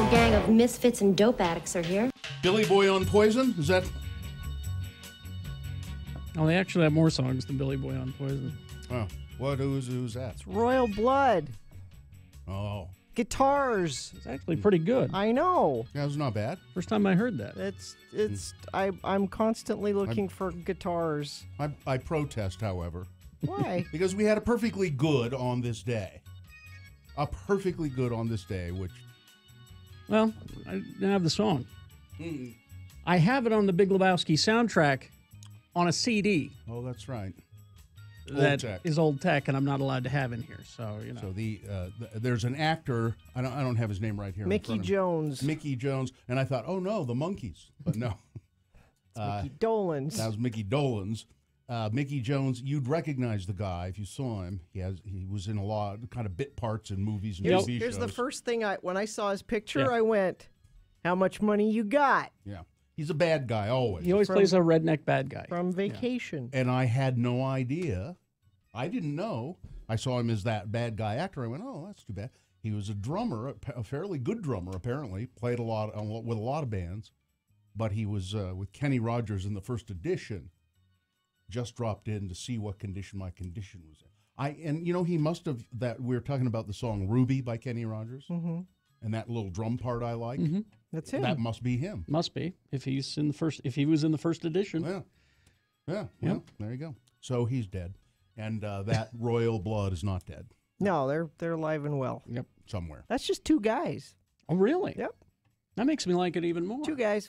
little gang of misfits and dope addicts are here. Billy Boy on Poison? Is that? Oh, they actually have more songs than Billy Boy on Poison. Oh, who's that? It's Royal Blood. Oh. Guitars. It's actually pretty good. I know. Yeah, it's not bad. First time I heard that. I'm constantly looking for guitars. I protest, however. Why? Because we had a perfectly good on this day. A perfectly good on this day, which... Well, I didn't have the song. I have it on the Big Lebowski soundtrack on a CD. Oh, that's right. That is old tech, and I'm not allowed to have in here. So you know. So there's an actor. I don't have his name right here. Mickey Jones. Mickey Jones, and I thought, oh no, the Monkees, but no. Mickey Dolenz. That was Mickey Dolenz. Mickey Jones, you'd recognize the guy if you saw him. He was in a lot of kind of bit parts in movies and TV shows. Here's the first thing when I saw his picture, I went, "How much money you got?" Yeah, he's a bad guy always. He always plays a redneck bad guy from Vacation. Yeah. And I had no idea. I didn't know. I saw him as that bad guy actor. I went, oh, that's too bad. He was a drummer, a fairly good drummer, apparently. Played with a lot of bands. But he was with Kenny Rogers in the first edition. Just dropped in to see what condition my condition was in. And you know, he must have, that we were talking about the song Ruby by Kenny Rogers. Mm-hmm. And that little drum part I like. Mm-hmm. That's him. That must be him. Must be. If he was in the first edition. Yeah. Yeah. Well, there you go. So he's dead. And that Royal Blood is not dead. No, they're alive and well. Yep. Somewhere. That's just two guys. Oh, really? Yep. That makes me like it even more. Two guys.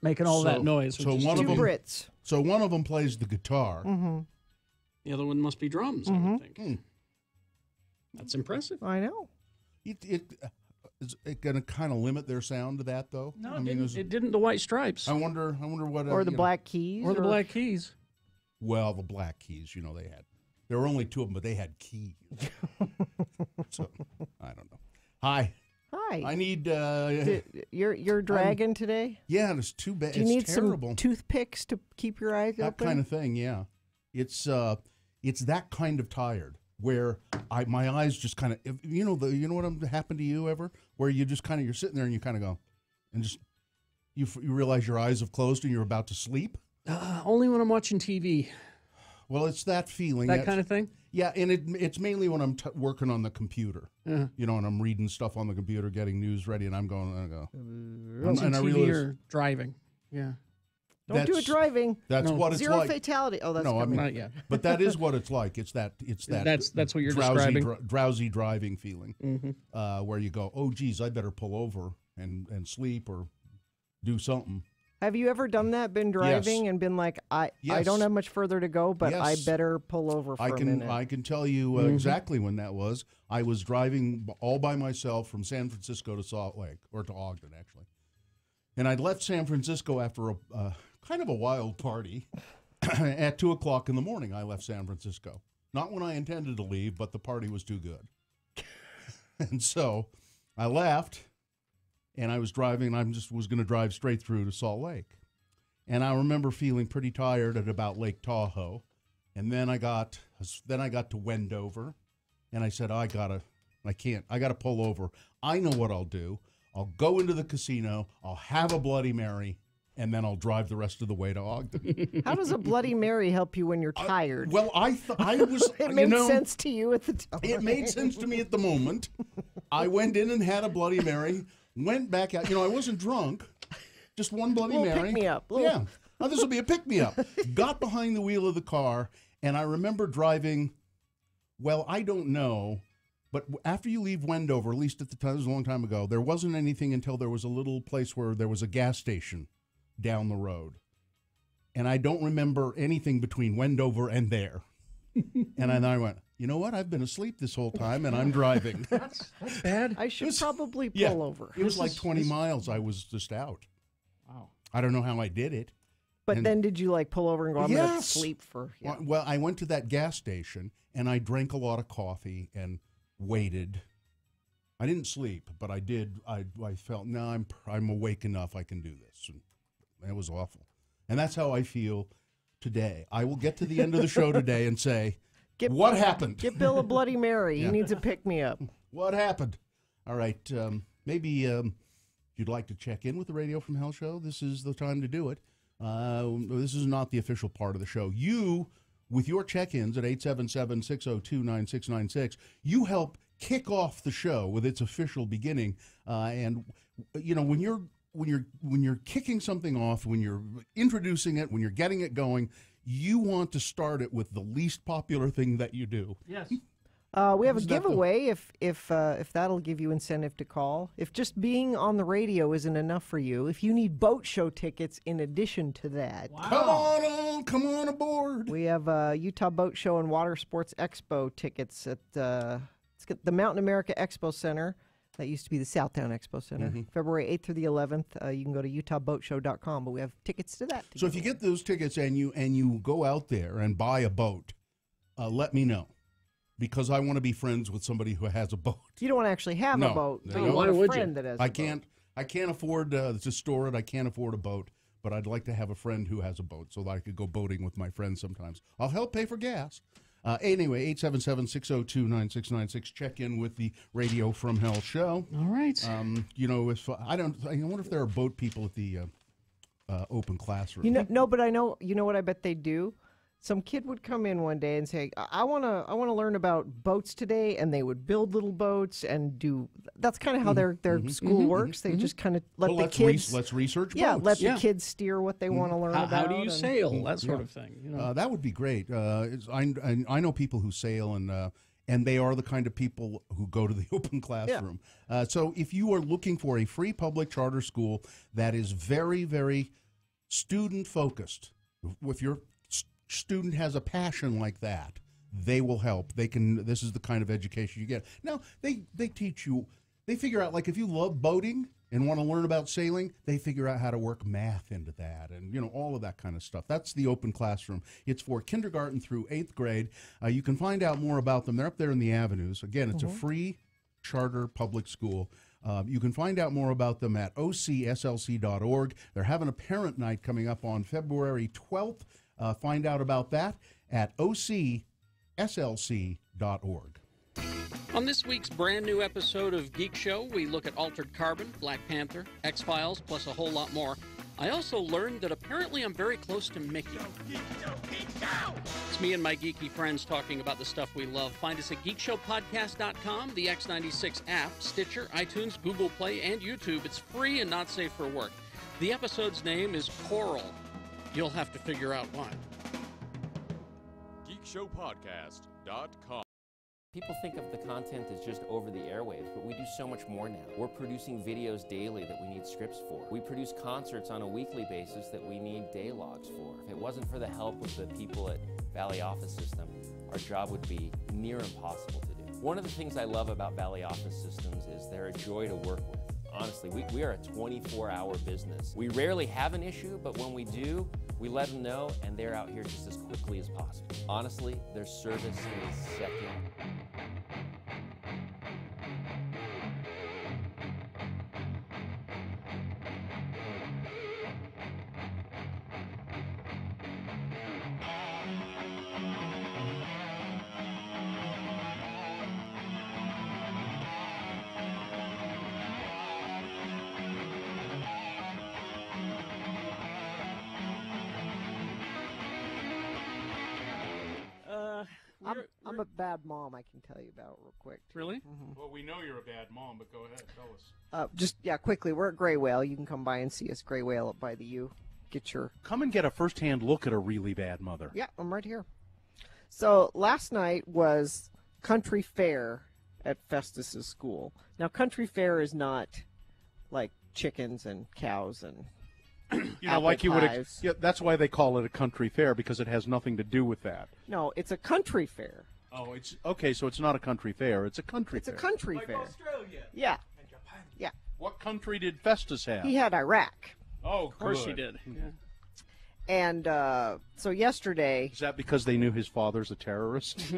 Making all that noise. So one of them, Brits. So one of them plays the guitar. Mm-hmm. The other one must be drums, I would think. That's impressive. I know. Is it going to kind of limit their sound to that, though? No, it didn't. The White Stripes. I wonder what... Or the Black Keys. Or the Black Keys. Well, the Black Keys, there were only two of them, but they had keys. So, I don't know. Hi. I need... You're dragging today? Yeah, it's too bad. Do you need terrible. some toothpicks to keep your eyes open? That kind of thing, yeah. It's that kind of tired where my eyes just kind of... You know what happened to you ever? Where you just kind of... You're sitting there and you kind of go... And just... You realize your eyes have closed and you're about to sleep? Only when I'm watching TV. Well, it's that feeling. That kind of thing? Yeah, and it's mainly when I'm working on the computer. And I'm reading stuff on the computer, getting news ready, and I'm going, and I realize, or driving. Yeah. Don't do it driving. That's what it's Zero like. fatality. Oh, that's not yet. But that is what it's like. It's that. That's what you're drowsy, describing. Drowsy driving feeling, where you go, oh, geez, I better pull over and sleep or do something. Have you ever done that? Been driving and been like, I don't have much further to go, but I better pull over for a minute. I can tell you exactly when that was. I was driving all by myself from San Francisco to Salt Lake, or to Ogden, actually. And I'd left San Francisco after a kind of a wild party. At 2 o'clock in the morning, I left San Francisco. Not when I intended to leave, but the party was too good. And so I left. And I was driving, and I was going to drive straight through to Salt Lake. And I remember feeling pretty tired at about Lake Tahoe. And then I got to Wendover, and I said, I got to pull over. I know what I'll do. I'll go into the casino, I'll have a Bloody Mary, and then I'll drive the rest of the way to Ogden. How does a Bloody Mary help you when you're tired? Well, I was... It made sense to you at the time. It made sense to me at the moment. I went in and had a Bloody Mary. Went back out. I wasn't drunk. Just one Bloody Mary. Pick-me-up. Yeah. Now, this will be a pick-me-up. Got behind the wheel of the car, and I remember driving, well, I don't know, but after you leave Wendover, at least at the time, it was a long time ago, there wasn't anything until there was a little place where there was a gas station down the road. And I don't remember anything between Wendover and there. And then I went, you know what? I've been asleep this whole time, and I'm driving. That's bad. I should probably pull over. It was like 20 miles. I was just out. Wow. I don't know how I did it. But then did you pull over and go, I'm going to sleep for... Yeah. Well, I went to that gas station, and I drank a lot of coffee and waited. I didn't sleep, but I did. I felt, no, I'm awake enough. I can do this. And it was awful. And that's how I feel today. I will get to the end of the show today and say, what happened? Get Bill a Bloody Mary. He needs a pick-me-up. What happened? All right. maybe if you'd like to check in with the Radio from Hell show, this is the time to do it. This is not the official part of the show. You, with your check-ins at 877-602-9696, you help kick off the show with its official beginning. And you know, when you're kicking something off, when you're introducing it, when you're getting it going, you want to start it with the least popular thing that you do. Yes. We have a giveaway if that'll give you incentive to call. If just being on the radio isn't enough for you, if you need boat show tickets in addition to that. Wow. Come on aboard. We have Utah Boat Show and Water Sports Expo tickets at the Mountain America Expo Center. That used to be the Southtown Expo Center. February 8th through the 11th. You can go to utahboatshow.com, but we have tickets to that. So if you get those tickets and you go out there and buy a boat, let me know. Because I want to be friends with somebody who has a boat. You don't want to actually have a boat. No. You Why want a would friend you? that has I a boat. can't afford to store it. I can't afford a boat, but I'd like to have a friend who has a boat so that I could go boating with my friends sometimes. I'll help pay for gas. Anyway, 877-602-9696. Check in with the Radio from Hell show. All right. You know, if I wonder if there are boat people at the open classroom. You know, no, but I know. You know what I bet they do. Some kid would come in one day and say, I want to learn about boats today, and they would build little boats and do. That's kind of how their school works. They just kind of let the kids. Let's research. Yeah, boats. let the kids steer what they want to learn about. How do you sail? That sort of thing. You know. That would be great. I know people who sail, and they are the kind of people who go to the open classroom. Yeah. So if you are looking for a free public charter school that is very, very student focused, if your student has a passion like that, they will help. This is the kind of education you get. Now, they teach you, they figure out, like, if you love boating and want to learn about sailing, they figure out how to work math into that and, you know, all of that kind of stuff. That's the open classroom. It's for kindergarten through 8th grade. You can find out more about them. They're up there in the avenues. Again, it's a free charter public school. You can find out more about them at ocslc.org. They're having a parent night coming up on February 12th. Find out about that at ocslc.org. On this week's brand new episode of Geek Show, we look at Altered Carbon, Black Panther, X-Files, plus a whole lot more. I also learned that apparently I'm very close to Mickey. It's me and my geeky friends talking about the stuff we love. Find us at geekshowpodcast.com, the X96 app, Stitcher, iTunes, Google Play, and YouTube. It's free and not safe for work. The episode's name is Coral. You'll have to figure out why. geekshowpodcast.com. People think of the content as just over the airwaves, but we do so much more now. We're producing videos daily that we need scripts for. We produce concerts on a weekly basis that we need day logs for. If it wasn't for the help of the people at Valley Office System, our job would be near impossible to do. One of the things I love about Valley Office Systems is they're a joy to work with. Honestly, we are a 24-hour business. We rarely have an issue, but when we do, we let them know, and they're out here just as quickly as possible. Honestly, their service is second. I'm a bad mom, I can tell you about real quick. Really? Well, we know you're a bad mom, but go ahead, tell us. Quickly, we're at Gray Whale. You can come by and see us, Gray Whale, up by the U. Come and get a first-hand look at a really bad mother. Yeah, I'm right here. So last night was country fair at Festus's school. Now, country fair is not like chickens and cows and you know, like you would. Yeah, that's why they call it a country fair, because it has nothing to do with that. No, it's a country fair. Oh, it's okay. So it's not a country fair. It's a country fair. It's a country fair. Australia. Yeah. Yeah. What country did Festus have? He had Iraq. Oh, Of course he did. Yeah. And so yesterday. Is that because they knew his father's a terrorist?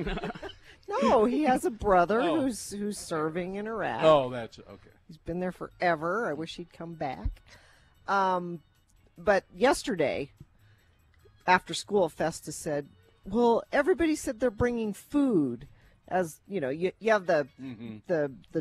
No, he has a brother who's serving in Iraq. Oh, that's okay. He's been there forever. I wish he'd come back. But yesterday, after school, Festus said, well, everybody said they're bringing food as you know, you have the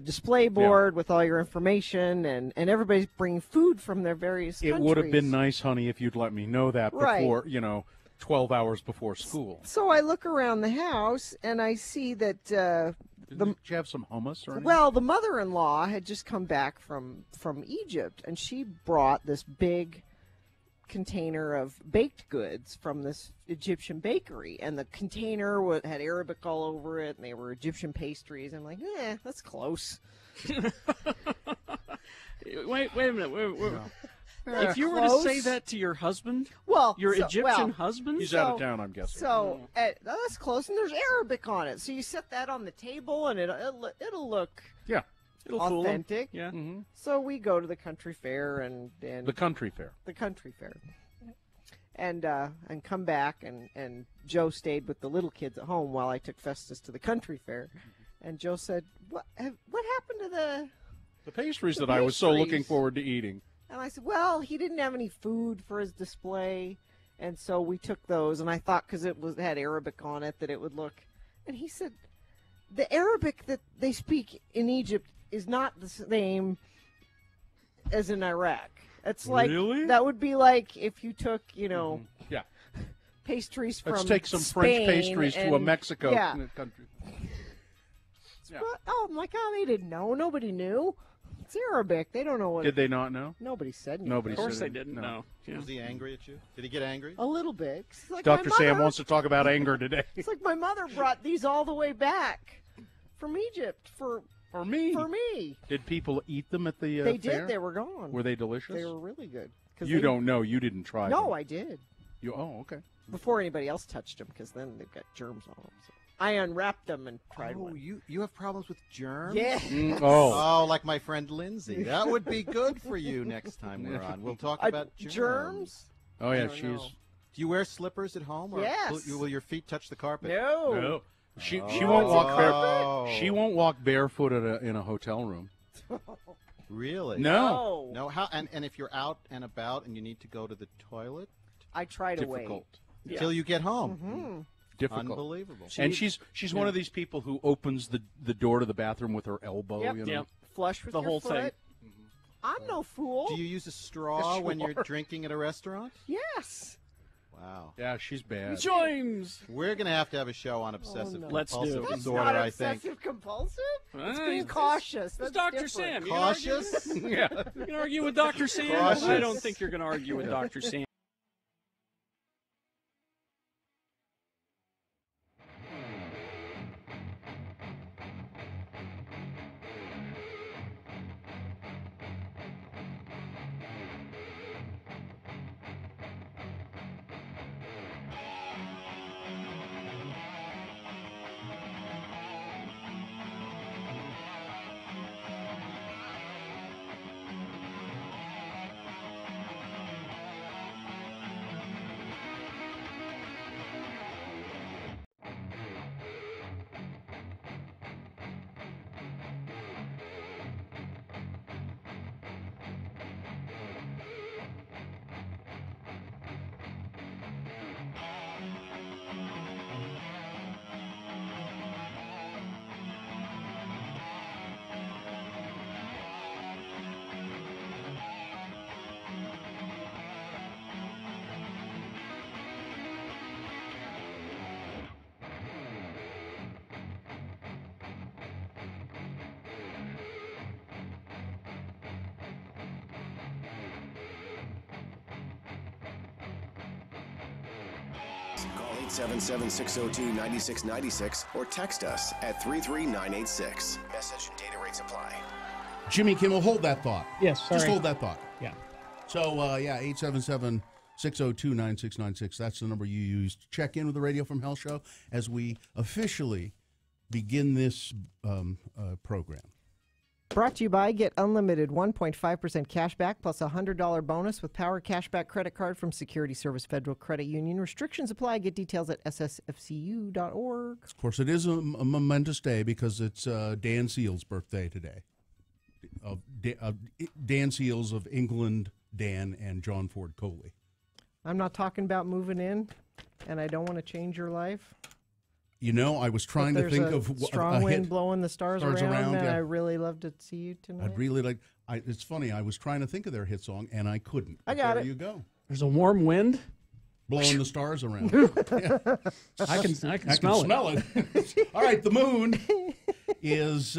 display board with all your information, and everybody's bringing food from their various countries. It would have been nice, honey, if you'd let me know that before, Right. 12 hours before school. So I look around the house, and I see that Did you have some hummus or anything? well, the mother-in-law had just come back from Egypt, and she brought this big container of baked goods from this Egyptian bakery, and the container had Arabic all over it, and they were Egyptian pastries. I'm like, that's close. Wait a minute. If you were to Close. say that to your husband, Well, your so- Egyptian well, husband, He's out of town, I'm guessing. So that's close, and there's Arabic on it. So you set that on the table, and it'll look Yeah, it'll fool him. authentic. Yeah. So we go to the country fair and the country fair. and come back, and Joe stayed with the little kids at home while I took Festus to the country fair. And Joe said, what happened to The pastries The that I was so looking pastries. forward to eating. And I said, well, he didn't have any food for his display, and so we took those. And I thought because it had Arabic on it that it would look. And he said, the Arabic that they speak in Egypt is not the same as in Iraq. It's like Really? that would be like if you took, Yeah. pastries from Let's take some Spain French pastries to a and- Mexico Yeah. country. Yeah. Oh, I'm like, they didn't know. Nobody knew. It's Arabic. They don't know what. Did they not know? Nobody said anything. Nobody Of course said they it. didn't No. know. Yeah. Was he angry at you? Did he get angry? A little bit. It's like Dr. my Sam mother- wants to talk about anger today. It's like my mother brought these all the way back from Egypt for me. me. Did people eat them at the They fair? did. They were gone. Were they delicious? They were really good. 'Cause You they- don't know. You didn't try them. No, I did. Okay. Before anybody else touched them, because then they've got germs on them. So I unwrapped them and tried one. You have problems with germs? Yeah. Oh, like my friend Lindsay. That would be good for you next time we're on. We'll talk about germs. Oh, yeah, I don't know. Do you wear slippers at home? Or Yes. will your feet touch the carpet? No. She Oh. won't walk bare. Oh. She won't walk barefoot in a hotel room. Really? No. No. How? And if you're out and about and you need to go to the toilet, I try to wait. Difficult. till you get home. Mm-hmm. Difficult. Unbelievable. And she's one of these people who opens the door to the bathroom with her elbow. Yep. You know? Yep. Flush with The your whole foot. thing. I'm no fool. Do you use a straw when you're Sure. drinking at a restaurant? Yes. Wow. Yeah, she's bad. James. We're going to have a show on obsessive no. Let's do compulsive it. That's disorder, not I think. obsessive compulsive. It's Ah, being it's- cautious. It's That's Dr. different. Sam. Cautious? Yeah. You can argue with Dr. Sam. Cautious. I don't think you're going to argue with Dr. Sam. Call 877-602-9696 or text us at 33986. Message and data rates apply. Jimmy Kimmel, hold that thought. Yes, sorry. Just hold that thought. Yeah. So, 877-602-9696. That's the number you use to check in with the Radio from Hell show as we officially begin this program. Brought to you by Get Unlimited 1.5% cash back plus a $100 bonus with Power Cashback Credit Card from Security Service Federal Credit Union. Restrictions apply. Get details at ssfcu.org. Of course, it is a momentous day because it's Dan Seals' birthday today. Dan Seals of England, Dan, and John Ford Coley. I'm not talking about moving in, and I don't want to change your life. You know, I was trying to think of strong a wind hit. blowing the stars around, and yeah. I really love to see you tonight. I'd really like. It's funny. I was trying to think of their hit song, and I couldn't. I got there it. You go. There's a warm wind. Blowing the stars around. Yeah. I can smell it. All right, the moon is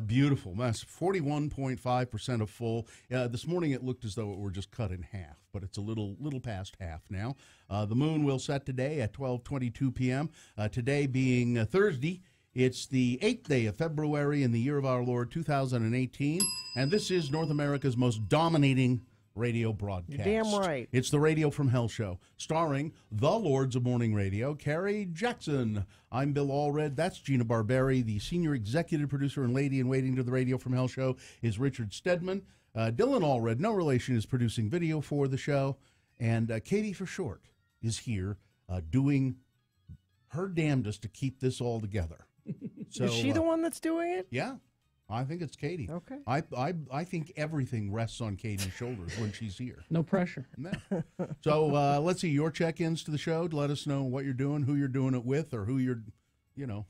beautiful. That's 41.5% of full. This morning it looked as though it were just cut in half, but it's a little past half now. The moon will set today at 12:22 p.m. Today being Thursday. It's the 8th day of February in the year of our Lord 2018, and this is North America's most dominating radio broadcast. You're damn right. It's the Radio from Hell show, starring the Lords of Morning Radio, Carrie Jackson. I'm Bill Allred. That's Gina Barberi. The senior executive producer and lady-in-waiting to the Radio from Hell show is Richard Stedman. Dylan Allred, no relation, is producing video for the show. And Katie for short is here doing her damnedest to keep this all together. So, is she the one that's doing it? Yeah. I think it's Katie. Okay. I think everything rests on Katie's shoulders when she's here. No pressure. No. So let's see your check-ins to the show to let us know what you're doing, who you're doing it with, or who you're, who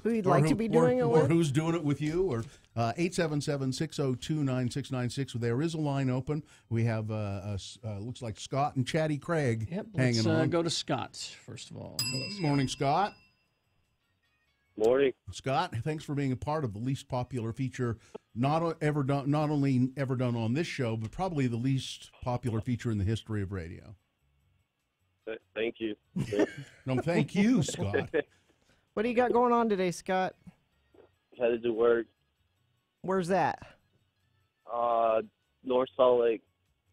you'd like to be doing it with, or who's doing it with you, or 877-602-9696. There is a line open. We have looks like Scott and Chatty Craig hanging on. Let's go to Scott first of all. Morning, Scott. Morning, Scott. Thanks for being a part of the least popular feature, not only ever done on this show, but probably the least popular feature in the history of radio. Thank you. No, thank you, Scott. What do you got going on today, Scott? Headed to work. Where's that? North Salt Lake.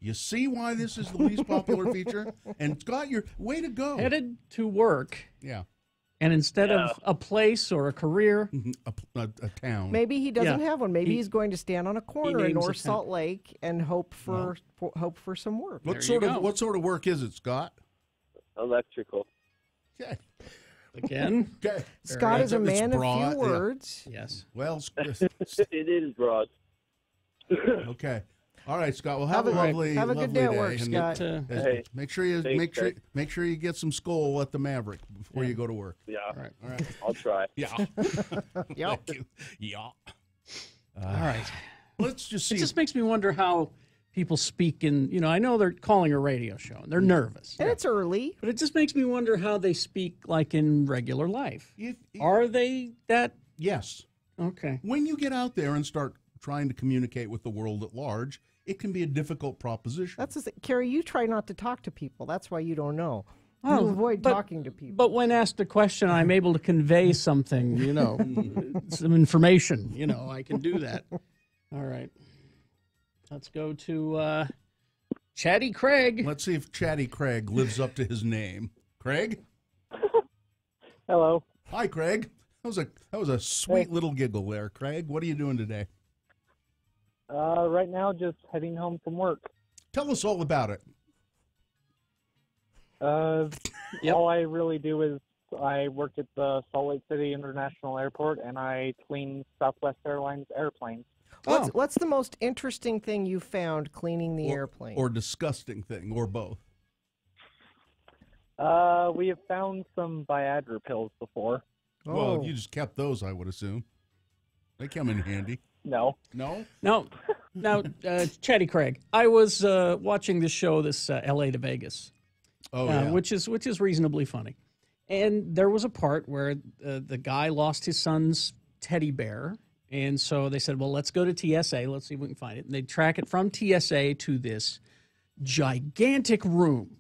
You see why this is the least popular feature? And Scott, you're way to go. Headed to work. Yeah. And instead of a place or a career, a town. Maybe he doesn't have one. Maybe he's going to stand on a corner in North Salt Lake and hope for some work. What sort of work is it, Scott? Electrical. Okay. Again. Okay. Scott is a man of few words. Yeah. Yes. Well, it is broad. Okay. All right, Scott. Well, have a lovely good day at work, and Scott. Hey, make sure you get some skull at the Maverick before you go to work. Yeah. All right. I'll try. Yeah. Yep. Thank you. Yeah. All right. Let's just see. It just makes me wonder how people speak in, I know they're calling a radio show and they're nervous. And it's early. But it just makes me wonder how they speak like in regular life. Are they that? Yes. Okay. When you get out there and start trying to communicate with the world at large, it can be a difficult proposition. That's the thing. Carrie, you try not to talk to people. That's why you don't know. You Oh, avoid talking to people. But when asked a question, I'm able to convey something, some information. I can do that. All right. Let's go to Chatty Craig. Let's see if Chatty Craig lives up to his name. Craig? Hello. Hi, Craig. That was a sweet little giggle there, Craig. What are you doing today? Right now, just heading home from work. Tell us all about it. All I really do is I work at the Salt Lake City International Airport, and I clean Southwest Airlines airplanes. What's the most interesting thing you found cleaning the airplane? Or disgusting thing, or both? We have found some Viagra pills before. Well, you just kept those, I would assume. They come in handy. No. No? No. Now, Chatty Craig, I was watching this show, L.A. to Vegas, which is reasonably funny. And there was a part where the guy lost his son's teddy bear. And so they said, well, let's go to TSA. Let's see if we can find it. And they track it from TSA to this gigantic room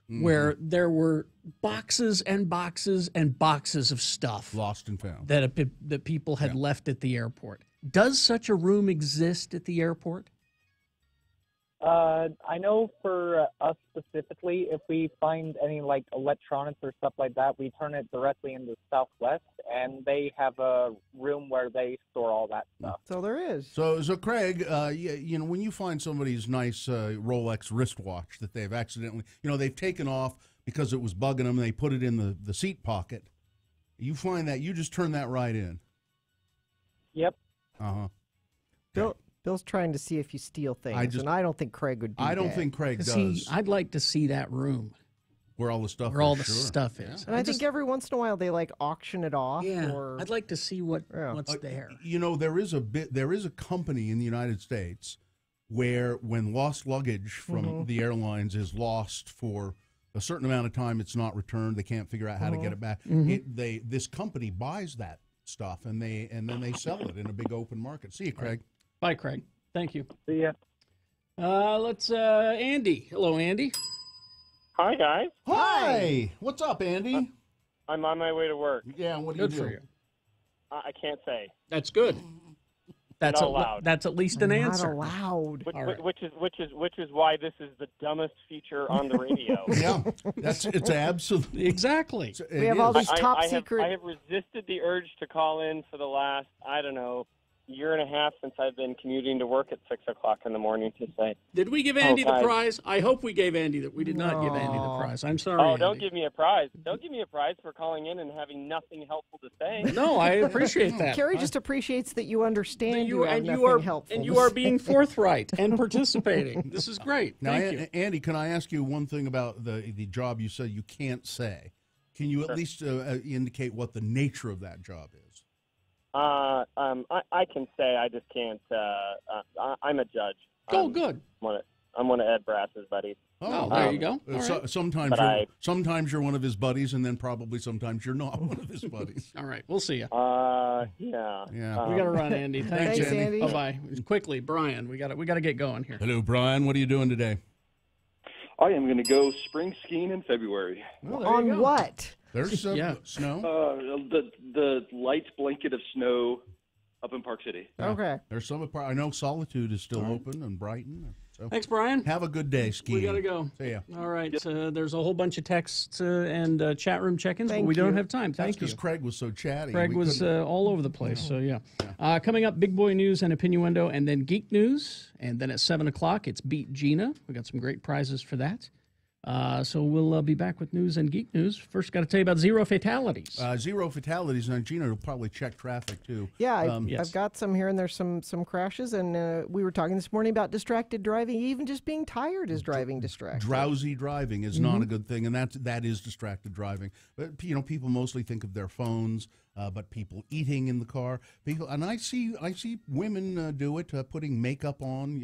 where there were boxes and boxes and boxes of stuff. Lost and found. That people had left at the airport. Does such a room exist at the airport? I know for us specifically, if we find any like electronics or stuff like that, we turn it directly into Southwest, and they have a room where they store all that stuff. So there is. So Craig, when you find somebody's nice Rolex wristwatch that they've accidentally, they've taken off because it was bugging them, and they put it in the seat pocket. You find that, you just turn that right in. Yep. Bill's trying to see if you steal things, and I don't think Craig would do that. I don't think Craig does. I'd like to see that room. Where all the stuff where all the sure. stuff is. And I think every once in a while they like auction it off. Yeah, or... I'd like to see what's there. You know, there is a company in the United States where when lost luggage from the airlines is lost for a certain amount of time, it's not returned. They can't figure out how to get it back. This company buys that stuff and then they sell it in a big open market. See you, Craig. Bye, Craig. Thank you. See ya. Let's Andy. Hello, Andy. Hi, guys. Hi. What's up, Andy? I'm on my way to work. Yeah, what do Good you do? for you. I can't say. That's good. That's Not allowed. That's at least an answer. Not allowed. Which is why this is the dumbest feature on the radio. Yeah, it's absolutely exactly. We have all these top secret. I have resisted the urge to call in for the last, I don't know, year and a half since I've been commuting to work at 6 o'clock in the morning to say. Did we give Andy the prize? I hope we gave Andy that. We did not give Andy the prize. I'm sorry. Oh, don't Andy. give me a prize. Don't give me a prize for calling in and having nothing helpful to say. No, I appreciate that. Carrie just appreciates that you understand you have and nothing you are helpful and to you are say. being forthright and participating. This is great. Now, Thank you. Andy, can I ask you one thing about the job you said you can't say? Can you at least indicate what the nature of that job is? I can say, I just can't. I'm a judge. Oh, good. I'm one of Ed Brass's buddies. Oh, there you go. So, sometimes you're one of his buddies, and then probably sometimes you're not one of his buddies. All right, we'll see you. Yeah. We got to run, Andy. Thanks, Andy. Bye bye. Quickly, Brian. We got to get going here. Hello, Brian. What are you doing today? I am going to go spring skiing in February. Well, On what? There's snow. The light blanket of snow up in Park City. Okay. There's some. I know Solitude is still open and Brighton. So Thanks, Brian. have a good day skiing. We got to go. See ya. All right. There's a whole bunch of texts and chat room check-ins, but we don't have time. That's Thank you. because Craig was so chatty. Craig was all over the place, so yeah. Coming up, Big Boy News and Opinioendo, and then Geek News. And then at 7 o'clock, it's Beat Gina. We got some great prizes for that. So we'll be back with news and geek news. First, got to tell you about Zero Fatalities. Zero Fatalities. Now, Gina will probably check traffic, too. Yeah, Yes. I've got some here, and there's some crashes. And we were talking this morning about distracted driving. Even just being tired is driving distracted. Drowsy driving is not a good thing, and that is distracted driving. But people mostly think of their phones, but people eating in the car, and I see women do it, putting makeup on,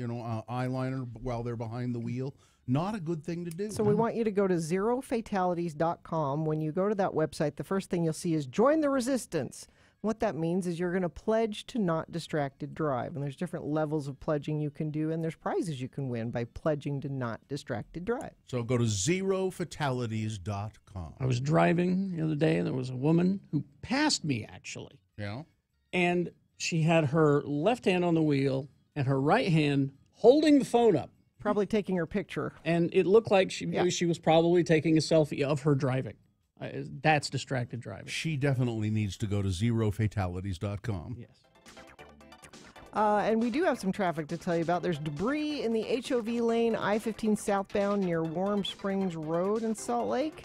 eyeliner while they're behind the wheel. Not a good thing to do. So we want you to go to zerofatalities.com. When you go to that website, the first thing you'll see is join the resistance. What that means is you're going to pledge to not distracted drive. And there's different levels of pledging you can do, and there's prizes you can win by pledging to not distracted drive. So go to zerofatalities.com. I was driving the other day, and there was a woman who passed me, actually. Yeah. And she had her left hand on the wheel and her right hand holding the phone up. Probably taking her picture. And it looked like she was probably taking a selfie of her driving. That's distracted driving. She definitely needs to go to zerofatalities.com. Yes. And we do have some traffic to tell you about. There's debris in the HOV lane, I-15 southbound near Warm Springs Road in Salt Lake.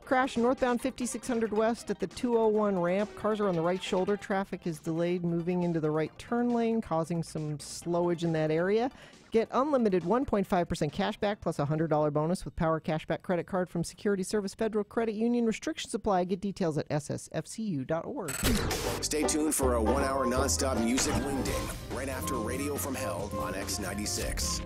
Crash northbound 5600 west at the 201 ramp. Cars are on the right shoulder. Traffic is delayed moving into the right turn lane, causing some slowage in that area. Get unlimited 1.5% cash back plus a $100 bonus with Power Cashback Credit Card from Security Service Federal Credit Union. Restrictions apply. Get details at ssfcu.org. Stay tuned for a 1-hour nonstop music wingding right after Radio from Hell on X96.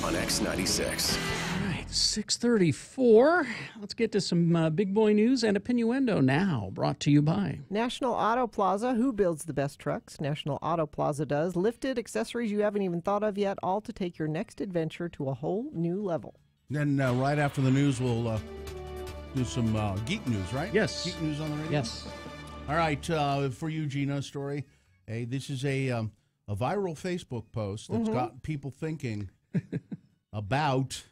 on X96. All right, 6:34. Let's get to some big boy news and Opinioendo now, brought to you by National Auto Plaza. Who builds the best trucks? National Auto Plaza does. Lifted accessories you haven't even thought of yet, all to take your next adventure to a whole new level. Then right after the news, we'll do some Geek news, right? Yes. Geek news on the radio? Yes. All right, for you, Gina, story. Hey, this is a viral Facebook post that's got people thinking about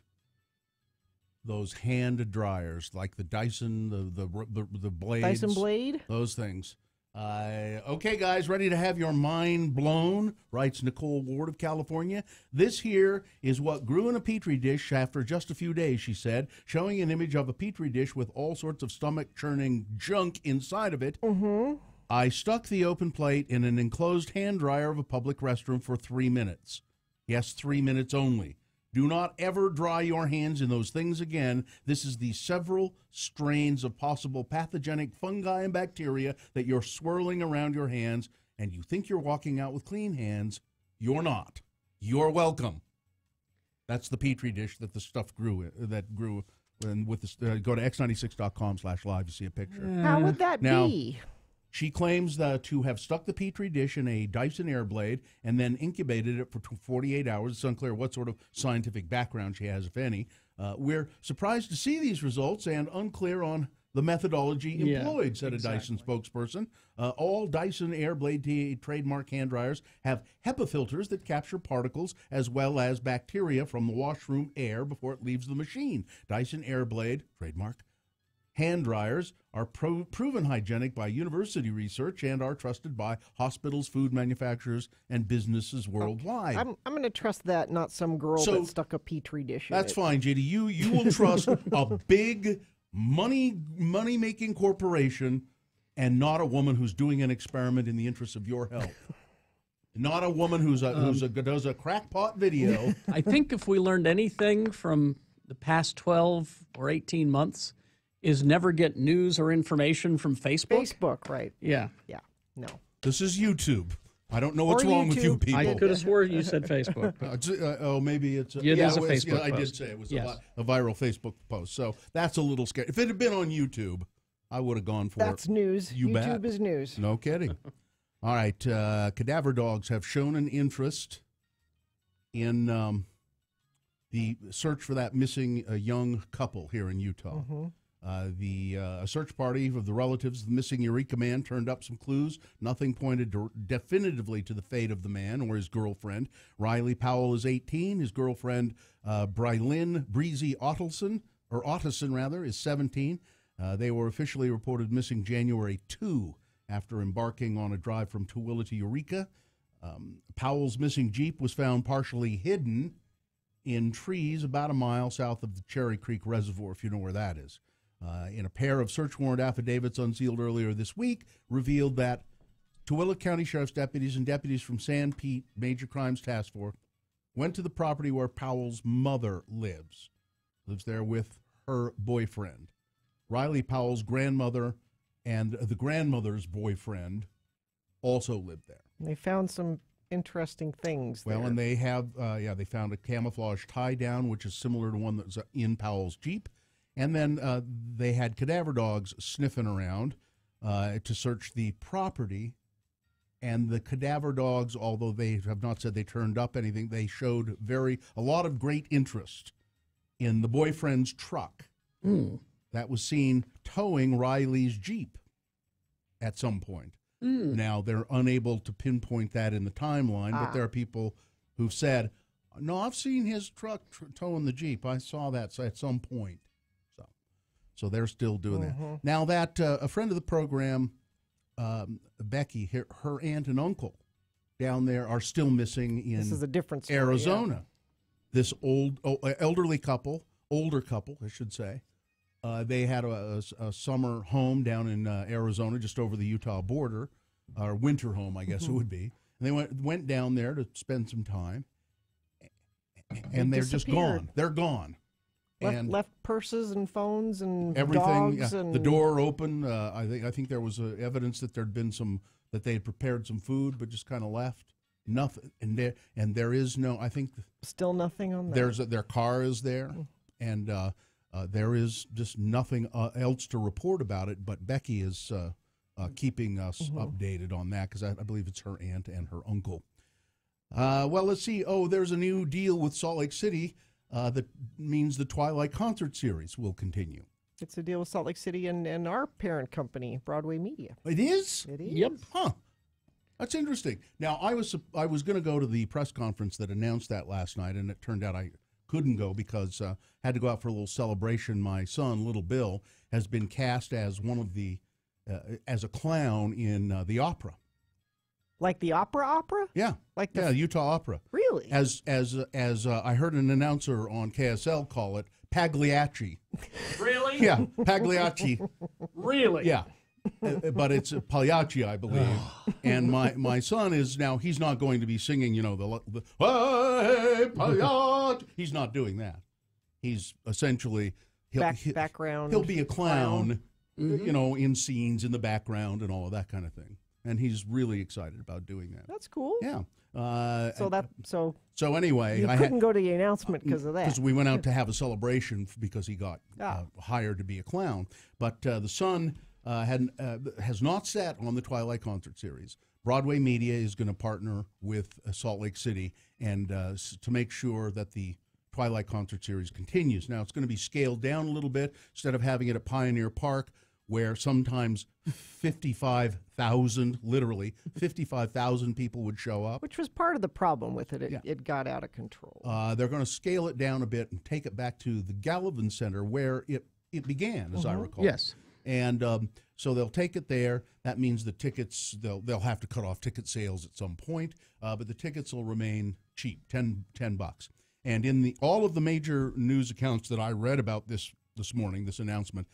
those hand dryers, like the Dyson, the blades. Dyson blade? Those things. Okay, guys, ready to have your mind blown, writes Nicole Ward of California. This here is what grew in a Petri dish after just a few days, she said, showing an image of a Petri dish with all sorts of stomach-churning junk inside of it. I stuck the open plate in an enclosed hand dryer of a public restroom for 3 minutes. Yes, 3 minutes only. Do not ever dry your hands in those things again. This is the several strains of possible pathogenic fungi and bacteria that you're swirling around your hands, and you think you're walking out with clean hands. You're not. You're welcome. That's the Petri dish that the stuff grew. And with this, go to x96.com/live to see a picture. How would that be? She claims to have stuck the Petri dish in a Dyson Airblade and then incubated it for 48 hours. It's unclear what sort of scientific background she has, if any. We're surprised to see these results and unclear on the methodology employed, said a Dyson spokesperson. All Dyson Airblade trademark hand dryers have HEPA filters that capture particles as well as bacteria from the washroom air before it leaves the machine. Dyson Airblade, trademark, hand dryers are proven hygienic by university research and are trusted by hospitals, food manufacturers, and businesses worldwide. I'm going to trust that, not some girl that stuck a Petri dish in That's it. fine, JD. You will trust a big money-making corporation and not a woman who's doing an experiment in the interest of your health. Not a woman who's does a crackpot video. I think if we learned anything from the past 12 or 18 months, is never get news or information from Facebook. Facebook, right. Yeah. Yeah, no. This is YouTube. I don't know what's wrong with you people. I could have swore you said Facebook. Maybe it's... it is a Facebook I post. did say it was a viral Facebook post, so that's a little scary. If it had been on YouTube, I would have gone for it. That's news. You YouTube bet. is news. No kidding. All right, cadaver dogs have shown an interest in the search for that missing young couple here in Utah. A search party of the relatives of the missing Eureka man turned up some clues. Nothing pointed definitively to the fate of the man or his girlfriend. Riley Powell is 18. His girlfriend, Brylin Breezy Otteson is 17. They were officially reported missing January 2 after embarking on a drive from Tooele to Eureka. Powell's missing Jeep was found partially hidden in trees about a mile south of the Cherry Creek Reservoir, if you know where that is. In a pair of search warrant affidavits unsealed earlier this week, revealed that Tooele County Sheriff's deputies and deputies from San Pete Major Crimes Task Force went to the property where Powell's mother lives there with her boyfriend. Riley Powell's grandmother and the grandmother's boyfriend also lived there. They found some interesting things there. Well, and they have, they found a camouflage tie-down, which is similar to one that was in Powell's Jeep. And then they had cadaver dogs sniffing around to search the property. And the cadaver dogs, although they have not said they turned up anything, they showed a lot of great interest in the boyfriend's truck that was seen towing Riley's Jeep at some point. Now, they're unable to pinpoint that in the timeline, but there are people who've said, no, I've seen his truck towing the Jeep. I saw that at some point. So they're still doing that. Now that a friend of the program, Becky, her aunt and uncle down there are still missing in this is a different story, Arizona. This elderly couple, older couple, I should say, they had a summer home down in Arizona, just over the Utah border, or winter home, I guess it would be. And they went down there to spend some time, and they're just gone. They're gone. Left purses and phones and everything. Dogs and the door open. I think there was evidence that there'd been that they had prepared some food, but just kind of left. Nothing, and there is no. I think still nothing on that. Their car is there, and there is just nothing else to report about it. But Becky is keeping us updated on that because I believe it's her aunt and her uncle. Well, let's see. Oh, there's a new deal with Salt Lake City that means the Twilight concert series will continue. It's a deal with Salt Lake City and our parent company, Broadway Media. It is? It is. Yep. Huh. That's interesting. Now, I was going to go to the press conference that announced that last night, and it turned out I couldn't go because I had to go out for a little celebration. My son, Little Bill, has been cast as one of the as a clown in the opera. Like the opera? Yeah. Like the Utah Opera. Really? As I heard an announcer on KSL call it, Pagliacci. Really? Yeah, Pagliacci. Really? Yeah. But it's Pagliacci, I believe. And my son is now, he's not going to be singing, the hey, Pagliacci. He's not doing that. He's essentially, background. He'll be a clown, in scenes in the background and all of that kind of thing. And he's really excited about doing that. That's cool. Yeah. So anyway, you couldn't go to the announcement because of that. Because we went out to have a celebration because he got hired to be a clown. But the son has not sat on the Twilight concert series. Broadway Media is going to partner with Salt Lake City and to make sure that the Twilight concert series continues. Now, it's going to be scaled down a little bit. Instead of having it at Pioneer Park, where sometimes 55,000, literally 55,000 people would show up. Which was part of the problem with it. It got out of control. They're going to scale it down a bit and take it back to the Gallivan Center where it began, as I recall. Yes. And so they'll take it there. That means the tickets, they'll have to cut off ticket sales at some point, but the tickets will remain cheap, $10. And in all of the major news accounts that I read about this morning, this announcement,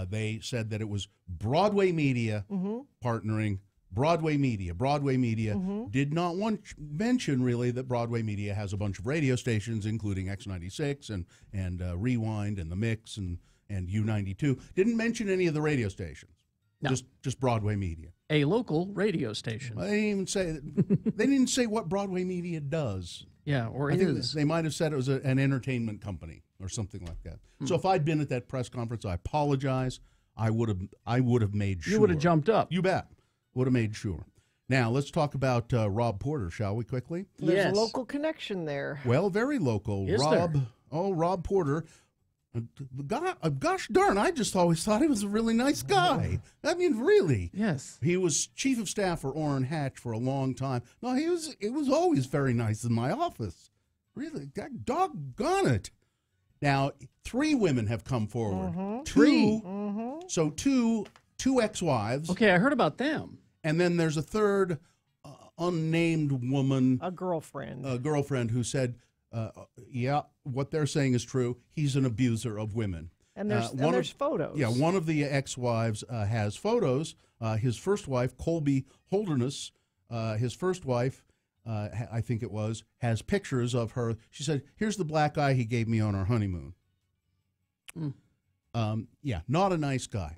they said that it was Broadway Media partnering. Broadway Media did not mention really that Broadway Media has a bunch of radio stations, including X96 and Rewind and The Mix and U92. Didn't mention any of the radio stations. No. Just Broadway Media. A local radio station. They didn't even say they didn't say what Broadway Media does. Yeah, or I is. think they might have said it was an entertainment company or something like that. So if I'd been at that press conference, I apologize. I would have made sure. You would have jumped up. You bet. Would have made sure. Now, let's talk about Rob Porter, shall we, quickly? There's a local connection there. Well, very local. Is there? Rob Porter. Gosh darn, I just always thought he was a really nice guy. I mean, really. Yes. He was chief of staff for Orrin Hatch for a long time. No, it was always very nice in my office. Really, doggone it. Now, 3 women have come forward. 2. So two ex-wives. Okay, I heard about them. And then there's a third unnamed woman. A girlfriend. Who said, yeah, what they're saying is true. He's an abuser of women. And there's photos. Yeah, one of the ex-wives has photos. His first wife, Colby Holderness, his first wife, I think it was, has pictures of her. She said, here's the black guy he gave me on our honeymoon. Yeah, not a nice guy.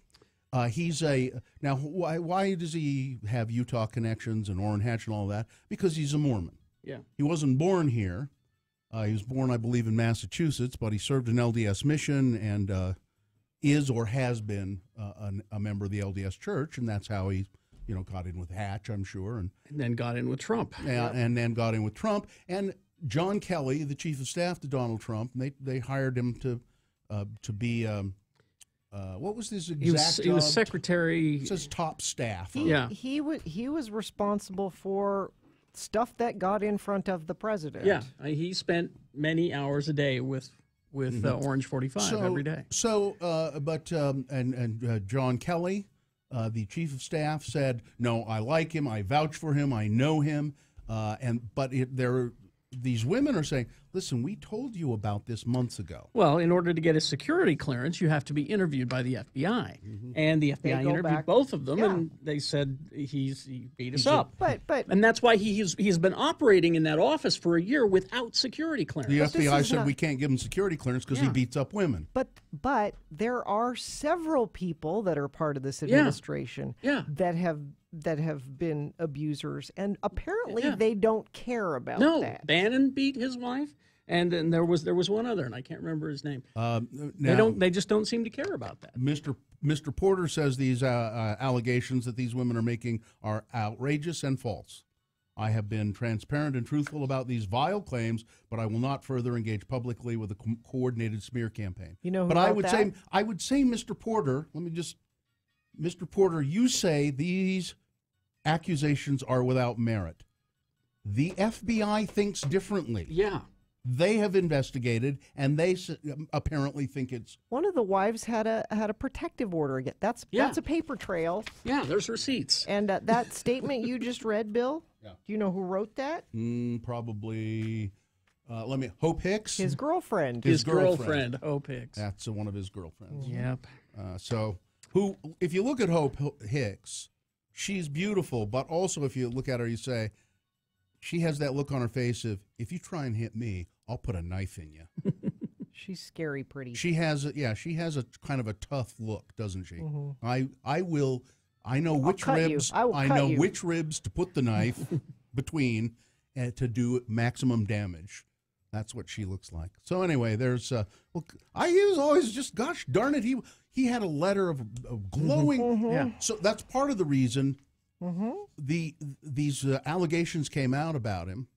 Now, why does he have Utah connections and Orrin Hatch and all that? Because he's a Mormon. Yeah. He wasn't born here. He was born, I believe, in Massachusetts, but he served an LDS mission and is or has been a member of the LDS Church, and that's how he, got in with Hatch, I'm sure, and then got in with Trump. And then got in with Trump. And John Kelly, the chief of staff to Donald Trump, they hired him to be. What was his exact job? He was secretary. It says top staff. He was responsible for stuff that got in front of the president. Yeah, he spent many hours a day with Orange 45 every day. So, John Kelly, the chief of staff, said, "No, I like him. I vouch for him. I know him." These women are saying, listen, we told you about this months ago. Well, in order to get a security clearance, you have to be interviewed by the FBI. And the FBI interviewed both of them, and they said he beat us up. And that's why he's been operating in that office for a year without security clearance. The FBI said we can't give him security clearance because he beats up women. But there are several people that are part of this administration that have been abusers, and apparently they don't care about that. Bannon beat his wife, and there was one other, and I can't remember his name. They just don't seem to care about that. Mr. Porter says these allegations that these women are making are outrageous and false. I have been transparent and truthful about these vile claims, but I will not further engage publicly with a coordinated smear campaign. You know, but I would say, Mr. Porter, Mr. Porter, you say these accusations are without merit. The FBI thinks differently. Yeah. They have investigated, and they apparently think it's... One of the wives had a protective order. That's a paper trail. Yeah, there's receipts. And that statement you just read, Bill, do you know who wrote that? Probably... Hope Hicks? His girlfriend. His girlfriend, Hope Hicks. That's one of his girlfriends. Yep. If you look at Hope Hicks, she's beautiful, but also if you look at her, you say, she has that look on her face of, if you try and hit me, I'll put a knife in you. She's scary pretty. She has a kind of a tough look, doesn't she? I know which ribs. I know which ribs to put the knife between to do maximum damage. That's what she looks like. So anyway, there's I was always just, gosh darn it, he had a letter of glowing. So that's part of the reason these allegations came out about him,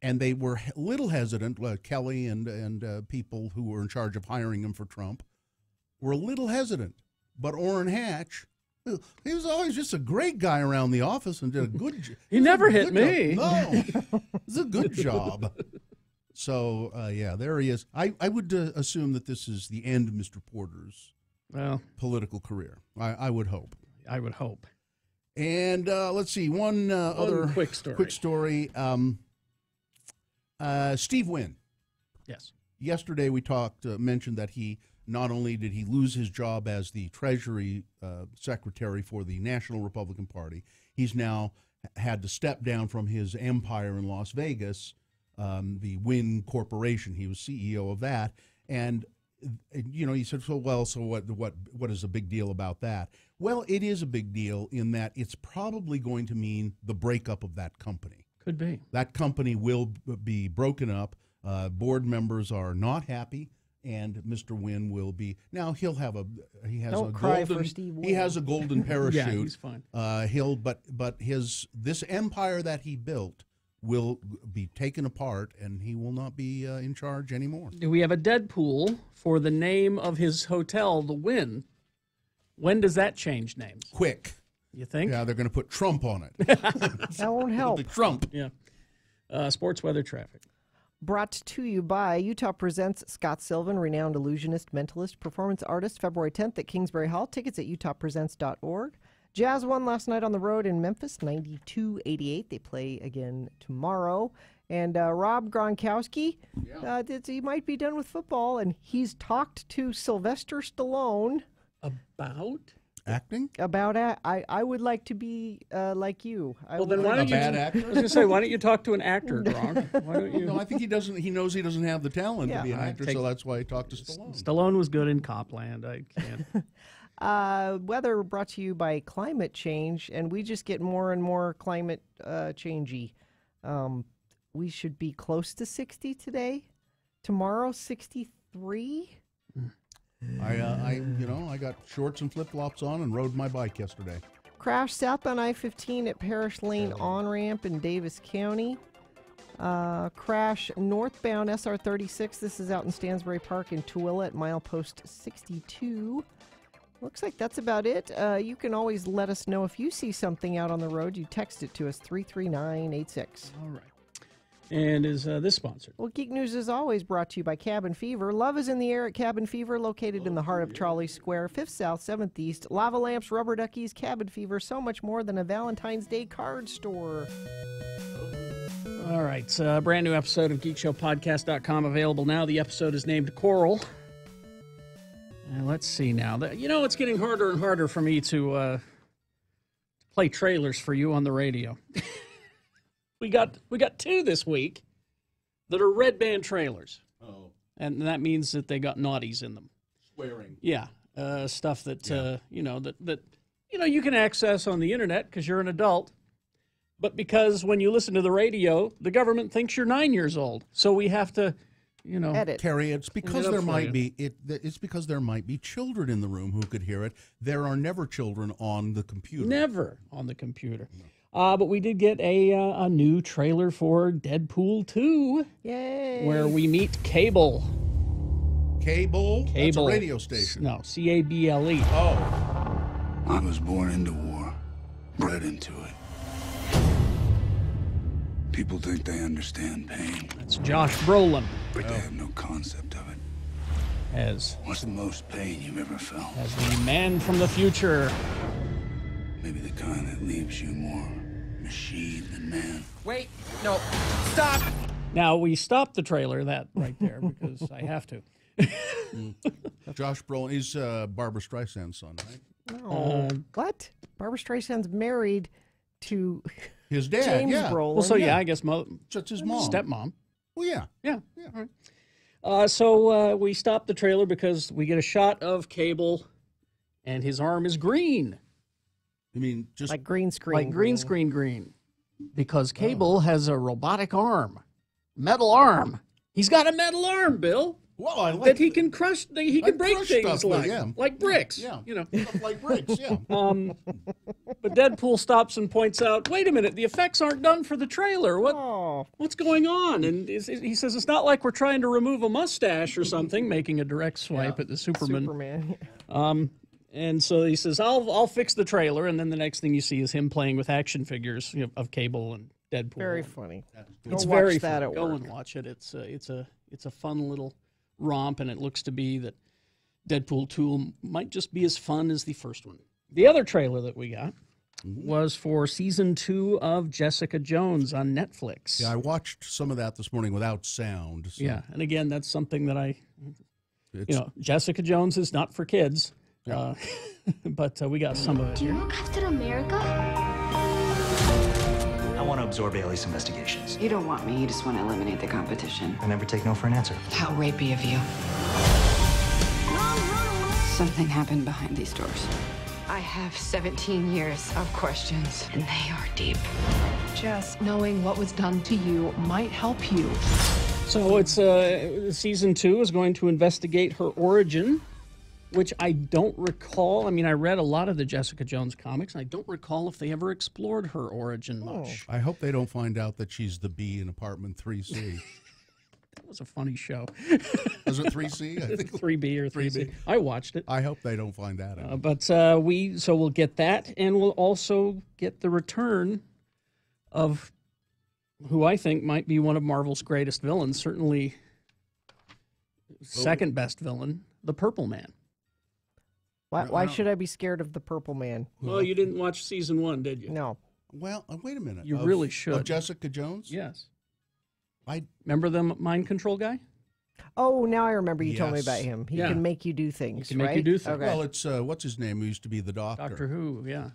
and they were a little hesitant. Kelly and people who were in charge of hiring him for Trump were a little hesitant. But Orrin Hatch, he was always just a great guy around the office and did a good job. He never hit me. No, it's a good job. So, there he is. I would assume that this is the end of Mr. Porter's political career. I would hope. I would hope. And let's see, one other quick story. Steve Wynn. Yes. Yesterday we mentioned that not only did he lose his job as the Treasury Secretary for the National Republican Party, he's now had to step down from his empire in Las Vegas, the Wynn Corporation. He was CEO of that. And he said, so what is the big deal about that? Well, it is a big deal in that it's probably going to mean the breakup of that company. Could be. That company will be broken up. Board members are not happy, and Mr. Wynn will be. Now he has a golden parachute. Yeah, he's fine. This empire that he built will be taken apart, and he will not be in charge anymore. We have a Deadpool for the name of his hotel, the Wynn. When does that change names? Quick. You think? Yeah, they're going to put Trump on it. That won't help. Trump. Yeah. Sports weather traffic. Brought to you by Utah Presents Scott Sylvan, renowned illusionist, mentalist, performance artist, February 10th at Kingsbury Hall. Tickets at utahpresents.org. Jazz won last night on the road in Memphis, 92-88. They play again tomorrow. And Rob Gronkowski, he might be done with football, and he's talked to Sylvester Stallone. About? Acting? I would like to be like you. Then why don't you? Bad actor? I was going to say, why don't you talk to an actor, Gronk? Why don't you? No, I think he doesn't. He knows he doesn't have the talent to be an actor, so that's why he talked to Stallone. Stallone was good in Copland. I can't. Weather brought to you by climate change, and we just get more and more climate changey. We should be close to 60 today. Tomorrow, 63. I got shorts and flip-flops on and rode my bike yesterday. Crash southbound I-15 at Parish Lane on-ramp in Davis County. Crash northbound SR-36. This is out in Stansbury Park in Tooele at milepost 62. Looks like that's about it. You can always let us know if you see something out on the road. You text it to us, 33986. All right. And is this sponsored? Well, Geek News is always brought to you by Cabin Fever. Love is in the air at Cabin Fever, located in the heart of Trolley Square, 5th South, 7th East. Lava lamps, rubber duckies, Cabin Fever, so much more than a Valentine's Day card store. All right, brand new episode of GeekShowPodcast.com available now. The episode is named Coral. And let's see now. It's getting harder and harder for me to play trailers for you on the radio. We got two this week that are red band trailers. Oh. And that means that they got naughties in them. Swearing. Yeah, stuff that you can access on the internet because you're an adult. But because when you listen to the radio, the government thinks you're 9 years old, so we have to, edit. Terry, it's because there might be children in the room who could hear it. There are never children on the computer. Never on the computer. But we did get a new trailer for Deadpool 2. Yay! Where we meet Cable. Cable? That's a radio station. No, Cable. Oh. I was born into war, bred into it. People think they understand pain. That's Josh Brolin. But they have no concept of it. What's the most pain you've ever felt? As the man from the future. Maybe the kind that leaves you more machine than man. Wait, no, stop! Now, we stopped the trailer, that right there, because I have to. Josh Brolin, he's Barbara Streisand's son, right? What? Barbara Streisand's married to his dad, James yeah. Brolin. Well, so I guess that's his mom. Stepmom. Well, yeah. Yeah. All right. So we stopped the trailer because we get a shot of Cable, and his arm is green. You mean just like green screen? Like green screen green. Because Cable has a robotic arm. Metal arm. He's got a metal arm, Bill. Well, I like that he can crush. He can break things stuff, like bricks. Yeah, Stuff like bricks. Yeah. But Deadpool stops and points out, "Wait a minute, the effects aren't done for the trailer. What's going on?" And he says, "It's not like we're trying to remove a mustache or something," making a direct swipe at the Superman. And so he says, "I'll fix the trailer," and then the next thing you see is him playing with action figures of Cable and Deadpool. Very funny. It's Go very watch that fun. at Go work. and watch it. It's a fun little romp, and it looks to be that Deadpool 2 might just be as fun as the first one. The other trailer that we got was for season 2 of Jessica Jones on Netflix. Yeah, I watched some of that this morning without sound. So. Yeah, and again, that's something that Jessica Jones is not for kids, but we got some of it. Do you know Captain America? I want to absorb Ailey's investigations. You don't want me, you just want to eliminate the competition. I never take no for an answer. How rapey of you. Something happened behind these doors. I have 17 years of questions, and they are deep. Just knowing what was done to you might help you. So it's season 2 is going to investigate her origin, which I don't recall. I mean, I read a lot of the Jessica Jones comics, and I don't recall if they ever explored her origin much. I hope they don't find out that she's the bee in apartment 3C. That was a funny show. Was it 3C? I think 3B or 3C. I watched it. I hope they don't find that out. But we'll get that, and we'll also get the return of who I think might be one of Marvel's greatest villains, certainly second best villain, the Purple Man. Why should I be scared of the Purple Man? Well, you didn't watch season 1, did you? No. Well, wait a minute. You really should. Of Jessica Jones? Yes. I remember the mind control guy. Oh, now I remember you told me about him. He can make you do things. He can make you do things. Okay. Well, it's what's his name? Who used to be the Doctor? Doctor Who. Yeah.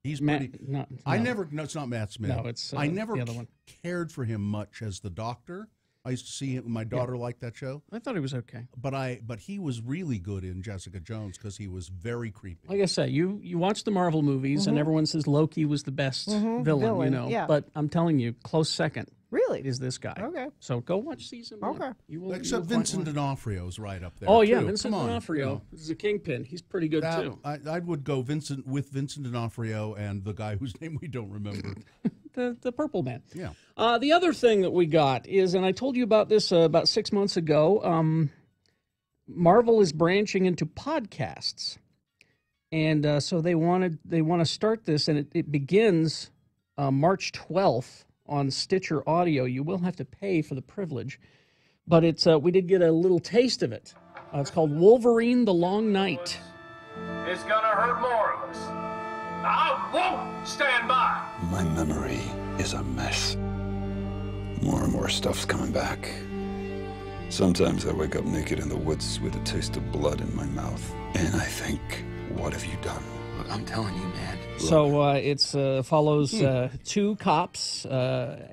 He's Matt. pretty. No, No, it's not Matt Smith. No, it's I never the other one. cared for him much as the Doctor. I used to see him. My daughter liked that show. I thought he was okay. But he was really good in Jessica Jones because he was very creepy. Like I say, you watch the Marvel movies, and everyone says Loki was the best villain, you know. Yeah. But I'm telling you, close second. Really? Is this guy. Okay. So go watch season 1. Okay. Except Vincent D'Onofrio's right up there. Oh, yeah, too. Vincent D'Onofrio is a kingpin. He's pretty good, too. I would go Vincent D'Onofrio and the guy whose name we don't remember. the Purple Man. Yeah. The other thing that we got is, and I told you about this about 6 months ago, Marvel is branching into podcasts. And so they want to start this, and it begins March 12th on Stitcher Audio. You will have to pay for the privilege, but it's we did get a little taste of it. It's called Wolverine: The Long Night. It's gonna hurt more of us. I won't stand by. My memory is a mess. More and more stuff's coming back. Sometimes I wake up naked in the woods with a taste of blood in my mouth. And I think, what have you done? Look, I'm telling you, man. So it follows two cops,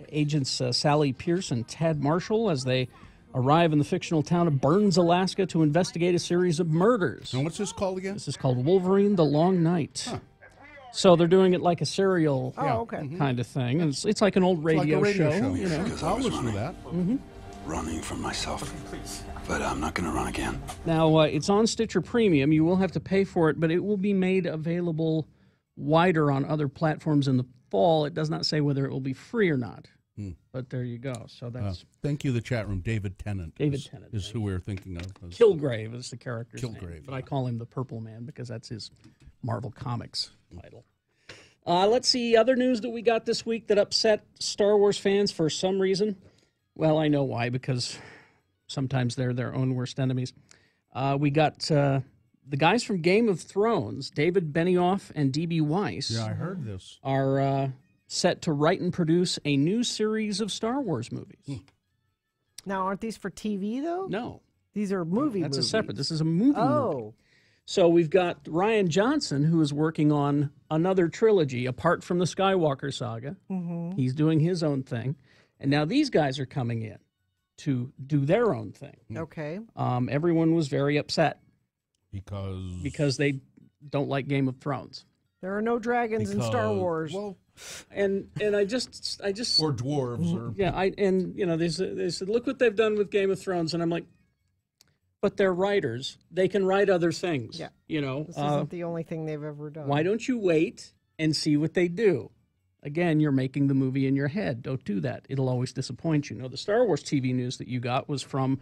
agents Sally Pierce and Tad Marshall, as they arrive in the fictional town of Burns, Alaska, to investigate a series of murders. And what's this called again? This is called Wolverine: The Long Night. Huh. So they're doing it like a serial kind of thing, and it's like an old radio, show. You know, I'll listen to that. Mm-hmm. Running from myself, but I'm not going to run again. Now, it's on Stitcher Premium. You will have to pay for it, but it will be made available wider on other platforms in the fall. It does not say whether it will be free or not, but there you go. So that's... thank you, the chat room. David Tennant. Tennant is who we're thinking of. Kilgrave is the character's name, Kilgrave. but I call him the Purple Man because that's his Marvel Comics title. Let's see, other news that we got this week that upset Star Wars fans for some reason. Well, I know why, because sometimes they're their own worst enemies. We got the guys from Game of Thrones, David Benioff and D.B. Weiss. Yeah, I heard this. Are set to write and produce a new series of Star Wars movies. Now, aren't these for TV, though? No. These are movies. That's a separate. This is a movie. Oh. So we've got Rian Johnson, who is working on another trilogy apart from the Skywalker saga. Mm-hmm. He's doing his own thing. And now these guys are coming in to do their own thing. Okay. Everyone was very upset. Because they don't like Game of Thrones. There are no dragons in Star Wars. Well, and I just or dwarves or they said look what they've done with Game of Thrones, and I'm like, but they're writers. They can write other things. Yeah. This isn't the only thing they've ever done. Why don't you wait and see what they do? Again, you're making the movie in your head. Don't do that. It'll always disappoint you. No, the Star Wars TV news that you got was from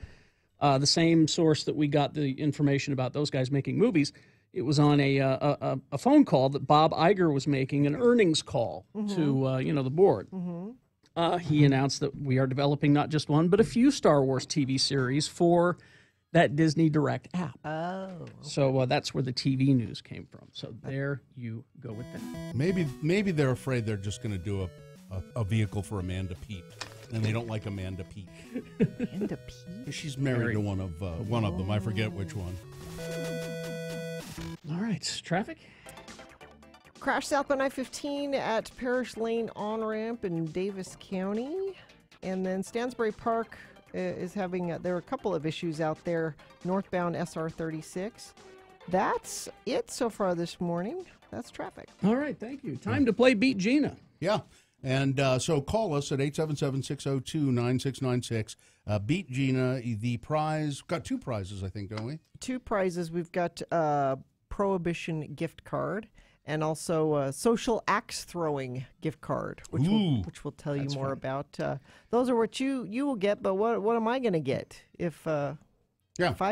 the same source that we got the information about those guys making movies. It was on a phone call that Bob Iger was making, an earnings call to the board. He announced that we are developing not just one, but a few Star Wars TV series for that Disney Direct app. Oh. So that's where the TV news came from. So there you go with that. Maybe they're afraid they're just going to do a vehicle for Amanda Peet, and they don't like Amanda Peet. Amanda Peet? She's married to one of them. I forget which one. All right, traffic. Crash southbound I-15 at Parish Lane on-ramp in Davis County. And then Stansbury Park is having, there are a couple of issues out there, northbound SR 36. That's it so far this morning. That's traffic. All right, thank you. Time to play Beat Gina. Yeah, and so call us at 877-602-9696. Beat Gina, the prize, got two prizes, I think, don't we? Two prizes. We've got a Prohibition gift card and also a social axe throwing gift card, which we'll tell you more about. Those are what you will get, but what am I going to get if I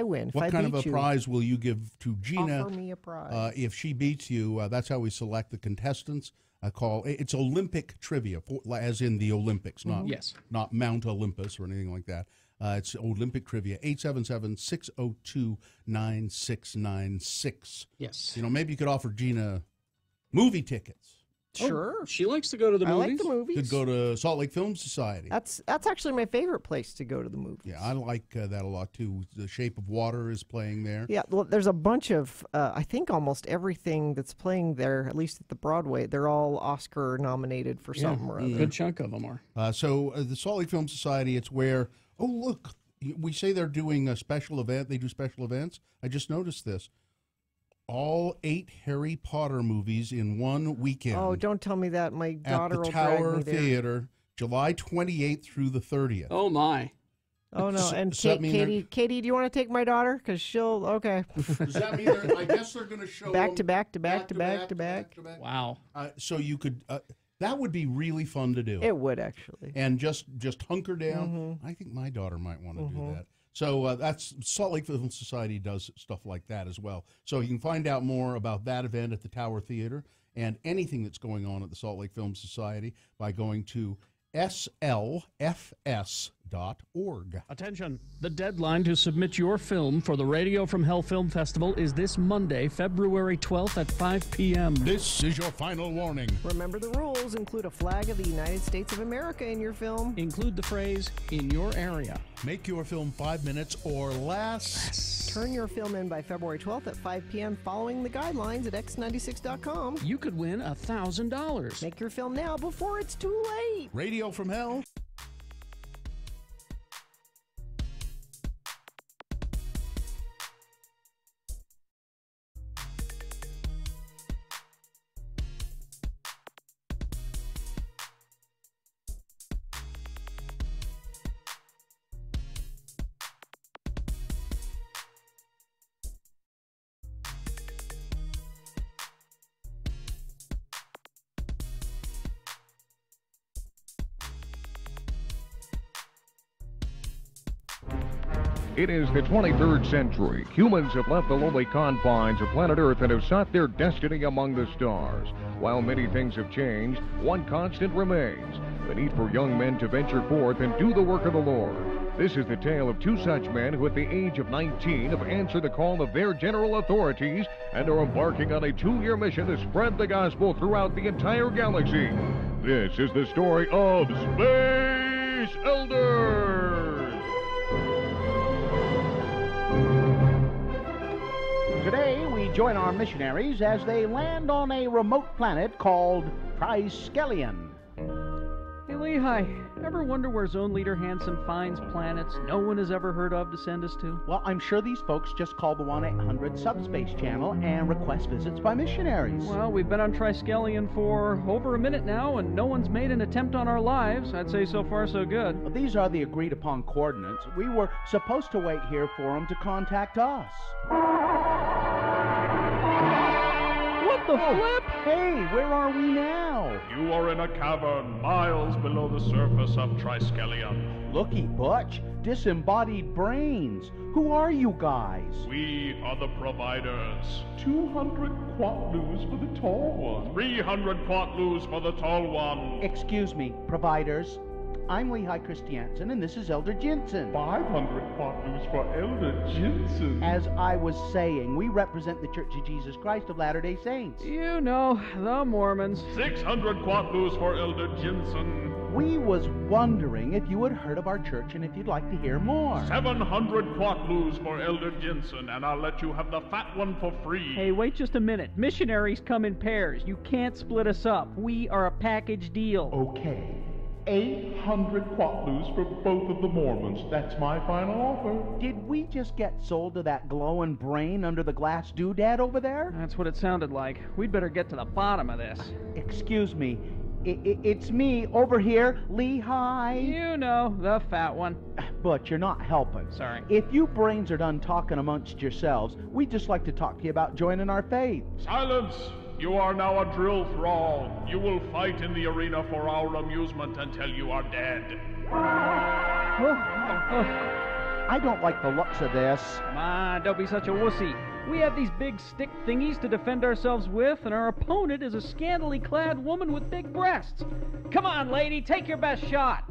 win? What kind of a prize will you give to Gina? Offer me a prize. If she beats you, that's how we select the contestants. It's Olympic trivia, as in the Olympics, not Mount Olympus or anything like that. It's Olympic trivia, 877-602-9696. Yes. Maybe you could offer Gina movie tickets. Sure. Oh, she likes to go to the movies. I like the movies. Could go to Salt Lake Film Society. That's actually my favorite place to go to the movies. Yeah, I like that a lot, too. The Shape of Water is playing there. Yeah, well, there's a bunch of, I think almost everything that's playing there, at least at the Broadway, they're all Oscar nominated for something or other. A good chunk of them are. So the Salt Lake Film Society, it's where, look, we say they're doing a special event. They do special events. I just noticed this. All 8 Harry Potter movies in one weekend. Oh, don't tell me that. My daughter will drag me there. At the Tower there. Theater, July 28th through the 30th. Oh, my. Oh, no. And Katie, do you want to take my daughter? Because she'll, okay. Does that mean I guess they're going to show back to back to back to back to back. Wow. So you could, that would be really fun to do. It would, actually. And just hunker down. I think my daughter might want to do that. So that's Salt Lake Film Society does stuff like that as well. So you can find out more about that event at the Tower Theater and anything that's going on at the Salt Lake Film Society by going to slfs.org. Attention! The deadline to submit your film for the Radio from Hell Film Festival is this Monday, February 12th at 5 p.m. This is your final warning. Remember the rules. Include a flag of the United States of America in your film. Include the phrase, in your area. Make your film 5 minutes or less. Turn your film in by February 12th at 5 p.m. following the guidelines at x96.com. You could win $1,000. Make your film now before it's too late. Radio from Hell. It is the 23rd century. Humans have left the lonely confines of planet Earth and have sought their destiny among the stars. While many things have changed, one constant remains: the need for young men to venture forth and do the work of the Lord. This is the tale of two such men who at the age of 19 have answered the call of their general authorities and are embarking on a 2-year mission to spread the gospel throughout the entire galaxy. This is the story of Space Elders! Today, we join our missionaries as they land on a remote planet called Triskelion. Hey, Lehigh, ever wonder where Zone Leader Hansen finds planets no one has ever heard of to send us to? Well, I'm sure these folks just call the 1-800 Subspace Channel and request visits by missionaries. Well, we've been on Triskelion for over a minute now, and no one's made an attempt on our lives. I'd say so far so good. Well, these are the agreed-upon coordinates. We were supposed to wait here for them to contact us. What the flip? Hey, where are we now? You are in a cavern miles below the surface of Triskelion. Looky, Butch, disembodied brains. Who are you guys? We are the providers. 200 quatlus for the tall one. 300 quatlus for the tall one. Excuse me, providers. I'm Lehigh Christiansen, and this is Elder Jensen. 500 quatlus for Elder Jensen. As I was saying, we represent the Church of Jesus Christ of Latter-day Saints. You know, the Mormons. 600 quatlus for Elder Jensen. We was wondering if you had heard of our church and if you'd like to hear more. 700 quatlus for Elder Jensen, and I'll let you have the fat one for free. Hey, wait just a minute. Missionaries come in pairs. You can't split us up. We are a package deal. Okay. 800 quatlus for both of the Mormons. That's my final offer. Did we just get sold to that glowing brain under the glass doodad over there? That's what it sounded like. We'd better get to the bottom of this. Excuse me. It's me over here, Lehigh. You know, the fat one. But you're not helping. Sorry. If you brains are done talking amongst yourselves, we'd just like to talk to you about joining our faith. Silence! You are now a drill thrall. You will fight in the arena for our amusement until you are dead. I don't like the looks of this. Come on, don't be such a wussy. We have these big stick thingies to defend ourselves with, and our opponent is a scantily clad woman with big breasts. Come on, lady, take your best shot.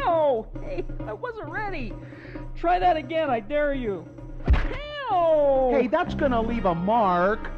Ow! Hey, I wasn't ready. Try that again, I dare you. Ow! Hey, that's gonna leave a mark.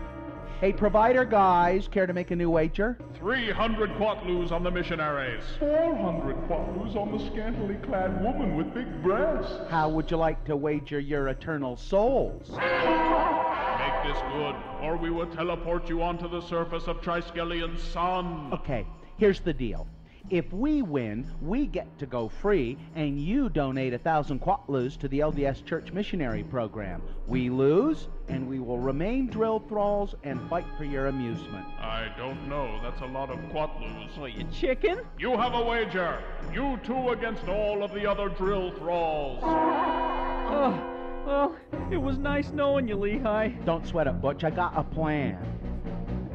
Hey, provider guys, care to make a new wager? 300 quatlus on the missionaries. 400 quatlus on the scantily clad woman with big breasts. How would you like to wager your eternal souls? Make this good, or we will teleport you onto the surface of Triskelion's sun. Okay, here's the deal. If we win, we get to go free, and you donate 1,000 quatlus to the LDS Church Missionary Program. We lose, and we will remain drill thralls and fight for your amusement. I don't know. That's a lot of quatlus. Well, you chicken? You have a wager. You two against all of the other drill thralls. Oh, well, it was nice knowing you, Lehigh. Don't sweat it, Butch. I got a plan.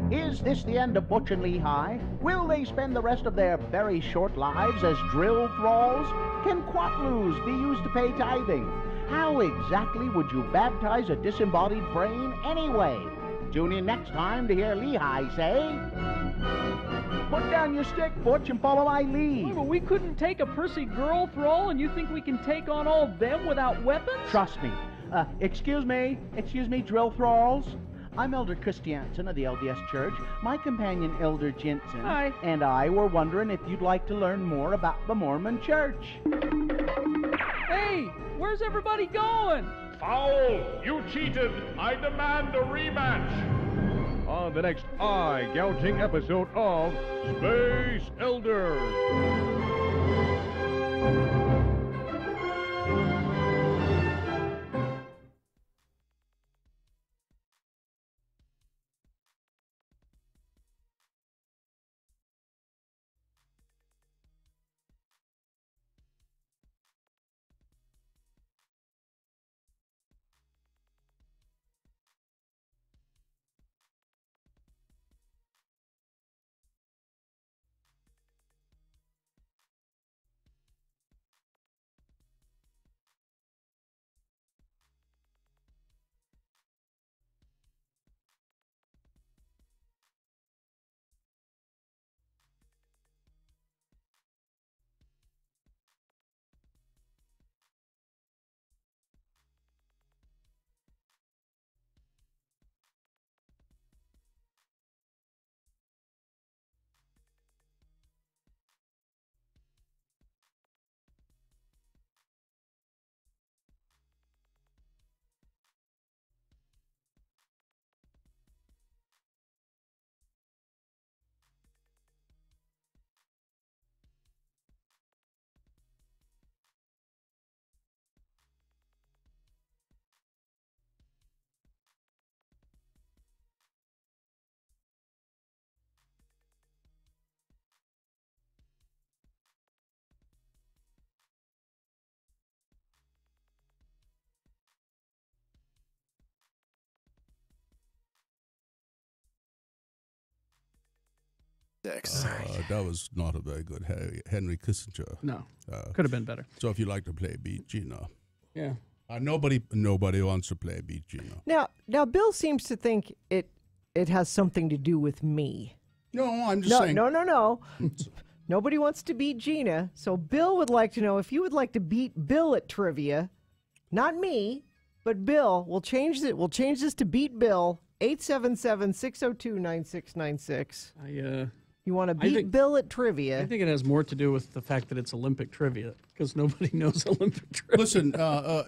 Is this the end of Butch and Lehigh? Will they spend the rest of their very short lives as drill thralls? Can quatlus be used to pay tithing? How exactly would you baptize a disembodied brain anyway? Tune in next time to hear Lehigh say... Put down your stick, Butch, and follow my lead. Wait, but we couldn't take a prissy girl thrall, and you think we can take on all them without weapons? Trust me. Excuse me, drill thralls. I'm Elder Christiansen of the LDS Church. My companion, Elder Jensen, Hi. and I were wondering if you'd like to learn more about the Mormon Church. Hey, where's everybody going? Foul! You cheated! I demand a rematch! On the next eye-gouging episode of Space Elders. That was not a very good Henry Kissinger. No, could have been better. So if you like to play Beat Gina. Yeah. Nobody wants to play Beat Gina. Now Bill seems to think it has something to do with me. No, I'm just saying. No. Nobody wants to beat Gina. So Bill would like to know if you would like to beat Bill at trivia. Not me, but Bill. We'll change it. We'll change this to beat Bill. 877-602-9696. You want to beat Bill at trivia. I think it has more to do with the fact that it's Olympic trivia, because nobody knows Olympic trivia. Listen, I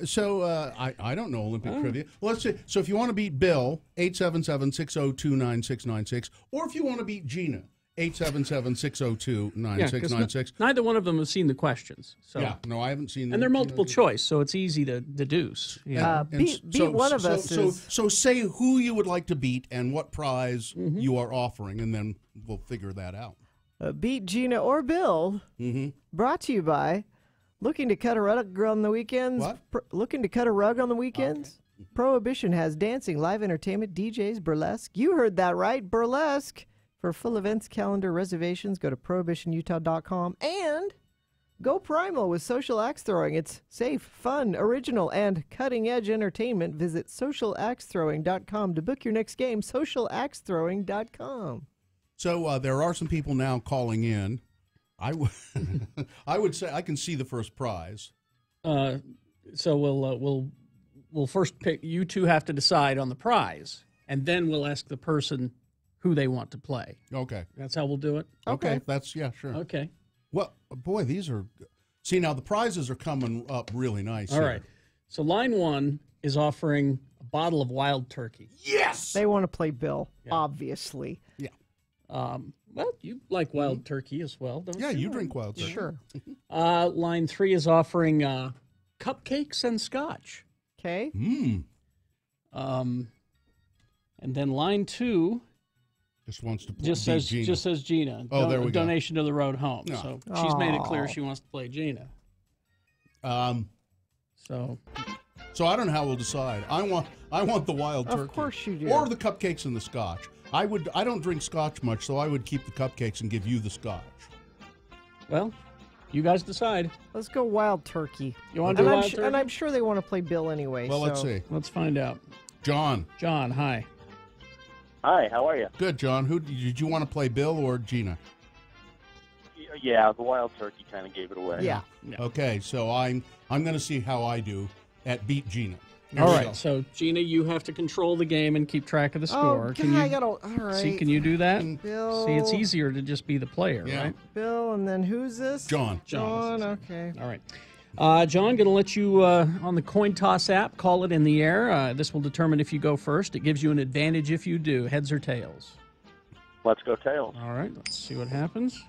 don't know Olympic trivia. Well, let's see. So if you want to beat Bill, 877-602-9696, or if you want to beat Gina, 877-602-9696. Neither one of them have seen the questions. So. Yeah, no, I haven't seen them. And they're multiple choice, so it's easy to deduce. Beat one of us. So say who you would like to beat and what prize you are offering, and then we'll figure that out. Beat Gina or Bill. Brought to you by looking to cut a rug on the weekends. What? Looking to cut a rug on the weekends. Okay. Prohibition has dancing, live entertainment, DJs, burlesque. You heard that right, burlesque. For full events calendar reservations, go to prohibitionutah.com and go primal with social axe throwing. It's safe, fun, original, and cutting-edge entertainment. Visit socialaxethrowing.com to book your next game, socialaxethrowing.com. So there are some people now calling in. I would say I can see the first prize. So we'll first pick. You two have to decide on the prize, and then we'll ask the person who they want to play. Okay. That's how we'll do it? Okay. Sure. Okay. Well, boy, these are... See, now the prizes are coming up really nice. All right. So line one is offering a bottle of wild turkey. Yes! They want to play Bill, obviously. Yeah. Well, you like wild turkey as well, don't you? Yeah, you drink wild turkey. Sure. Line three is offering cupcakes and scotch. Okay. And then line two... Just says Gina. Oh, there we go. Donation to the road home. No. So she's made it clear she wants to play Gina. So I don't know how we'll decide. I want the wild turkey. Of course you do. Or the cupcakes and the scotch. I don't drink scotch much, so I would keep the cupcakes and give you the scotch. Well, you guys decide. Let's go wild turkey. You want to do wild turkey? And I'm sure they want to play Bill anyway. Well, let's see. Let's find out. John, hi. Hi, how are you? Good, John. Who did you want to play, Bill or Gina? Yeah, the wild turkey kind of gave it away. Yeah. Okay, so I'm going to see how I do at Beat Gina. All right, so Gina, you have to control the game and keep track of the score. Can you? All right. See, can you do that? Bill. See, it's easier to just be the player, right? Bill, and then who's this? John. John. Okay. All right. John, going to let you, on the coin toss app, call it in the air. This will determine if you go first. It gives you an advantage if you do. Heads or tails? Let's go tails. All right, let's see what happens.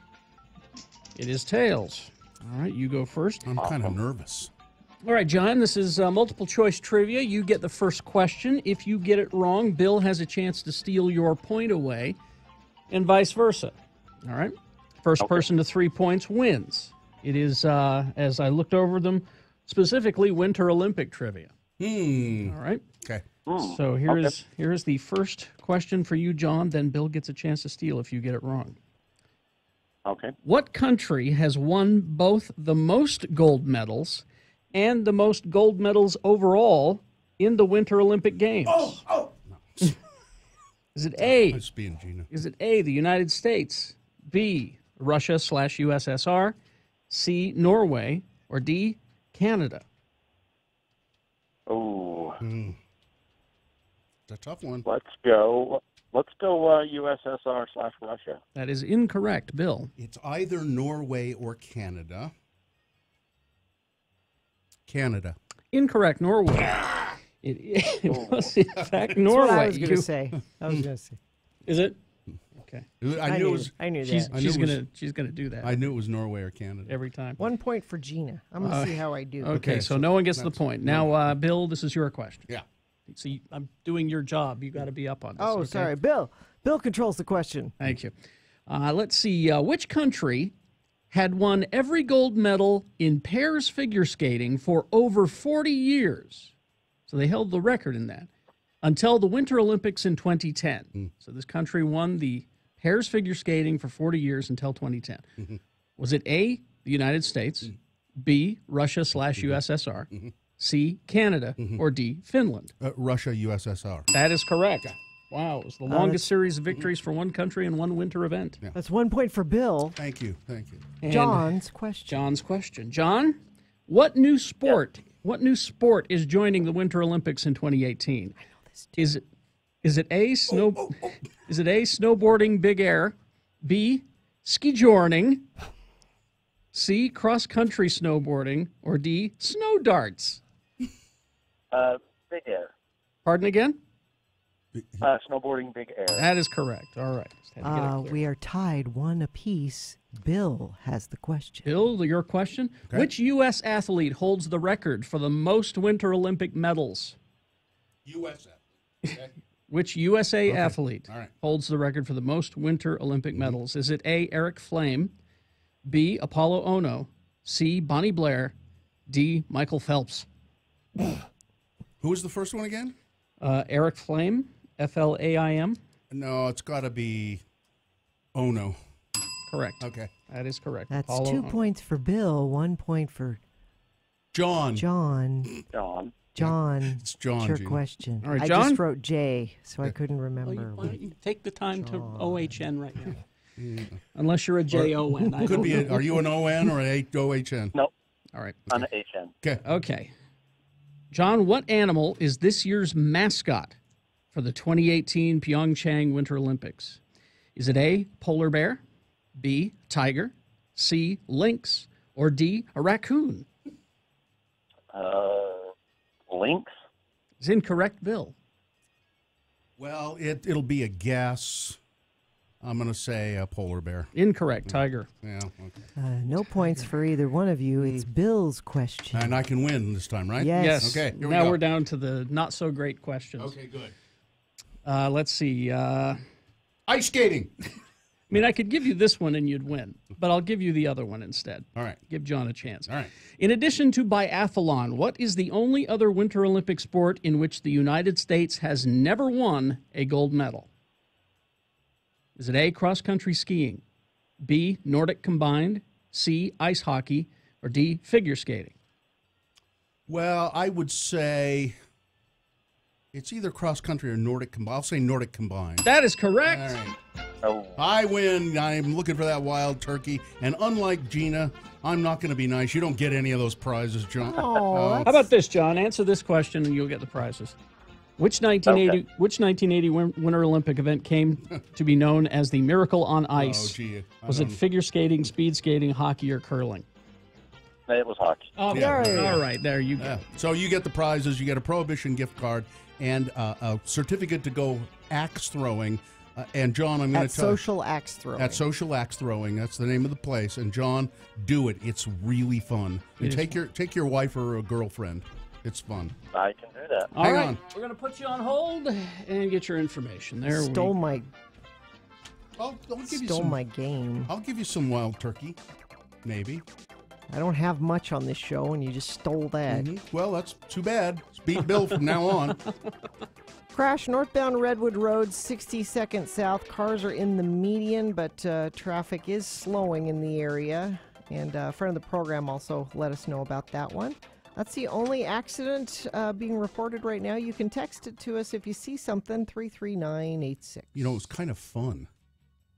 It is tails. All right, you go first. I'm kind of nervous. All right, John, this is multiple choice trivia. You get the first question. If you get it wrong, Bill has a chance to steal your point away, and vice versa. All right? First person to 3 points wins. It is, as I looked over them, specifically Winter Olympic trivia. All right? Okay. So here is the first question for you, John. Then Bill gets a chance to steal if you get it wrong. Okay. What country has won both the most gold medals and the most gold medals overall in the Winter Olympic Games? Is it A? It's being Gina. Is it A, the United States, B, Russia/USSR, C, Norway, or D, Canada? Oh. It's a tough one. Let's go USSR/Russia. That is incorrect, Bill. It's either Norway or Canada. Canada. Incorrect, Norway. It was, in fact, That's Norway. what I was going to say. Is it? Okay. I knew it was. I knew she's that. She's gonna do that. I knew it was Norway or Canada every time. 1 point for Gina. I'm going to see how I do. Okay, so no one gets the point. Now, Bill, this is your question. Yeah. See, I'm doing your job. You got to be up on this. Oh, okay? sorry. Bill controls the question. Thank you. Let's see. Which country had won every gold medal in pairs figure skating for over 40 years? So they held the record in that until the Winter Olympics in 2010. So this country won the pairs figure skating for 40 years until 2010. Was it A, the United States, B, Russia/USSR, C, Canada, or D, Finland? Russia, USSR. That is correct. Wow, it was the longest series of victories for one country in one winter event. Yeah. That's 1 point for Bill. Thank you. And John's question. John, what new sport is joining the Winter Olympics in 2018? I know this too. Is it A, snowboarding big air, B, ski journing, C, cross country snowboarding, or D, snow darts? Big air. Pardon again? Snowboarding big air. That is correct. All right. Just had to get it clear. We are tied 1 apiece. Bill has the question. Bill, your question? Okay. Which U.S. athlete holds the record for the most Winter Olympic medals? U.S. athlete. Okay. Which USA athlete All right. holds the record for the most Winter Olympic medals? Is it A, Eric Flame, B, Apollo Ono, C, Bonnie Blair, D, Michael Phelps? Who was the first one again? Eric Flame, F-L-A-I-M. No, it's got to be Ono. Correct. Okay. That is correct. That's Apollo 2 Ono. points for Bill, 1 point for John. John. It's John, Your Gina. question. All right, I John? just wrote J, so I couldn't remember. Why don't you take the time to OHN right now? Unless you're a J-O-N. I Could don't be. know. Are you an O-N or an O-H-N? Nope. All right. I'm an HN. Okay. Okay. John, what animal is this year's mascot for the 2018 Pyeongchang Winter Olympics? Is it A, polar bear, B, tiger, C, lynx, or D, a raccoon? Lynx? It's incorrect, Bill. Well, it'll be a guess. I'm going to say a polar bear. Incorrect, tiger. Yeah. Okay. No points for either one of you. It's Bill's question. And I can win this time, right? Yes. Okay. Here Now we go. we're down to the not so great questions. Okay, good. Let's see. Ice skating. I mean, I could give you this one and you'd win, but I'll give you the other one instead. All right. Give John a chance. All right. In addition to biathlon, what is the only other Winter Olympic sport in which the United States has never won a gold medal? Is it A, cross-country skiing, B, Nordic combined, C, ice hockey, or D, figure skating? Well, I would say it's either cross country or Nordic combined. I'll say Nordic combined. That is correct. All right. Oh. I win. I'm looking for that wild turkey. And unlike Gina, I'm not going to be nice. You don't get any of those prizes, John. How about this, John? Answer this question and you'll get the prizes. Which 1980 Winter Olympic event came to be known as the Miracle on Ice? Oh, gee. Was it figure skating, speed skating, hockey, or curling? It was hockey. Oh, Yeah. all right. There you go. So you get the prizes. You get a Prohibition gift card and a certificate to go axe throwing. And John, I'm going to tell you. Social Axe Throwing. At Social Axe Throwing. That's the name of the place. And John, do it. It's really fun. And take your wife or a girlfriend. It's fun. I can do that. All Hang right. on. We're going to put you on hold and get your information. There Stole my I'll give you stole some, my game. I'll give you some wild turkey, maybe. I don't have much on this show, and you just stole that. Well, that's too bad. It's beat Bill from now on. Crash northbound Redwood Road, 62nd South. Cars are in the median, but traffic is slowing in the area. And a friend of the program also let us know about that one. That's the only accident being reported right now. You can text it to us if you see something, 33986. You know, it was kind of fun.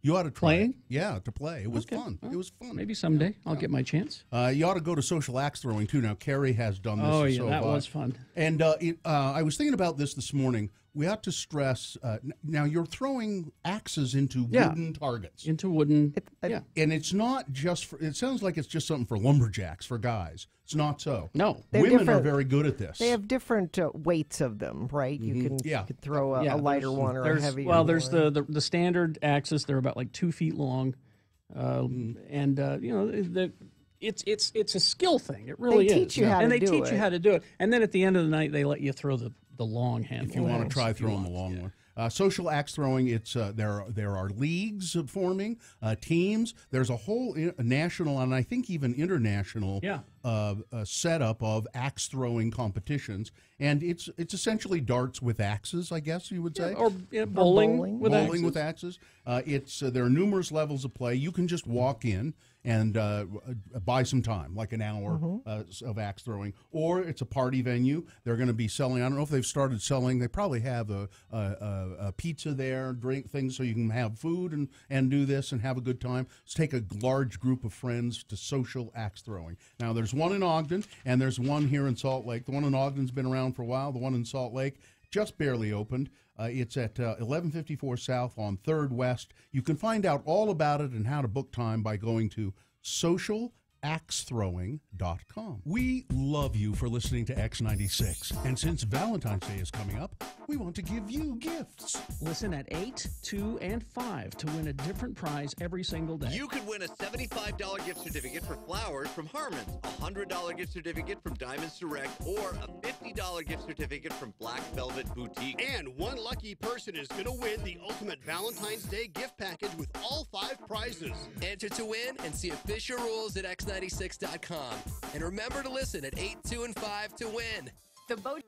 You ought to try it. Yeah, to play. It was fun. It was fun. Maybe someday I'll get my chance. You ought to go to Social Axe Throwing, too. Now, Carrie has done this. Oh, yeah, so that was fun. And I was thinking about this morning. We ought to stress, now you're throwing axes into wooden targets. Into wooden, And it's not just for, it sounds like it's just something for lumberjacks, for guys. It's not so. No. Women are very good at this. They have different weights of them, right? You can throw a lighter one or a heavier one. Well, there's the standard axes. They're about like 2 feet long. And, it's a skill thing. It really is. They teach you how to do it. And they teach you how to do it. And then at the end of the night, they let you throw the long handle. If you want to try throwing the long one. Social axe throwing, it's there are leagues forming, teams. There's a whole national and I think even international setup of axe throwing competitions, and it's essentially darts with axes, I guess you would say, or bowling with axes. There are numerous levels of play. You can just walk in and buy some time, like an hour of axe throwing, or it's a party venue. They're going to be selling. I don't know if they've started selling. They probably have a pizza there, drink things, so you can have food and do this and have a good time. Let's take a large group of friends to social axe throwing. Now, there's one in Ogden, and there's one here in Salt Lake. The one in Ogden's been around for a while. The one in Salt Lake just barely opened. It's at 1154 South on 3rd West. You can find out all about it and how to book time by going to socialaxethrowing.com. We love you for listening to X96. And since Valentine's Day is coming up, we want to give you gifts. Listen at 8, 2, and 5 to win a different prize every single day. You could win a $75 gift certificate for flowers from Harmon's, a $100 gift certificate from Diamonds Direct, or a $50 gift certificate from Black Velvet Boutique. And one lucky person is going to win the ultimate Valentine's Day gift package with all 5 prizes. Enter to win and see official rules at x96.com. And remember to listen at 8, 2, and 5 to win. The boat.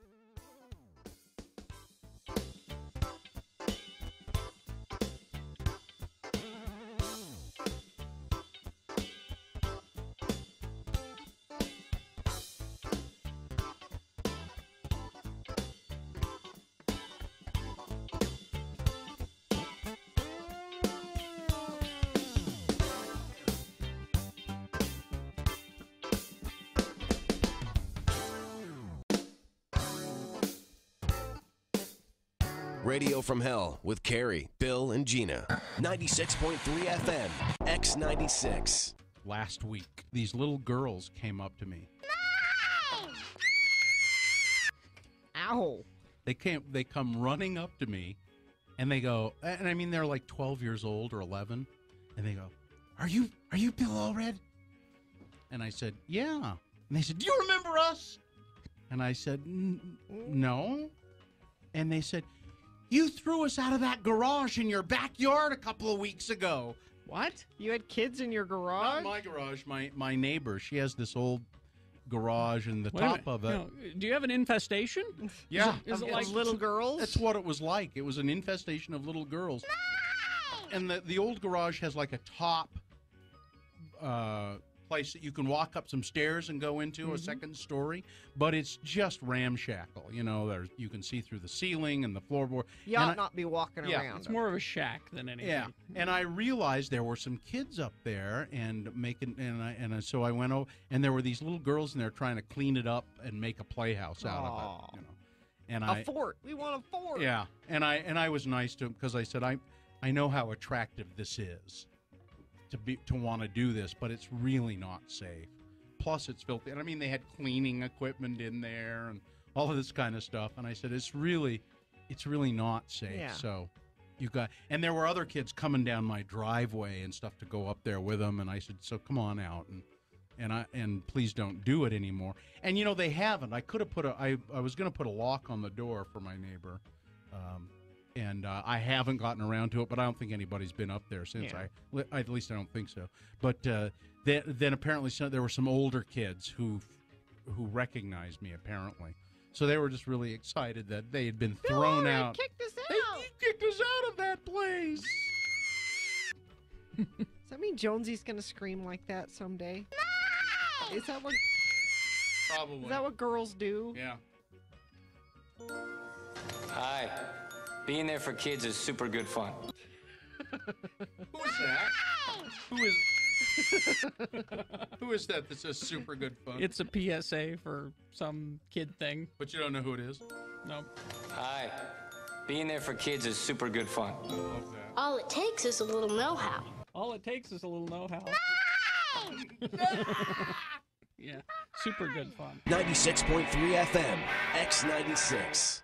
Radio from Hell with Carrie, Bill, and Gina. 96.3 FM, X96. Last week, these little girls came up to me. Ow. They come running up to me, and they go, and I mean, they're like 12 years old or 11, and they go, Are you Bill Allred? And I said, yeah. And they said, do you remember us? And I said, no. And they said, you threw us out of that garage in your backyard a couple of weeks ago. What? You had kids in your garage? Not my garage, my neighbor. She has this old garage, and the top of it. No, do you have an infestation? Yeah. Is it like little girls? That's what it was like. It was an infestation of little girls. No! And the old garage has like a top place that you can walk up some stairs and go into a second story, but it's just ramshackle. You know, you can see through the ceiling and the floorboard. You ought not be walking around. It's more of a shack than anything. Yeah, and I realized there were some kids up there so I went over, and there were these little girls in there trying to clean it up and make a playhouse out of it. You know, and a fort. We want a fort. Yeah, and I was nice to him because I said I know how attractive this is to want to do this, but it's really not safe. Plus, it's filthy. And I mean, they had cleaning equipment in there and all of this kind of stuff. And I said, it's really not safe. Yeah. So and there were other kids coming down my driveway and stuff to go up there with them. And I said, so come on out and please don't do it anymore. And they haven't. I could have I was going to put a lock on the door for my neighbor. And I haven't gotten around to it, but I don't think anybody's been up there since. Yeah. At least I don't think so. But then apparently there were some older kids who recognized me, apparently. So they were just really excited that they had been thrown out. Kicked us out. They kicked us out of that place. Does that mean Jonesy's going to scream like that someday? No! Is that what? Probably. Is that what girls do? Yeah. Hi. Being there for kids is super good fun. Who is that? Who is that that says super good fun? It's a PSA for some kid thing. But you don't know who it is? No. Hi. Being there for kids is super good fun. I love that. All it takes is a little know-how. All it takes is a little know-how. Yeah, super good fun. 96.3 FM, X96.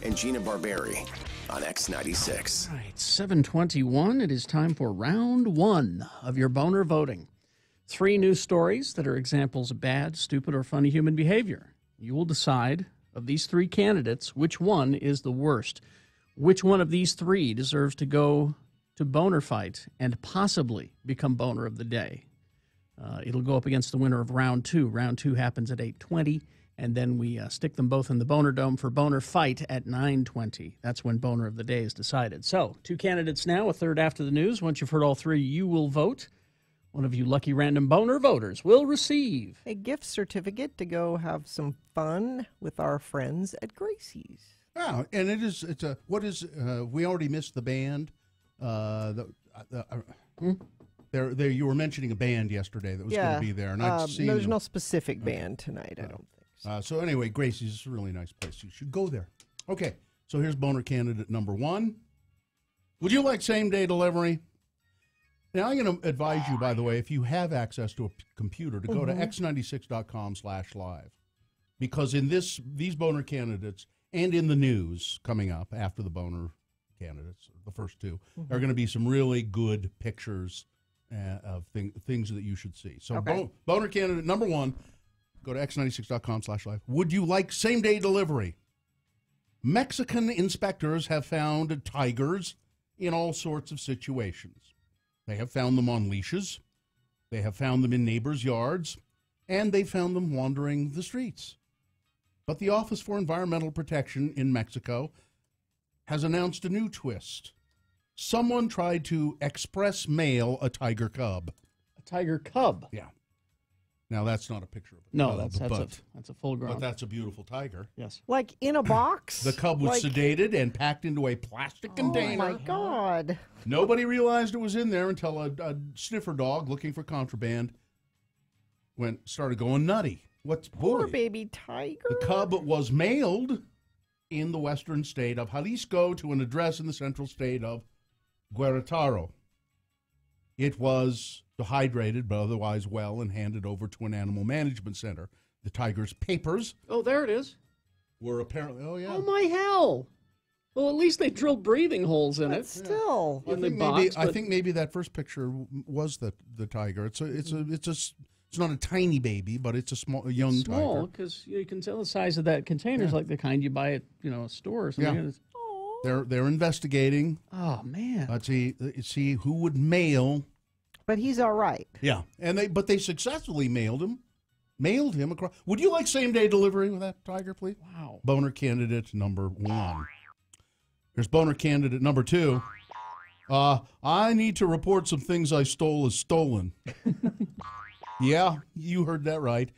And Gina Barberi on X96. All right, 7:21. It is time for round one of your boner voting. 3 news stories that are examples of bad, stupid, or funny human behavior. You will decide, of these 3 candidates, which one is the worst. Which one of these 3 deserves to go to Boner Fight and possibly become Boner of the Day. It'll go up against the winner of round 2. Round 2 happens at 8:20. And then we stick them both in the Boner Dome for Boner Fight at 9:20. That's when Boner of the Day is decided. So, 2 candidates now, a third after the news. Once you've heard all 3, you will vote. One of you lucky random Boner voters will receive a gift certificate to go have some fun with our friends at Gracie's. Yeah, and we already missed the band. There, you were mentioning a band yesterday that was going to be there, and I'd seen there's no specific band tonight, I don't think. So anyway, Gracie's is a really nice place. You should go there. Okay, so here's Boner candidate number 1. Would you like same-day delivery? Now, I'm going to advise you, by the way, if you have access to a computer, to go to x96.com/live. Because in these Boner candidates, and in the news coming up after the Boehner candidates, the first two, are going to be some really good pictures of things that you should see. So Okay. Boehner candidate number 1, go to x96.com/live. Would you like same-day delivery? Mexican inspectors have found tigers in all sorts of situations. They have found them on leashes. They have found them in neighbors' yards. And they found them wandering the streets. But the Office for Environmental Protection in Mexico has announced a new twist. Someone tried to express mail a tiger cub. A tiger cub? Yeah. Now, that's not a picture of a No, cub, that's a full grown. But that's a beautiful tiger. Yes. Like in a box? The cub was sedated and packed into a plastic container. Oh, my God. Nobody realized it was in there until a sniffer dog looking for contraband started going nutty. Poor baby tiger. The cub was mailed in the western state of Jalisco to an address in the central state of Querétaro. It was dehydrated, but otherwise well, and handed over to an animal management center. The tiger's papers. Oh, there it is. Were apparently. Oh, yeah. Oh, my hell. Well, at least they drilled breathing holes in it. Still. I think maybe that first picture was the tiger. It's not a tiny baby, but it's a young tiger. Small, because you can tell the size of that container is like the kind you buy at a store or something. Yeah. They're investigating. Oh, man. Let's see who would mail. But he's all right. Yeah, but they successfully mailed him across. Would you like same-day delivery with that tiger, please? Wow. Boehner candidate number 1. Here's Boehner candidate number 2. I need to report some things I stole as stolen. Yeah, you heard that right.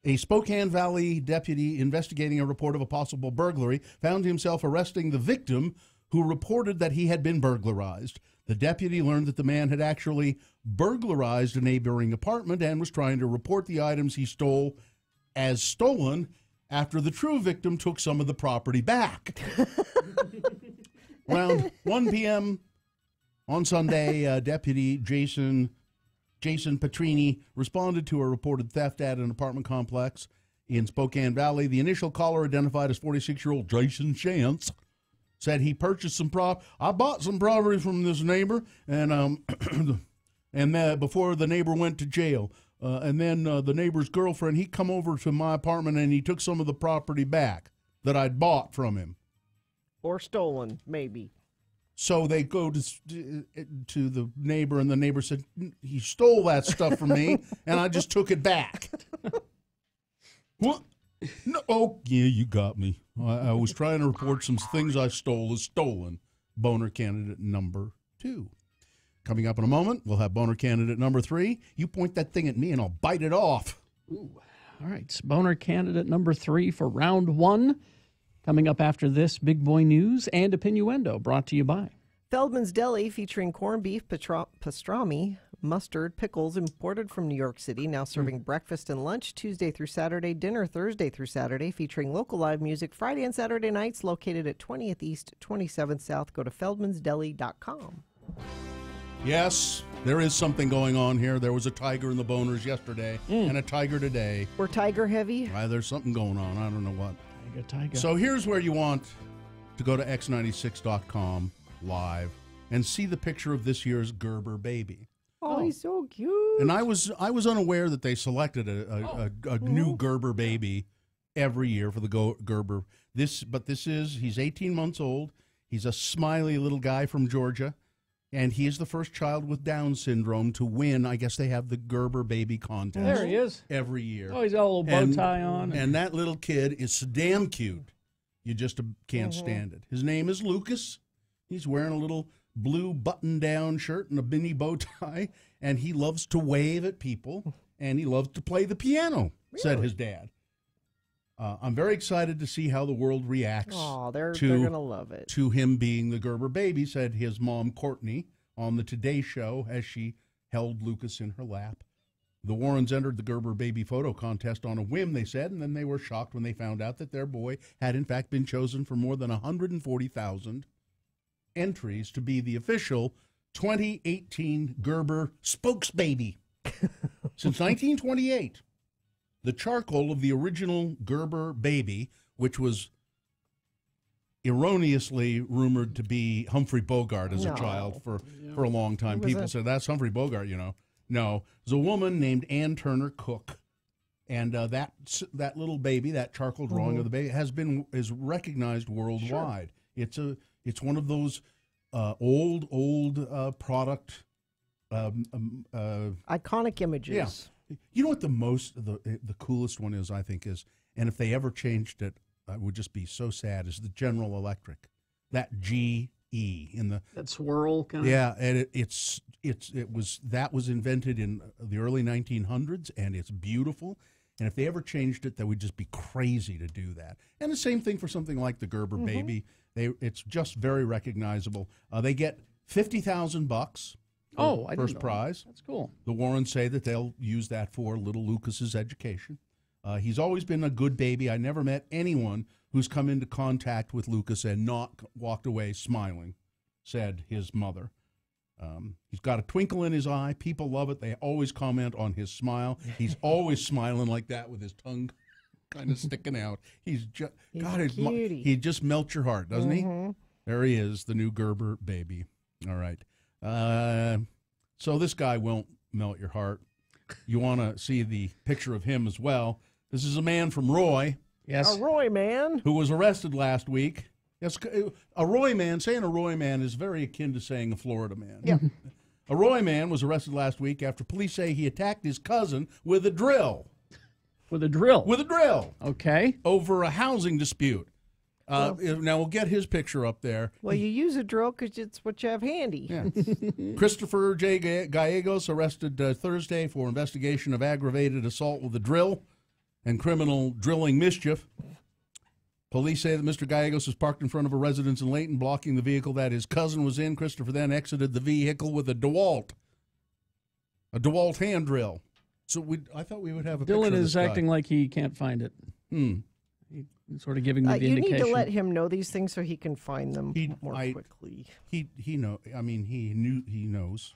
A Spokane Valley deputy investigating a report of a possible burglary found himself arresting the victim who reported that he had been burglarized. The deputy learned that the man had actually burglarized a neighboring apartment and was trying to report the items he stole as stolen after the true victim took some of the property back. Around 1 p.m. on Sunday, Deputy Jason Petrini responded to a reported theft at an apartment complex in Spokane Valley. The initial caller, identified as 46-year-old Jason Chance, said he purchased I bought some property from this neighbor, and before the neighbor went to jail. And then the neighbor's girlfriend, he come over to my apartment and he took some of the property back that I'd bought from him. Or stolen, maybe. So they go to the neighbor, and the neighbor said, he stole that stuff from me, and I just took it back. What? No, oh, yeah, you got me. I was trying to report some things I stole as stolen. Boehner candidate number 2. Coming up in a moment, we'll have Boehner candidate number 3. You point that thing at me, and I'll bite it off. Ooh. All right, it's Boehner candidate number 3 for round 1. Coming up after this, Big Boy News and Opinioendo, brought to you by Feldman's Deli, featuring corned beef, pastrami, mustard, pickles, imported from New York City, now serving breakfast and lunch Tuesday through Saturday, dinner Thursday through Saturday, featuring local live music Friday and Saturday nights, located at 20th East, 27th South. Go to feldmansdeli.com. Yes, there is something going on here. There was a tiger in the Boehners yesterday and a tiger today. We're tiger heavy? There's something going on. I don't know what. Tiger. So here's where you want to go to x96.com live and see the picture of this year's Gerber baby. Oh, he's so cute. And I was unaware that they selected a new Gerber baby every year for the Gerber. He's 18 months old. He's a smiley little guy from Georgia. And he is the first child with Down syndrome to win. I guess they have the Gerber baby contest. There he is. Every year. Oh, he's got a little bow tie on. And that little kid is so damn cute. You just can't stand it. His name is Lucas. He's wearing a little blue button-down shirt and a mini bow tie. And he loves to wave at people. And he loves to play the piano, said his dad. I'm very excited to see how the world reacts. Oh, they're going to love it. To him being the Gerber baby, said his mom, Courtney, on the Today Show as she held Lucas in her lap. The Warrens entered the Gerber baby photo contest on a whim, they said, and then they were shocked when they found out that their boy had, in fact, been chosen for more than 140,000 entries to be the official 2018 Gerber spokesbaby. Since 1928. The charcoal of the original Gerber baby, which was erroneously rumored to be Humphrey Bogart as a child for a long time. People said, that's Humphrey Bogart, No, it was a woman named Ann Turner Cook. And that little baby, that charcoal drawing of the baby, is recognized worldwide. Sure. It's one of those old product iconic images. Yeah. You know what the coolest one is? I think is, and if they ever changed it, I would just be so sad. Is the General Electric, that GE in the that swirl kind. Yeah, and that was invented in the early 1900s, and it's beautiful. And if they ever changed it, that would just be crazy to do that. And the same thing for something like the Gerber baby. It's just very recognizable. They get $50,000. First prize. That's cool. The Warrens say that they'll use that for little Lucas's education. He's always been a good baby. I never met anyone who's come into contact with Lucas and not walked away smiling, said his mother. He's got a twinkle in his eye. People love it. They always comment on his smile. He's always smiling like that with his tongue kind of sticking out. He's he just melts your heart, doesn't he? There he is, the new Gerber baby. All right. So this guy won't melt your heart. You want to see the picture of him as well. This is a man from Roy. Yes. A Roy man. Who was arrested last week. Yes, a Roy man, saying a Roy man is very akin to saying a Florida man. Yeah. A Roy man was arrested last week after police say he attacked his cousin with a drill. With a drill? With a drill. Okay. Over a housing dispute. Now, we'll get his picture up there. Well, you use a drill because it's what you have handy. Yeah. Christopher J. Gallegos arrested Thursday for investigation of aggravated assault with a drill and criminal drilling mischief. Police say that Mr. Gallegos was parked in front of a residence in Layton, blocking the vehicle that his cousin was in. Christopher then exited the vehicle with a DeWalt hand drill. So I thought we would have a picture of this is acting like he can't find it. He's sort of giving me the indication. You need to let him know these things so he can find them more quickly. He knows.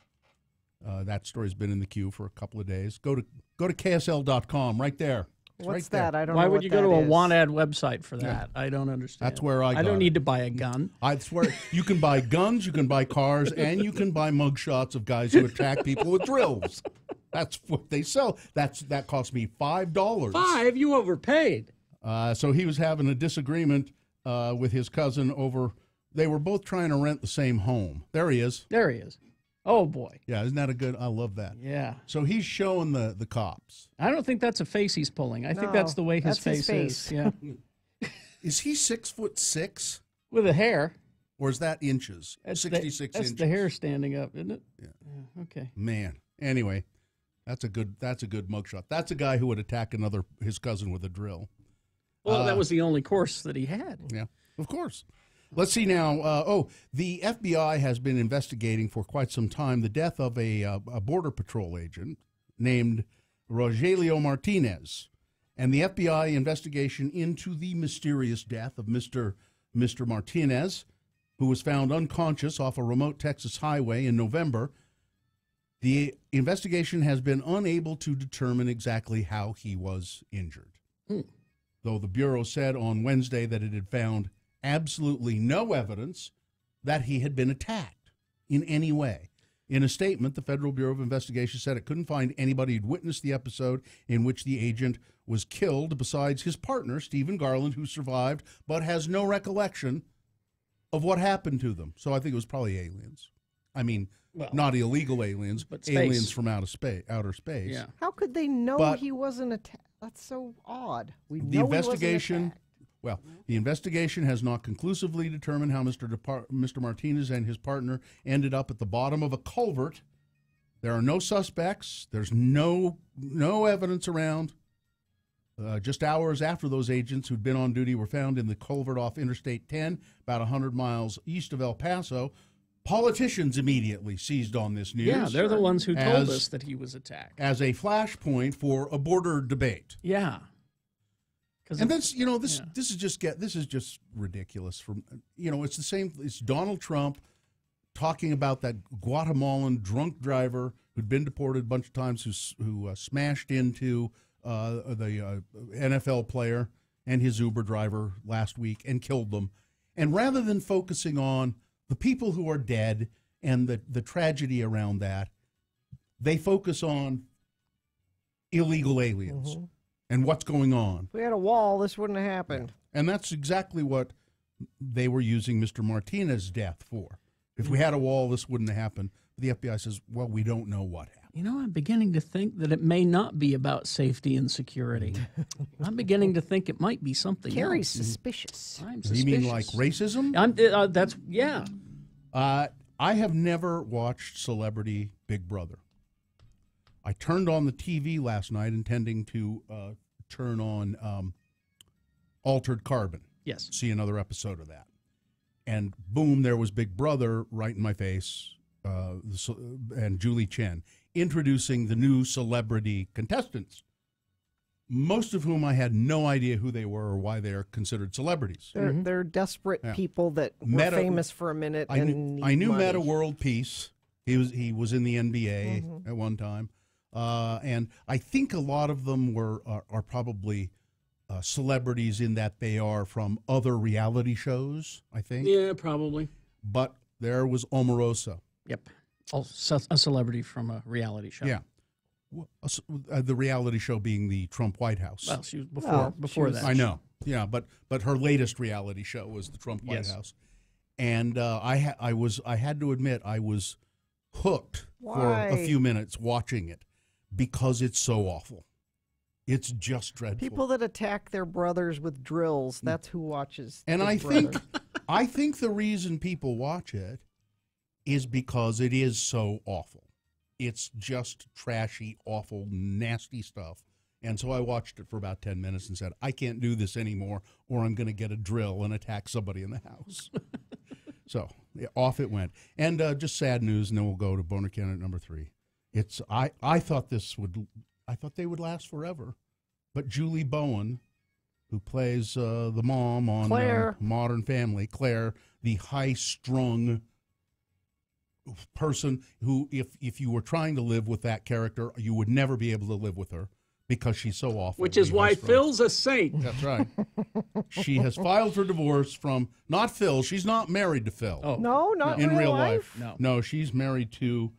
That story's been in the queue for a couple of days. Go to KSL.com right there. What's that? I don't know. Why would you go to a want ad website for that? Yeah. I don't understand. That's where I don't need to buy a gun. I swear, you can buy guns, you can buy cars, and you can buy mugshots of guys who attack people with drills. That's what they sell. That cost me $5. $5? You overpaid. So he was having a disagreement with his cousin over. They were both trying to rent the same home. There he is. There he is. Oh, boy. Yeah, isn't that a good? I love that. Yeah. So he's showing the cops. I don't think that's a face he's pulling. I think that's the way his face is. Yeah. Is he 6'6"? With a hair. Or is that inches? 66 inches. That's the hair standing up, isn't it? Yeah. Okay. Man. Anyway, that's a good mugshot. That's a guy who would attack his cousin with a drill. Well, that was the only course that he had. Yeah, of course. Let's see now. The FBI has been investigating for quite some time the death of a Border Patrol agent named Rogelio Martinez, and the FBI investigation into the mysterious death of Mr. Martinez, who was found unconscious off a remote Texas highway in November. The investigation has been unable to determine exactly how he was injured, though the Bureau said on Wednesday that it had found absolutely no evidence that he had been attacked in any way. In a statement, the Federal Bureau of Investigation said it couldn't find anybody who'd witnessed the episode in which the agent was killed besides his partner, Stephen Garland, who survived but has no recollection of what happened to them. So I think it was probably aliens. I mean, not illegal aliens, but aliens from outer space. Yeah. How could they know he wasn't attacked? That's so odd. The investigation has not conclusively determined how Mr. Martinez and his partner ended up at the bottom of a culvert. There are no suspects. There's no evidence around. Just hours after those agents who'd been on duty were found in the culvert off Interstate 10, about 100 miles east of El Paso, politicians immediately seized on this news. Yeah, they're the ones who told us that he was attacked. As a flashpoint for a border debate. Yeah. And this is just ridiculous. It's the same. It's Donald Trump talking about that Guatemalan drunk driver who'd been deported a bunch of times, who smashed into the NFL player and his Uber driver last week and killed them. And rather than focusing on the people who are dead and the tragedy around that, they focus on illegal aliens and what's going on. If we had a wall, this wouldn't have happened. Yeah. And that's exactly what they were using Mr. Martinez's death for. If we had a wall, this wouldn't have happened. The FBI says, well, we don't know what happened. You know, I'm beginning to think that it may not be about safety and security. I'm beginning to think it might be something Carrie's else. suspicious. I'm You suspicious. mean like racism? Yeah. I have never watched Celebrity Big Brother. I turned on the TV last night intending to turn on Altered Carbon. Yes. See another episode of that. And boom, there was Big Brother right in my face, and Julie Chen introducing the new celebrity contestants, most of whom I had no idea who they were or why they're considered celebrities. They're desperate Yeah. people that were famous for a minute. I knew money. Meta World Peace. He was in the NBA at one time, and I think a lot of them are probably celebrities in that they are from other reality shows. I think. Yeah, probably. But there was Omarosa. Yep. Also a celebrity from a reality show. Yeah. The reality show being the Trump White House. Well, she was before that. I know. Yeah, but her latest reality show was the Trump White House, and I had to admit I was hooked for a few minutes watching it because it's so awful. It's just dreadful. People that attack their brothers with drills, that's who watches. And Big I think the reason people watch it is because it is so awful. It's just trashy, awful, nasty stuff. And so I watched it for about 10 minutes and said, I can't do this anymore, or I'm going to get a drill and attack somebody in the house. So off it went. And just sad news, and then we'll go to Boehner candidate number 3. I thought they would last forever. But Julie Bowen, who plays the mom on Modern Family, Claire, the high-strung person who, if you were trying to live with that character, you would never be able to live with her because she's so awful. Which is why Phil's a saint. That's right. She has filed for divorce from, not Phil, she's not married to Phil. Oh. No, not in real life. No, she's married to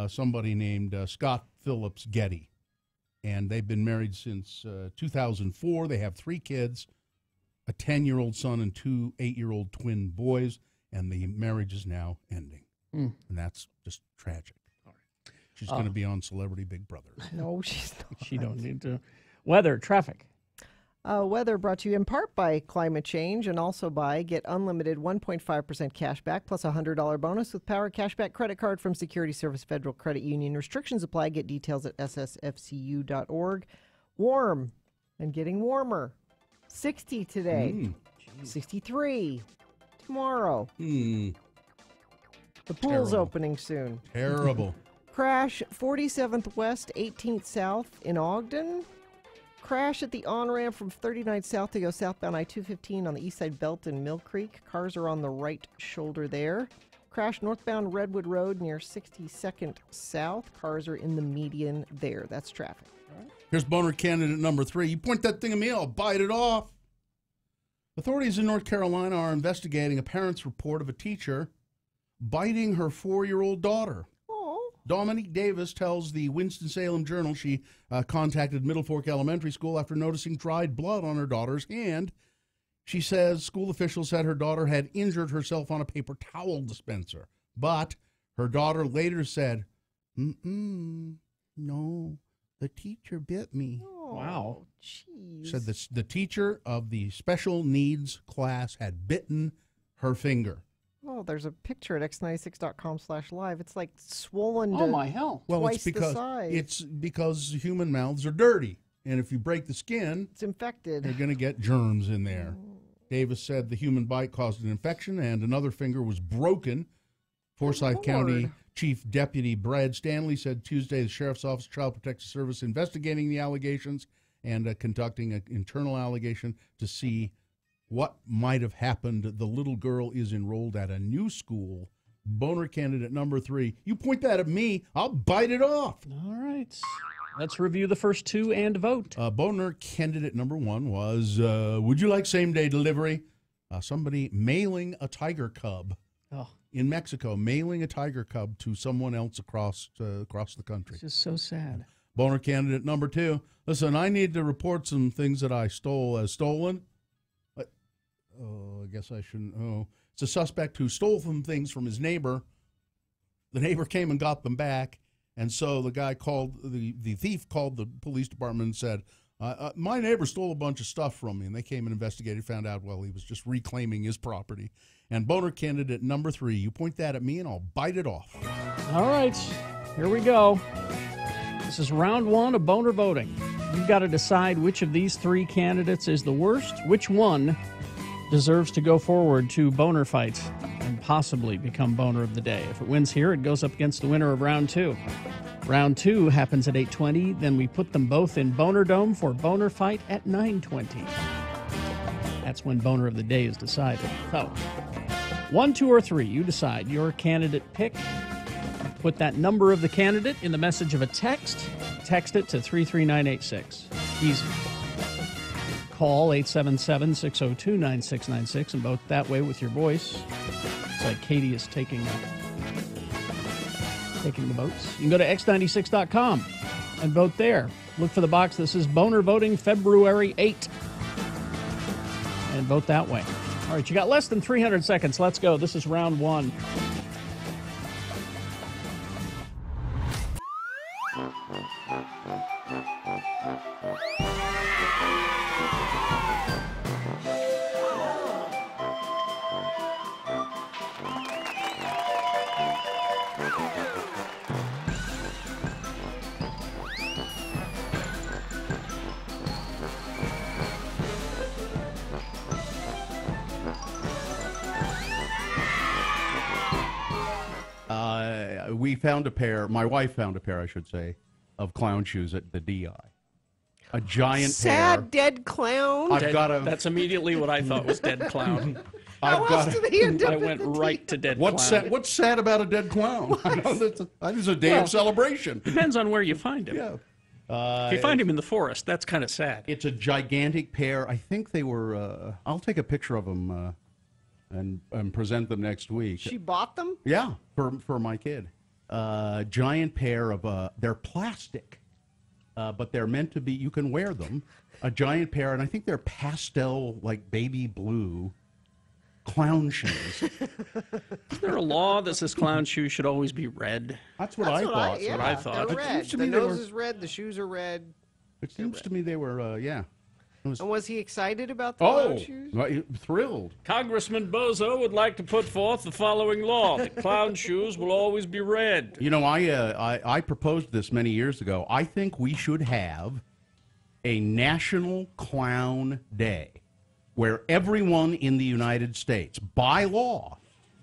somebody named Scott Phillips Getty. And they've been married since 2004. They have 3 kids, a 10-year-old son and 2 8-year-old twin boys, and the marriage is now ending. And that's just tragic. All right. She's going to be on Celebrity Big Brother. No, she's not. She don't need to. Weather, traffic. Weather brought to you in part by climate change and also by get unlimited 1.5% cash back plus a $100 bonus with Power Cashback credit card from Security Service Federal Credit Union. Restrictions apply. Get details at ssfcu.org. Warm and getting warmer. 60 today. 63 tomorrow. The pool's opening soon. Terrible. Crash 47th West, 18th South in Ogden. Crash at the on-ramp from 39th South to go southbound I-215 on the east side belt in Mill Creek. Cars are on the right shoulder there. Crash northbound Redwood Road near 62nd South. Cars are in the median there. That's traffic. Here's Boehner candidate number 3. You point that thing at me, I'll bite it off. Authorities in North Carolina are investigating a parent's report of a teacher biting her 4-year-old daughter. Dominique Davis tells the Winston-Salem Journal she contacted Middle Fork Elementary School after noticing dried blood on her daughter's hand. She says school officials said her daughter had injured herself on a paper towel dispenser. But her daughter later said, no, the teacher bit me. Wow. Jeez. Said the teacher of the special needs class had bitten her finger. Oh, there's a picture at x96.com/live. It's like swollen to Well, twice the size. it's because human mouths are dirty, and if you break the skin, it's infected. You're going to get germs in there. Davis said the human bite caused an infection, and another finger was broken. Forsyth County Chief Deputy Brad Stanley said Tuesday the Sheriff's Office Child Protective Service investigating the allegations and conducting an internal allegation to see what might have happened. The little girl is enrolled at a new school. Boehner candidate number 3. You point that at me, I'll bite it off. All right. Let's review the first 2 and vote. Boehner candidate number 1 was, would you like same-day delivery? somebody mailing a tiger cub Oh. in Mexico, mailing a tiger cub to someone else across the country. It's just so sad. Boehner candidate number 2. Listen, I need to report some things that I stole as stolen. But, I guess I shouldn't. Oh, it's a suspect who stole some things from his neighbor. The neighbor came and got them back. And so the guy called, the thief called the police department and said, my neighbor stole a bunch of stuff from me. And they came and investigated, found out, well, he was just reclaiming his property. And Boehner candidate number 3, you point that at me and I'll bite it off. All right, here we go. This is round 1 of Boehner voting. You've got to decide which of these 3 candidates is the worst, which one deserves to go forward to Boehner fight and possibly become Boehner of the day. If it wins here, it goes up against the winner of round 2. Round 2 happens at 8:20. Then we put them both in Boehner Dome for Boehner fight at 9:20. That's when Boehner of the day is decided. So, 1, 2, or 3, you decide your candidate pick. Put that number of the candidate in the message of a text. Text it to 33986. Easy. Call 877-602-9696 and vote that way with your voice. It's like Katie is taking the votes. You can go to x96.com and vote there. Look for the box that says Boehner voting February 8. And vote that way. All right, you got less than 300 seconds. Let's go. This is round 1. We found a pair, my wife found a pair, I should say, of clown shoes at the DI. A giant Sad pair. dead clown. That's immediately what I thought was dead clown. How else do they end up I went right to dead What's clown. sad, what's sad about a dead clown? I know that's a day of celebration. Depends on where you find him. Yeah. If you find him in the forest, that's kind of sad. It's a gigantic pair. I think they were, I'll take a picture of them and present them next week. She bought them? Yeah, for my kid. Giant pair of, they're plastic, but they're meant to be, you can wear them. A giant pair, and I think they're pastel, like baby blue clown shoes. Is there a law that says clown shoes should always be red? That's what I thought. That's what I thought. They're red. to The me they nose were- is red. The shoes are red. It seems to me they were, yeah. And was he excited about the clown shoes? Thrilled. Congressman Bozo would like to put forth the following law. The clown shoes will always be red. You know, I proposed this many years ago. I think we should have a National Clown Day where everyone in the United States, by law,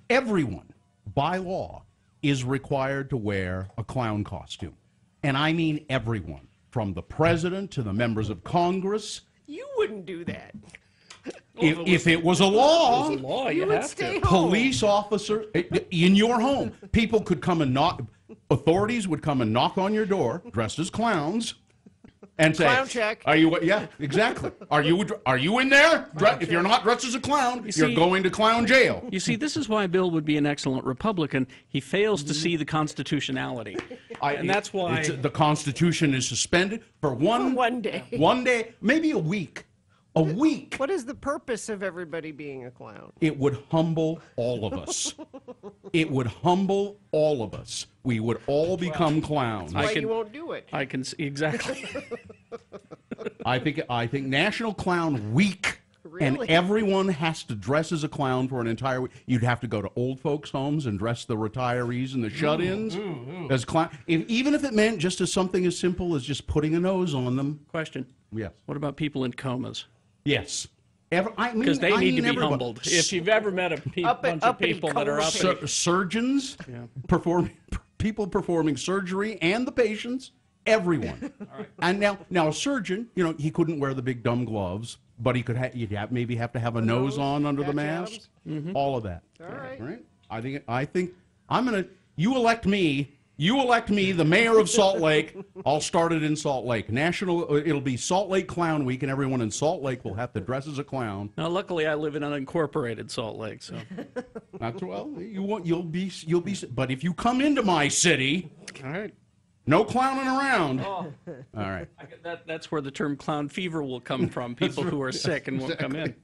everyone, by law, is required to wear a clown costume. And I mean everyone, from the president to the members of Congress. You wouldn't do that. If it was a law, you would stay home. police officer in your home, people could come and knock. Authorities would come and knock on your door, dressed as clowns, and say, Clown check. "Are you? Yeah, exactly. Are you in there? If you're not dressed as a clown, you're going to clown jail." You see, this is why Bill would be an excellent Republican. He fails to see the constitutionality. And that's why the Constitution is suspended for one day. One day, maybe a week. A week. What is the purpose of everybody being a clown? It would humble all of us. It would humble all of us. We would all become clowns. That's why you won't do it. I can see exactly. I think National Clown Week, and Really? everyone has to dress as a clown for an entire week. You'd have to go to old folks' homes and dress the retirees and the shut-ins as clown. Even if it meant just as something as simple as just putting a nose on them. Question. Yes. What about people in comas? Yes. Because they need to be humbled. If you've ever met a bunch of people that are up surgeons, people performing surgery, and the patients, everyone. All right. And now a surgeon, he couldn't wear the big dumb gloves, but he could maybe have to have a nose on under the mask. All of that. All right. I think I'm gonna. You elect me. You elect me the mayor of Salt Lake. I'll start it in Salt Lake. It'll be Salt Lake Clown Week, and everyone in Salt Lake will have to dress as a clown. Now, luckily, I live in unincorporated Salt Lake, so That's well. You'll be. But if you come into my city, all right. No clowning around. Oh. All right. That's where the term clown fever will come from. People who are sick and won't come in.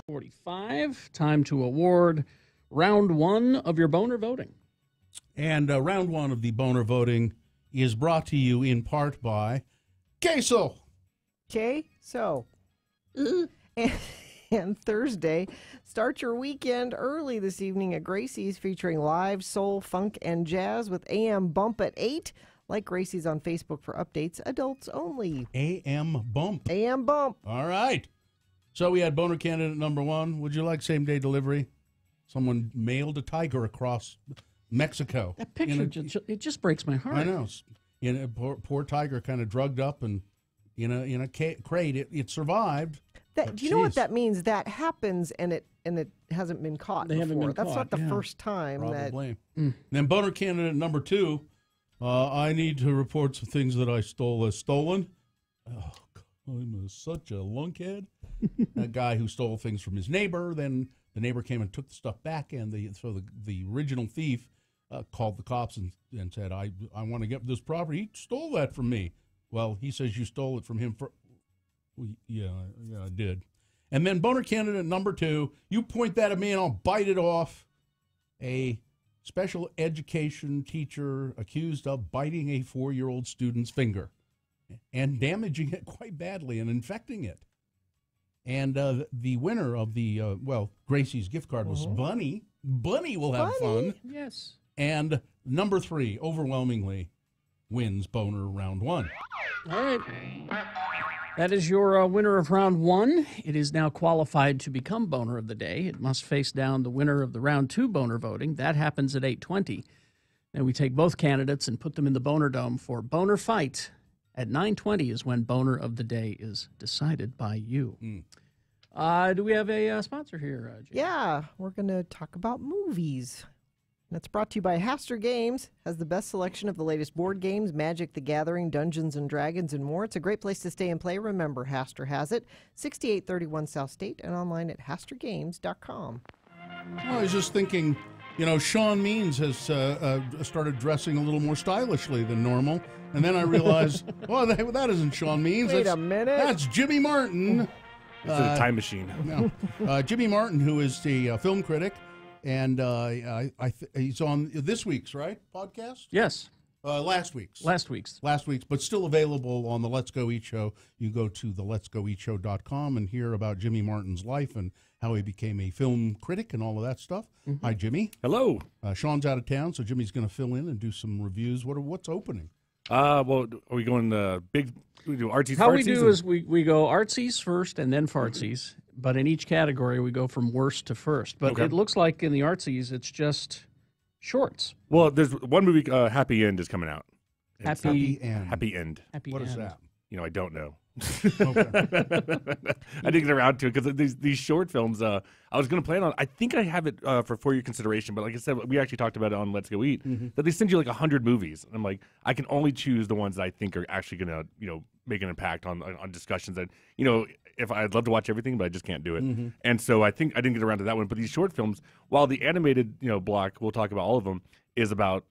.45. Time to award round one of your Boehner voting. And round one of the Boehner voting is brought to you in part by Queso. Queso. And Thursday, start your weekend early this evening at Gracie's, featuring live soul, funk, and jazz with AM Bump at 8. Like Gracie's on Facebook for updates. Adults only. AM Bump. AM Bump. All right. So we had Boehner candidate number one. Would you like same-day delivery? Someone mailed a tiger across Mexico. That picture, it just breaks my heart. I know. Poor tiger, kind of drugged up and in a crate. It survived. Do you know what that means? That happens, and it hasn't been caught before. Haven't been That's caught, not the first time. Probably. Then Boehner candidate number two. I need to report some things that I stole as stolen. Oh, I'm such a lunkhead. A guy who stole things from his neighbor. Then the neighbor came and took the stuff back, and the original thief called the cops and said, I want to get this property. He stole that from me. Well, he says you stole it from him. Yeah, I did. And then Boehner candidate number two, you point that at me and I'll bite it off. A special education teacher accused of biting a 4-year-old student's finger and damaging it quite badly and infecting it. And the winner of the, Gracie's gift card was Bunny. Bunny will have fun. Yes. And number three, overwhelmingly, wins Boehner round one. All right. That is your winner of round one. It is now qualified to become Boehner of the day. It must face down the winner of the round two Boehner voting. That happens at 8:20. And we take both candidates and put them in the Boehner Dome for Boehner Fight. At 9:20 is when Boehner of the day is decided by you. Do we have a sponsor here, Jane? Yeah, we're going to talk about movies. That's brought to you by Haster Games. Has the best selection of the latest board games, Magic the Gathering, Dungeons and Dragons, and more. It's a great place to stay and play. Remember, Haster has it. 6831 South State and online at hastergames.com. I was just thinking, Sean Means has started dressing a little more stylishly than normal. And then I realized, that isn't Sean Means. Wait a minute. That's Jimmy Martin. It's a time machine. No. Jimmy Martin, who is the film critic, and he's on this week's, right, podcast? Yes. Last week's, but still available on the Let's Go Eat Show. You go to the letsgoeatshow.com and hear about Jimmy Martin's life and how he became a film critic and all of that stuff. Mm-hmm. Hi, Jimmy. Hello. Sean's out of town, so Jimmy's going to fill in and do some reviews. What's opening? Well, are we going big? We do artsies. How we do is we go artsies first and then fartsies, but in each category we go from worst to first. But it looks like in the artsies it's just shorts. Well, there's one movie, Happy End, is coming out. Happy End. What is that? I don't know. Okay. I didn't get around to it because these short films. I was going to plan on. I think I have it for your consideration, but like I said, we actually talked about it on Let's Go Eat. That they send you like 100 movies. And I'm like, I can only choose the ones that I think are actually going to make an impact on discussions. That if I'd love to watch everything, but I just can't do it. And so I think I didn't get around to that one. But these short films, while the animated block, we'll talk about all of them, is about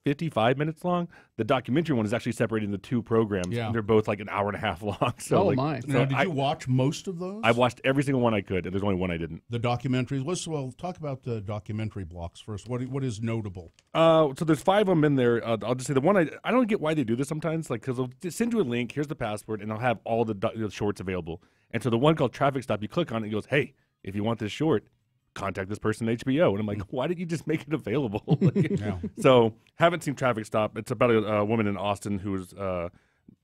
55 minutes long. The documentary one is actually separated into two programs. Yeah. And they're both like an hour and a half long. So my! Now, did you watch most of those? I watched every single one I could. And there's only one I didn't. The documentaries. Let's talk about the documentary blocks first. What is notable? So there's 5 of them in there. I'll just say the one I don't get why they do this sometimes. Like because they'll send you a link. Here's the password, and they'll have all the shorts available. And so the one called Traffic Stop, you click on it, and it goes, "Hey, if you want this short, contact this person at HBO." And I'm like, why did you just make it available? So haven't seen Traffic Stop. It's about a woman in Austin who was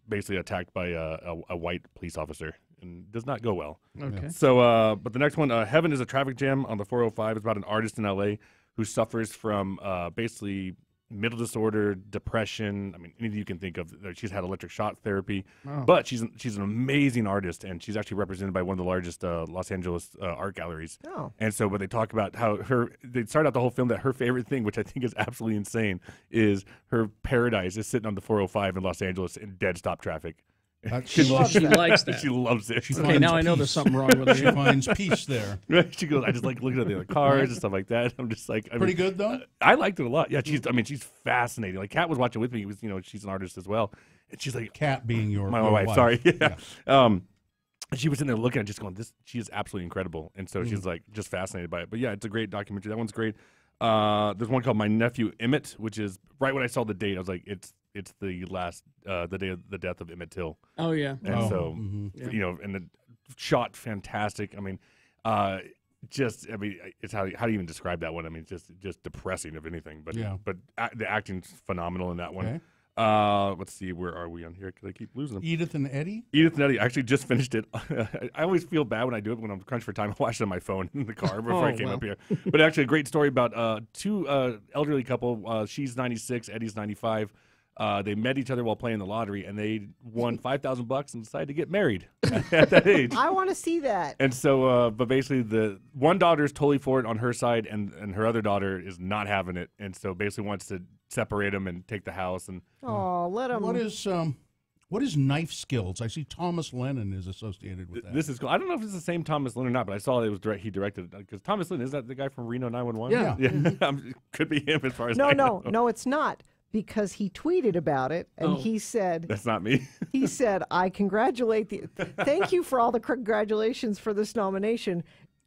basically attacked by a white police officer and does not go well. Okay. So, but the next one, Heaven is a Traffic Jam on the 405. It's about an artist in LA who suffers from basically mental disorder, depression. I mean, anything you can think of. She's had electric shock therapy, but she's an amazing artist, and she's actually represented by one of the largest Los Angeles art galleries. And so, but they talk about how they start out the whole film that her favorite thing, which I think is absolutely insane, is her paradise is sitting on the 405 in Los Angeles in dead stop traffic. She likes that. She loves it. Okay, now I know there's something wrong with her. She finds peace there. She goes, I just like looking at the other cars and stuff like that. I'm just like, pretty good though. I liked it a lot. Yeah, she's fascinating. Like Kat was watching with me. She's an artist as well, and she's like, Kat being my wife. Sorry, yeah. She was in there looking and just going, she is absolutely incredible, and so she's like just fascinated by it. But yeah, it's a great documentary. That one's great. There's one called My Nephew Emmett, which is right when I saw the date, I was like, it's the last the day of the death of Emmett Till. Oh yeah. And and the shot fantastic. I mean, it's how do you even describe that one? I mean, just depressing if anything. But the acting's phenomenal in that one. Okay. Let's see, where are we on here? Because I keep losing them. Edith and Eddie? Edith and Eddie. I actually just finished it. I always feel bad when I do it when I'm crunched for time. I watched it on my phone in the car before I came up here. But actually, a great story about two elderly couple. She's 96, Eddie's 95. They met each other while playing the lottery, and they won $5,000 and decided to get married at that age. I want to see that. And so, but basically, the one daughter is totally for it on her side, and her other daughter is not having it, and so basically wants to separate them and take the house. And let them. What is Knife Skills? I see Thomas Lennon is associated with that. This is cool. I don't know if it's the same Thomas Lennon or not, but I saw it was he directed it. Because Thomas Lennon, is that the guy from Reno 911? Yeah. Could be him as far as I know. No, it's not. Because he tweeted about it, and he said... That's not me. He said, I congratulate you. Thank you for all the congratulations for this nomination.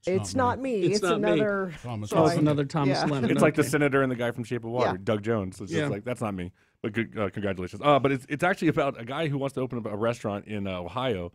It's not me. It's another... It's another Thomas Lennon. It's like the senator and the guy from Shape of Water, Doug Jones. It's just like, that's not me. But good, congratulations. But it's actually about a guy who wants to open up a restaurant in Ohio,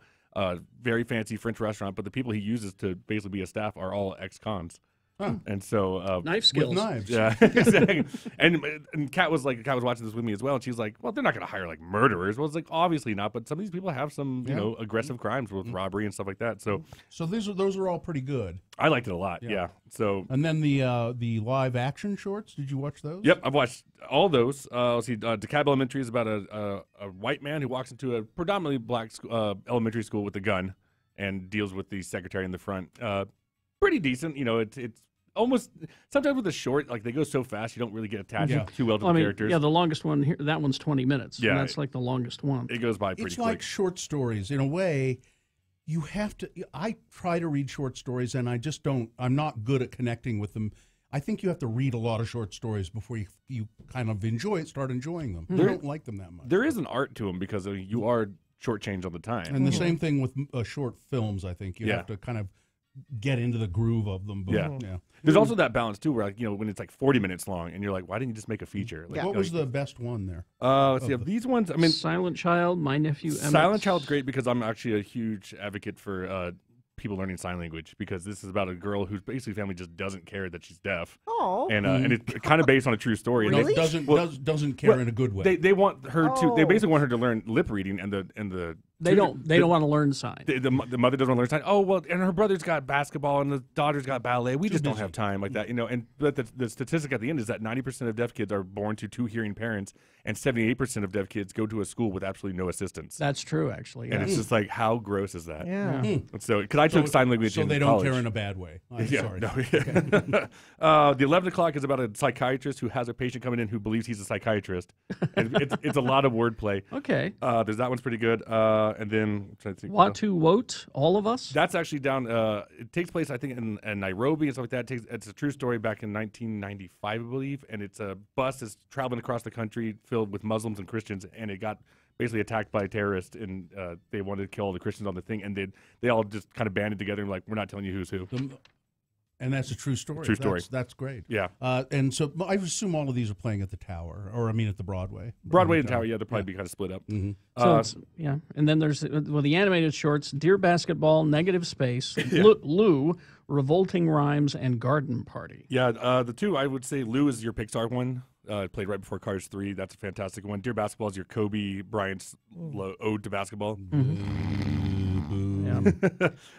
very fancy French restaurant, but the people he uses to basically be a staff are all ex-cons. Huh. And so knife skills, with knives, yeah, exactly. and Kat was watching this with me as well, and she's like, "Well, they're not going to hire like murderers." Well, it's like obviously not, but some of these people have some aggressive crimes with robbery and stuff like that. So those are all pretty good. I liked it a lot. Yeah. So and then the live action shorts. Did you watch those? Yep, I've watched all those. Let's see, DeKalb Elementary is about a white man who walks into a predominantly black elementary school with a gun and deals with the secretary in the front. Pretty decent, it's almost sometimes with the short, like they go so fast you don't really get attached too well to the characters. Yeah, the longest one here, that one's 20 minutes. Yeah, and that's like the longest one. It goes by pretty quick. It's like short stories in a way. You have to. I try to read short stories, and I just don't. I'm not good at connecting with them. I think you have to read a lot of short stories before you kind of start enjoying them. I don't like them that much. There is an art to them because you are shortchanged on the time. And the same thing with short films, I think. You Yeah. have to kind of get into the groove of them. But, Yeah. There's also that balance, too, where, when it's like 40 minutes long, and you're like, why didn't you just make a feature? Like, What was the best one there? Let's see. Of these ones, I mean... Silent Child, My Nephew Emmett. Silent Child's great because I'm actually a huge advocate for people learning sign language, because this is about a girl whose basically family just doesn't care that she's deaf. Oh. And it's kind of based on a true story. Really? Doesn't care in a good way. They want her to. They basically want her to learn lip reading, and They don't want to learn sign. The mother doesn't want to learn sign. Oh well, and her brother's got basketball, and the daughter's got ballet. We just don't have time like that, But the statistic at the end is that 90% of deaf kids are born to two hearing parents, and 78% of deaf kids go to a school with absolutely no assistance. That's true, actually. And it's just like, how gross is that? Yeah. So, because I took sign language so in they don't college. care in a bad way. I'm sorry. No, the 11 o'clock is about a psychiatrist who has a patient coming in who believes he's a psychiatrist. And it's a lot of wordplay. Okay. There's that one's pretty good. And then I'm trying to think. Watu Wote, All of Us? That's actually down. It takes place, I think, in Nairobi and stuff like that. It's a true story back in 1995, I believe. And it's a bus that's traveling across the country filled with Muslims and Christians, and it got basically attacked by terrorists, and they wanted to kill all the Christians on the thing, and they all just kind of banded together and like, we're not telling you who's who. And that's a true story. True story. That's great. Yeah. And so I assume all of these are playing at the Tower, or at the Broadway. Broadway and Tower, yeah, they'll probably be kind of split up. Mm-hmm. So and then there's the animated shorts: Dear Basketball, Negative Space, Lou, Revolting Rhymes, and Garden Party. Yeah, the two I would say Lou is your Pixar one. Played right before Cars 3. That's a fantastic one. Dear Basketball is your Kobe Bryant's ode to basketball.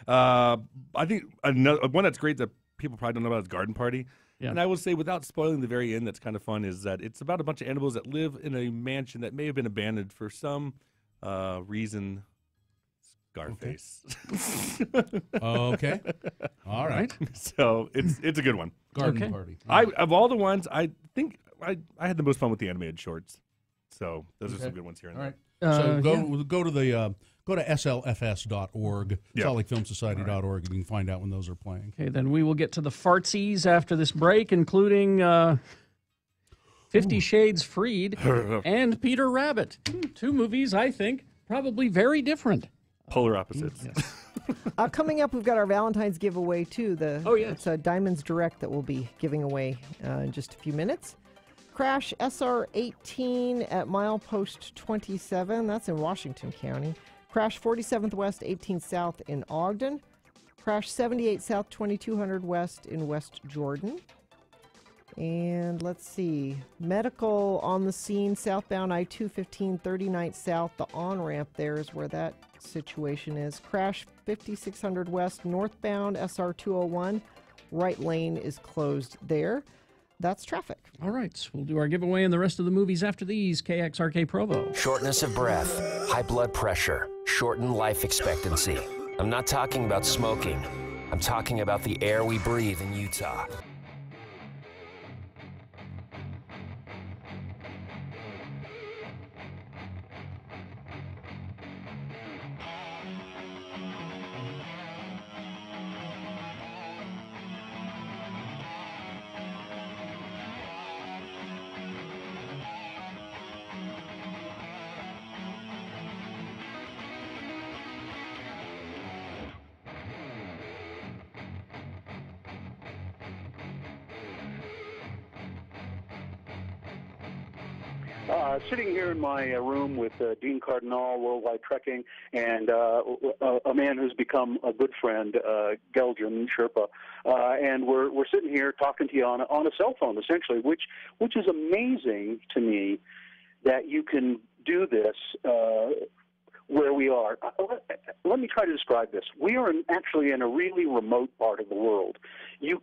I think another one that's great that people probably don't know about is Garden Party. Yeah. And I would say, without spoiling the very end, that's kind of fun, is that it's about a bunch of animals that live in a mansion that may have been abandoned for some reason. Scarface. Okay. All right. So it's a good one. Garden Party. Of all the ones, I think I had the most fun with the animated shorts. So those are some good ones here and all there. Right. So go to slfs.org, SaltLakeFilmSociety.org, and you can find out when those are playing. Okay, then we will get to the fartsies after this break, including 50 Shades Freed and Peter Rabbit. Two movies, I think, probably very different. Polar opposites. Coming up, we've got our Valentine's giveaway, too. It's a Diamonds Direct that we'll be giving away in just a few minutes. Crash SR-18 at milepost 27. That's in Washington County. Crash 47th West, 18th South in Ogden. Crash 78 South, 2200 West in West Jordan. And let's see. Medical on the scene, southbound I-215, 39th South. The on-ramp there is where that situation is. Crash 5600 West, northbound SR-201. Right lane is closed there. That's traffic. All right. We'll do our giveaway and the rest of the movies after these. KXRK Provo. Shortness of breath, high blood pressure, shortened life expectancy. I'm not talking about smoking. I'm talking about the air we breathe in Utah. Sitting here in my room with Dean Cardinal, Worldwide Trekking, and a man who's become a good friend, Geljan Sherpa, and we're sitting here talking to you on a cell phone, essentially, which is amazing to me that you can do this where we are. Let me try to describe this. We are actually in a really remote part of the world. You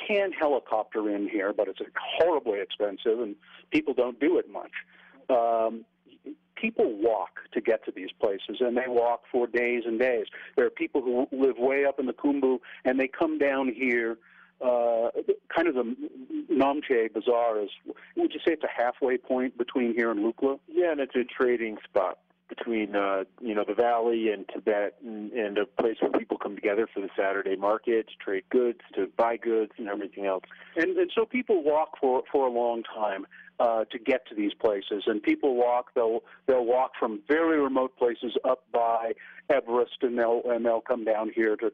can helicopter in here, but it's horribly expensive, and people don't do it much. People walk to get to these places, and they walk for days and days. There are people who live way up in the Khumbu, and they come down here. Kind of the Namche Bazaar is, would you say it's a halfway point between here and Lukla? Yeah, and it's a trading spot between the valley and Tibet, and a place where people come together for the Saturday market to trade goods, to buy goods, and everything else. And so people walk for a long time. to get to these places. And people walk; they'll walk from very remote places up by Everest, and they'll come down here to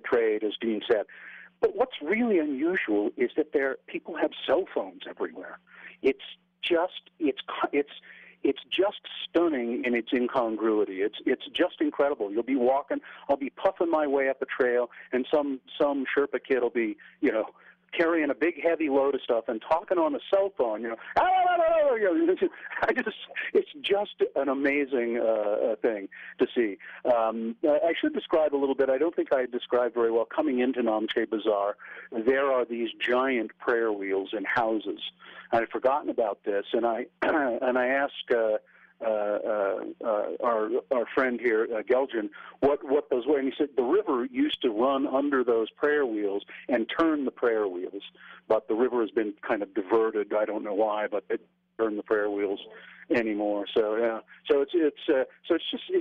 trade, as Dean said. But what's really unusual is that people have cell phones everywhere. It's just stunning in its incongruity. It's just incredible. You'll be walking, I'll be puffing my way up a trail, and some Sherpa kid will be, carrying a big heavy load of stuff and talking on a cell phone, it's just an amazing thing to see. I should describe a little bit. I don't think I described very well. Coming into Namche Bazaar, there are these giant prayer wheels in houses. I'd forgotten about this, and I asked our friend here, Geljan, what those were, and he said the river used to run under those prayer wheels and turn the prayer wheels, but the river has been kind of diverted. I don't know why, but it turned the prayer wheels anymore. So yeah, so it's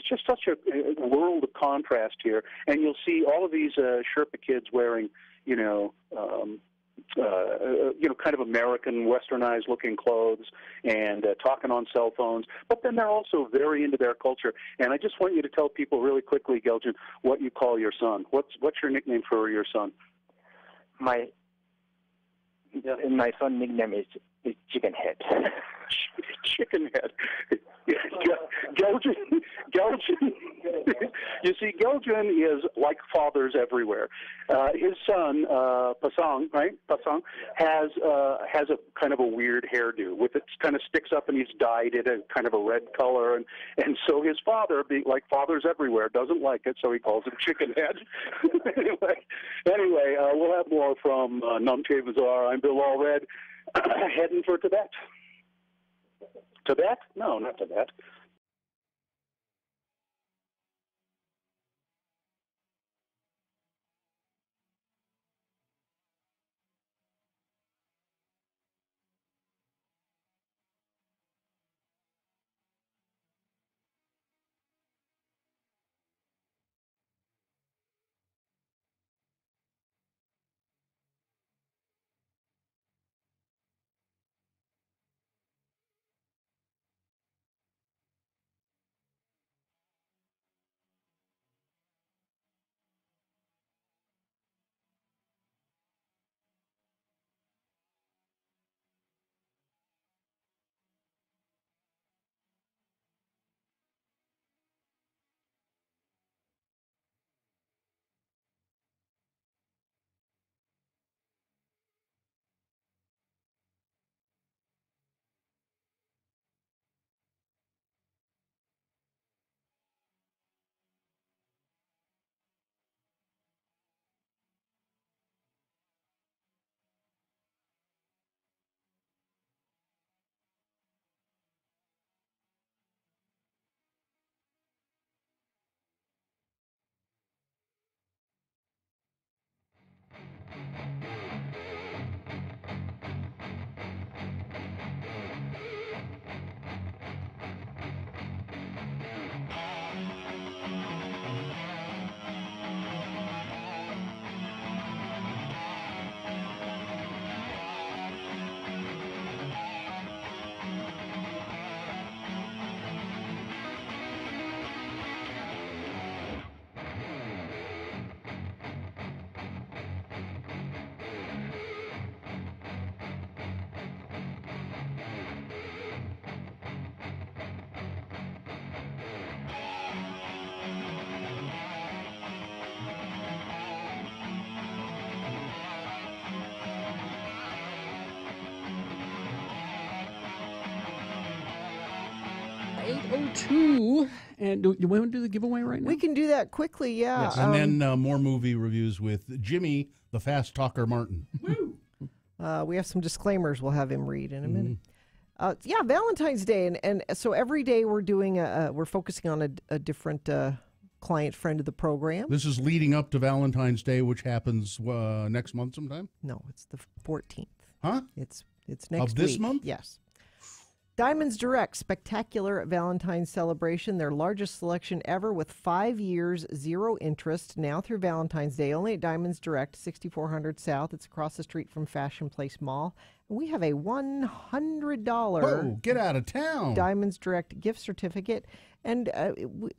just such a world of contrast here, and you'll see all of these Sherpa kids wearing kind of American, westernized-looking clothes and talking on cell phones. But then they're also very into their culture. And I just want you to tell people really quickly, Geljan, what you call your son. What's your nickname for your son? My son nickname is Chicken Head. Chicken Head. Geljan. You see, Geljan is like fathers everywhere. His son, Pasang, right? Pasang has a kind of a weird hairdo. With it kind of sticks up, and he's dyed it a kind of a red color, and so his father, being like fathers everywhere, doesn't like it, so he calls him Chicken Head. Anyway, we'll have more from Namche Bazaar. I'm Bill Allred, heading for Tibet. Tibet? No, not Tibet. .802, and do you want to do the giveaway right now? We can do that quickly, yeah. Yes. And then more movie reviews with Jimmy, the fast talker Martin. We have some disclaimers we'll have him read in a minute. Yeah, Valentine's Day, and so every day we're doing we're focusing on a different client friend of the program. This is leading up to Valentine's Day, which happens next month sometime? No, it's the 14th. Huh? It's next week. Of this month? Yes. Diamonds Direct, spectacular Valentine's celebration, their largest selection ever with 5 years, 0 interest, now through Valentine's Day, only at Diamonds Direct, 6400 South. It's across the street from Fashion Place Mall. And we have a $100 Whoa, get out of town. Diamonds Direct gift certificate. And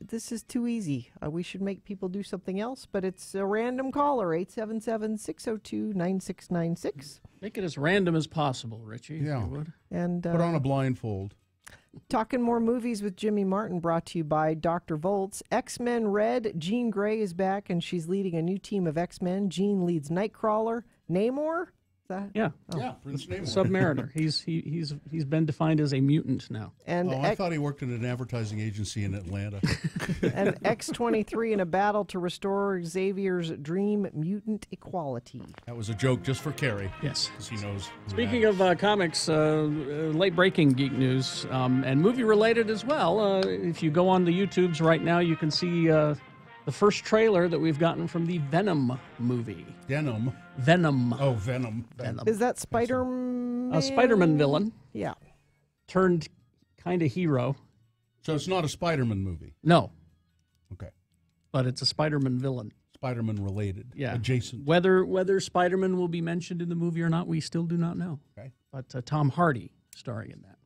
this is too easy. We should make people do something else, but it's a random caller, 877-602-9696. Make it as random as possible, Richie, if you would. And Put on a blindfold. Talking more movies with Jimmy Martin, brought to you by Dr. Volts. X-Men Red, Jean Grey is back, and she's leading a new team of X-Men. Jean leads Nightcrawler. Namor? Yeah, Prince Namor. Submariner. He's been defined as a mutant now. And I thought he worked in an advertising agency in Atlanta. And X-23 in a battle to restore Xavier's dream mutant equality. That was a joke just for Kerry. Yes. Because he knows. Speaking of comics, late-breaking geek news, and movie-related as well. If you go on the YouTubes right now, you can see the first trailer that we've gotten from the Venom movie. Venom. Oh, Venom. Is that Spider-Man? A Spider-Man villain. Yeah. Turned kind of hero. So it's not a Spider-Man movie? No. Okay. But it's a Spider-Man villain. Spider-Man related. Yeah. Adjacent. Whether Spider-Man will be mentioned in the movie or not, we still do not know. Okay. But Tom Hardy starring in that.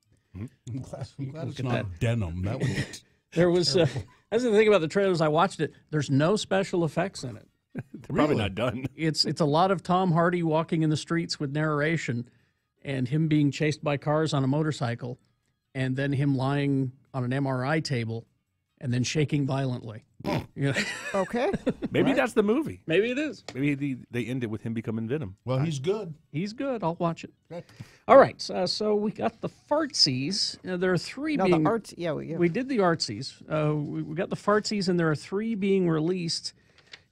I'm glad it's not denim. That would be There was that's the thing about the trailers. I watched it. There's no special effects in it. They're probably not done. It's a lot of Tom Hardy walking in the streets with narration, and him being chased by cars on a motorcycle, and then him lying on an MRI table, and then shaking violently. You know? Okay. Maybe that's the movie. Maybe it is. Maybe they end it with him becoming Venom. Well, he's good. He's good. I'll watch it. Okay. All right. So we got the fartsies. There are 3 No, being. the arts. Yeah, We did the artsies. We got the fartsies, and there are 3 being released,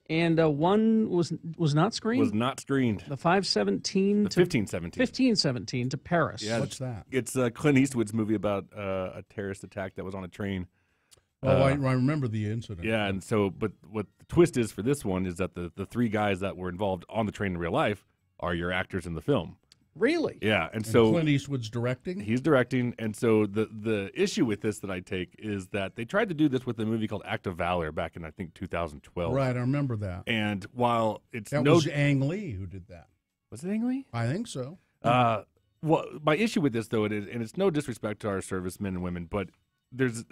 and one was not screened. Was not screened. The 5/17 to 15/17. 15/17 to Paris. Yeah, What's that? It's Clint Eastwood's movie about a terrorist attack that was on a train. Oh, I remember the incident. Yeah, and so, but what the twist is for this one is that the 3 guys that were involved on the train in real life are your actors in the film. Really? Yeah, and And so Clint Eastwood's directing? he's directing, and so the issue with this that I take is that they tried to do this with a movie called Act of Valor back in I think 2012. Right, I remember that. And while it's That was Ang Lee who did that. Was it Ang Lee? I think so. Well, my issue with this though it is, and it's no disrespect to our servicemen and women, but there's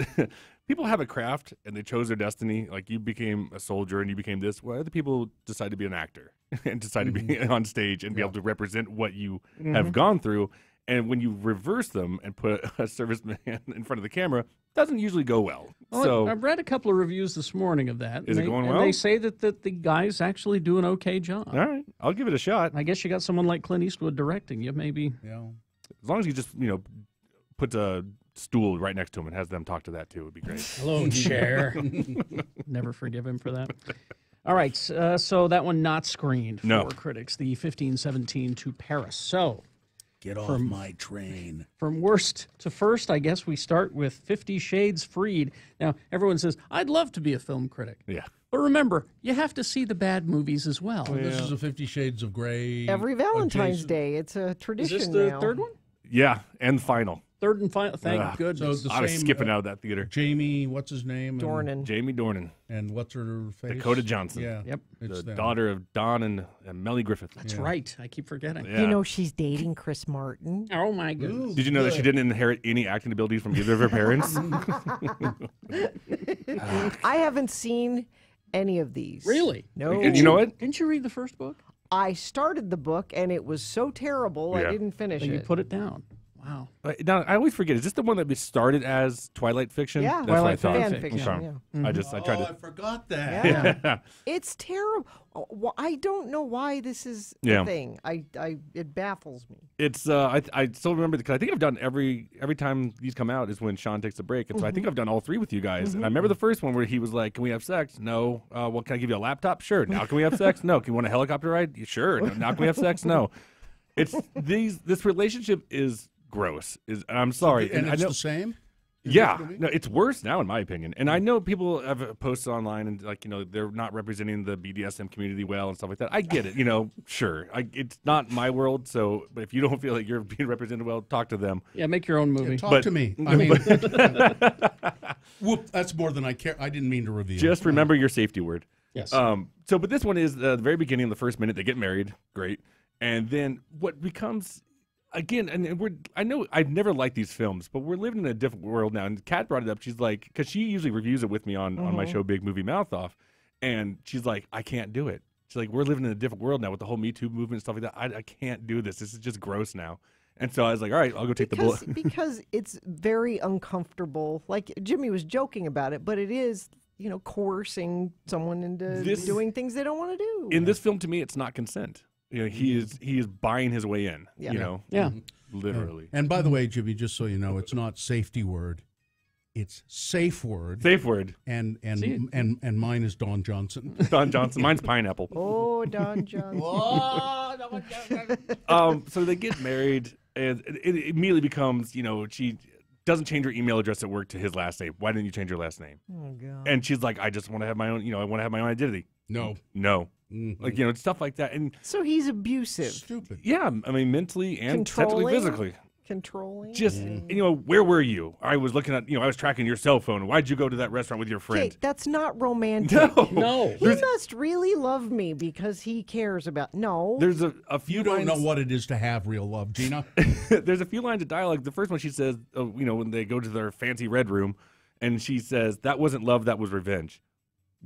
people have a craft and they chose their destiny. Like you became a soldier and you became this. Well, other people decide to be an actor and decide to be on stage and be able to represent what you have gone through. And when you reverse them and put a serviceman in front of the camera, it doesn't usually go well. Well, So I've read a couple of reviews this morning of that. Is it going and well? They say that the guys actually do an okay job. all right, I'll give it a shot. I guess you got someone like Clint Eastwood directing you, maybe. Yeah. As long as you just put a stool right next to him and has them talk to that too, would be great. Hello, chair. Never forgive him for that. All right, so that one not screened for No. critics, the 15/17 to Paris. So, Get off my train. from worst to first, I guess we start with 50 Shades Freed. Now, everyone says, I'd love to be a film critic. Yeah. But remember, you have to see the bad movies as well. This is a 50 Shades of Grey. Every Valentine's adjacent. Day. It's a tradition Is this the now. third one? Yeah, and final. Third and final. Thank Ugh. goodness. So the I was same, skipping out of that theater. Jamie, what's his name? Dornan. Jamie Dornan, And what's her face? Dakota Johnson. Yeah. Yep. It's the them. daughter of Don and Mellie Griffith. That's right. I keep forgetting. Yeah. You know she's dating Chris Martin. Oh, my goodness. Did you know that she didn't inherit any acting abilities from either of her parents? I haven't seen any of these. Really? No. You know what? Didn't you read the first book? I started the book and it was so terrible I Yeah. didn't finish So you it. put it down. Wow. Now I always forget. Is this the one that started as Twilight fiction? Yeah. That's what I Twilight thought. fan fiction, Okay. yeah. I tried Oh, to. I forgot that. Yeah. It's terrible. I don't know why this is Yeah. a thing. It baffles me. It's I still remember because I think I've done every time these come out is when Sean takes a break, and so I think I've done all 3 with you guys. And I remember the first one where he was like, "Can we have sex? No. Well, can I give you a laptop? Sure. Now can we have sex? No. Can you want a helicopter ride? Sure. No. Now can we have sex? No. It's this relationship is gross. And I'm sorry. And I it's know the same? Yeah, no, it's worse now in my opinion. And I know people have posted online and like they're not representing the BDSM community well and stuff like that. I get it, sure. It's not my world, so but if you don't feel like you're being represented well, talk to them. Yeah, make your own movie. Yeah, talk to me. I mean, whoop, that's more than I care. I didn't mean to reveal. Just remember your safety word. Yes. But this one is the very beginning, the first minute they get married, great, and then what becomes. Again, and I know I've never liked these films, but we're living in a different world now. And Kat brought it up. She's like, because she usually reviews it with me on my show, Big Movie Mouth Off. And she's like, I can't do it. She's like, we're living in a different world now with the whole Me Too movement and stuff like that. I can't do this. This is just gross now. And so I was like, all right, I'll go take the bullet. Because it's very uncomfortable. Like Jimmy was joking about it, but it is, coercing someone into doing things they don't want to do. In this film, to me, it's not consent. He is buying his way in. Yeah. Yeah. Literally. And by the way, Jimmy, just so you know, it's not safety word. It's safe word. Safe word. And mine is Don Johnson. Don Johnson. Mine's pineapple. Oh, Don Johnson. So they get married, and it immediately becomes, she doesn't change her email address at work to his last name. Why didn't you change your last name? Oh, God. And she's like, I just want to have my own, I want to have my own identity. No. Mm-hmm. Stuff like that. And so he's abusive. Stupid. Yeah, I mean, mentally and technically, physically. Controlling. Just, where were you? I was looking at, I was tracking your cell phone. Why'd you go to that restaurant with your friend? Okay, that's not romantic. No. He must really love me because he cares about. No. There's a few You don't lines. know what it is to have real love, Gina. There's a few lines of dialogue. The first one she says, when they go to their fancy red room, and she says, that wasn't love, that was revenge.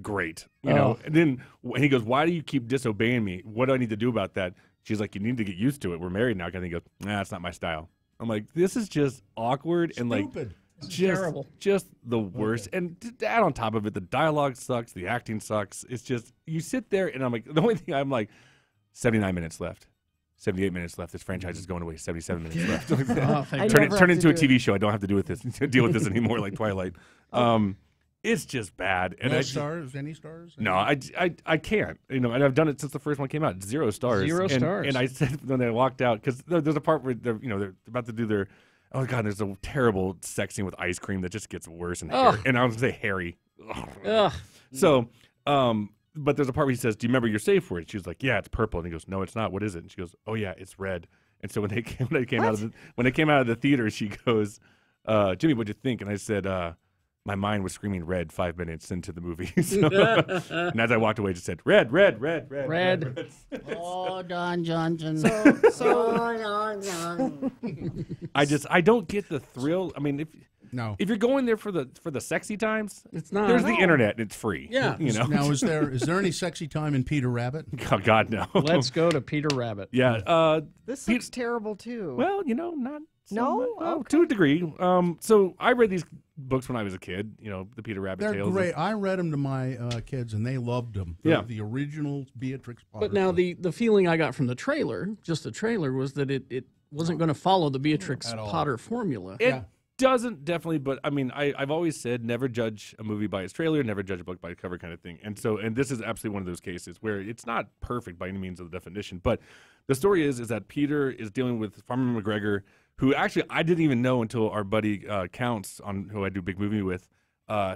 Great. And then he goes, why do you keep disobeying me? What do I need to do about that? She's like, you need to get used to it. We're married now. And he goes, nah, that's not my style. I'm like, this is just awkward and Stupid. Terrible. Just the worst. Okay. And to add on top of it, the dialogue sucks, the acting sucks. It's just, you sit there and I'm like, the only thing I'm like, 79 minutes left. 78 minutes left. This franchise is going away. 77 minutes left. Turn it into a TV show. I don't have to deal with this anymore like Twilight. It's just bad. And no stars? Any stars? No, I can't. And I've done it since the first one came out. 0 stars. 0 stars. And I said when they walked out, because there's a part where they're about to do their, oh God, there's a terrible sex scene with ice cream that just gets worse and hairy. And I was gonna say hairy. Ugh. So, but there's a part where he says, "Do you remember your safe word?" She was like, "Yeah, it's purple." And he goes, "No, it's not. What is it?" And she goes, "Oh yeah, it's red." And so when they came out of the theater, she goes, "Jimmy, what'd you think?" And I said, my mind was screaming red 5 minutes into the movie. And as I walked away, I just said, red. Oh, Don Johnson. I don't get the thrill. I mean, if you're going there for the sexy times, it's not. There's the internet and it's free. Yeah. Now, is there any sexy time in Peter Rabbit? Oh God, no. Let's go to Peter Rabbit. Yeah. This looks terrible too. Well, not. No? Okay. To a degree. So I read these books when I was a kid, the Peter Rabbit They're tales. Great. I read them to my kids, and they loved them. The original Beatrix Potter. But now the feeling I got from the trailer, just the trailer, was that it wasn't going to follow the Beatrix Potter formula. It doesn't, definitely, but I mean, I've always said never judge a movie by its trailer, never judge a book by its cover kind of thing. And this is absolutely one of those cases where it's not perfect by any means of the definition, but the story is that Peter is dealing with Farmer McGregor, who actually I didn't even know until our buddy Counts, who I do Big Movie with,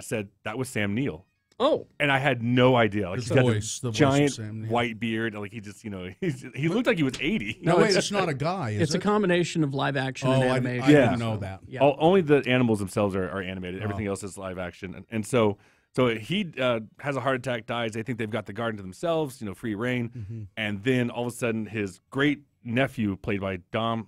said that was Sam Neill. Oh, and I had no idea. Like, His he's got voice, this the giant voice of Sam Neill. white beard. Like he just, he looked like he was 80. No, wait, it's not a guy. Is It's it? a combination of live action and animation. I didn't know that. Yeah. Only the animals themselves are animated. Everything else is live action. And so he has a heart attack, dies. They think they've got the garden to themselves, free reign. Mm-hmm. And then all of a sudden, his great nephew, played by Don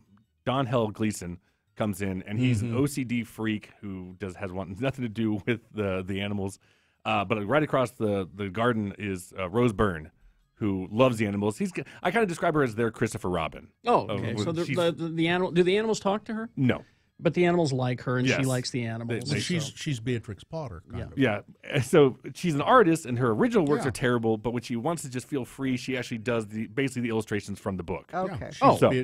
Hell Gleason, comes in, and he's an OCD freak who has nothing to do with the animals. But right across the garden is Rose Byrne, who loves the animals. I kind of describe her as their Christopher Robin. Oh, okay. So do the animals talk to her? No. But the animals like her, and Yes. she likes the animals. She's Beatrix Potter. Kind of. Yeah. So she's an artist, and her original works are terrible. But when she wants to just feel free, she actually does basically the illustrations from the book. Okay.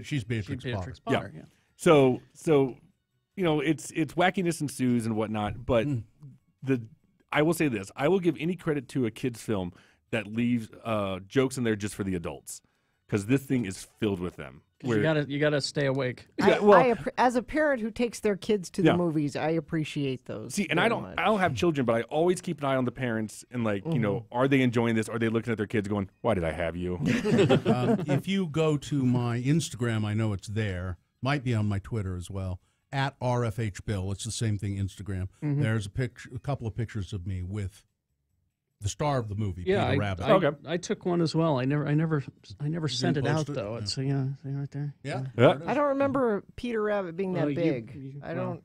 She's Beatrix Potter. Yeah. So it's wackiness ensues and whatnot. But I will say this: I will give any credit to a kids' film that leaves jokes in there just for the adults. because this thing is filled with them. You gotta stay awake. As a parent who takes their kids to the movies, I appreciate those. See, and I don't have children, but I always keep an eye on the parents and are they enjoying this? Are they looking at their kids going, "Why did I have you?" If you go to my Instagram, I know it's there. Might be on my Twitter as well. At RFH Bill, it's the same thing. Instagram. Mhm. There's a couple of pictures of me with the star of the movie, Peter Rabbit. I took one as well. I never sent it out post it? though. It's see right there. Yeah. I don't remember Peter Rabbit being that big. I don't.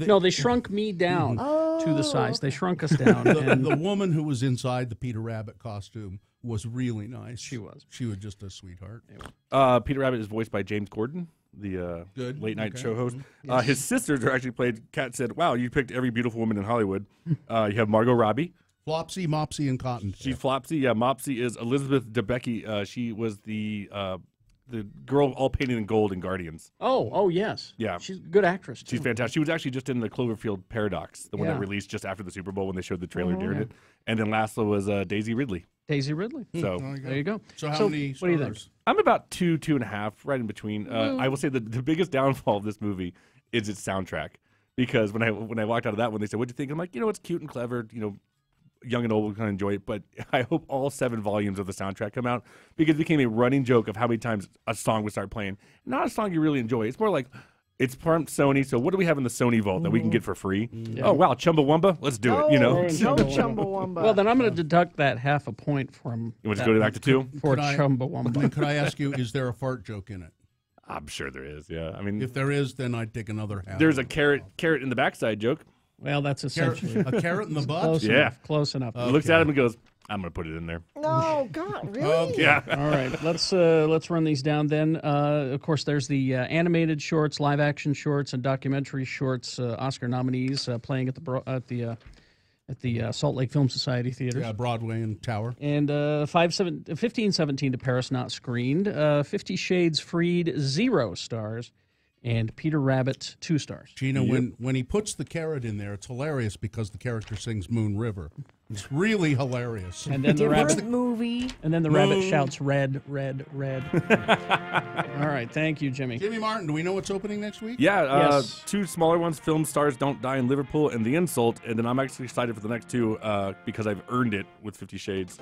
No, they shrunk me down to the size. They shrunk us down. The woman who was inside the Peter Rabbit costume was really nice. She was just a sweetheart. Peter Rabbit is voiced by James Corden, the late night show host. Yes. His sisters are actually played. Kat said, "Wow, you picked every beautiful woman in Hollywood." You have Margot Robbie, Flopsy, Mopsy, and Cotton. She's Flopsy. Yeah, Mopsy is Elizabeth Debicki. She was the girl all painted in gold in Guardians. Oh yes. Yeah, she's a good actress. She's fantastic. She was actually just in the Cloverfield Paradox, the one that Yeah. released just after the Super Bowl when they showed the trailer Oh, during yeah. it. And then last was Daisy Ridley. Daisy Ridley. So there you go. So how many What do you think? stars? I'm about 2.5, right in between. I will say that the biggest downfall of this movie is its soundtrack, because when I walked out of that one, they said, "What'd you think?" I'm like, it's cute and clever. Young and old will kind of enjoy it, but I hope all 7 volumes of the soundtrack come out, because it became a running joke of how many times a song would start playing. Not a song you really enjoy. It's more like, it's from Sony, so what do we have in the Sony vault that we can get for free? Yeah. Oh, wow, Chumbawamba? Let's do it, No Chumbawamba. Well, then I'm going to deduct that half a point from. You want to go back to 2? For Could I- Chumbawamba. Could I ask you, is there a fart joke in it? I'm sure there is, yeah. I mean, If there is, then I'd take another half. there's a carrot in the backside joke. Well, that's essentially a carrot in the butt? Close Yeah. enough. Close enough. He looks at him and goes, "I'm going to put it in there." No, God, really? Yeah. All right, let's run these down then. Of course, there's the animated shorts, live action shorts, and documentary shorts. Oscar nominees playing at the Salt Lake Film Society theaters. Yeah, Broadway and Tower. And 1517 to Paris not screened. 50 Shades Freed 0 stars, and Peter Rabbit 2 stars. Gina, when he puts the carrot in there, it's hilarious because the character sings Moon River. It's really hilarious. And then the Different rabbit movie. And then the rabbit shouts red, red, red. All right, thank you, Jimmy. Jimmy Martin, do we know what's opening next week? Yeah, Yes. 2 smaller ones, Film Stars Don't Die in Liverpool and The Insult. And then I'm actually excited for the next 2 because I've earned it with 50 Shades.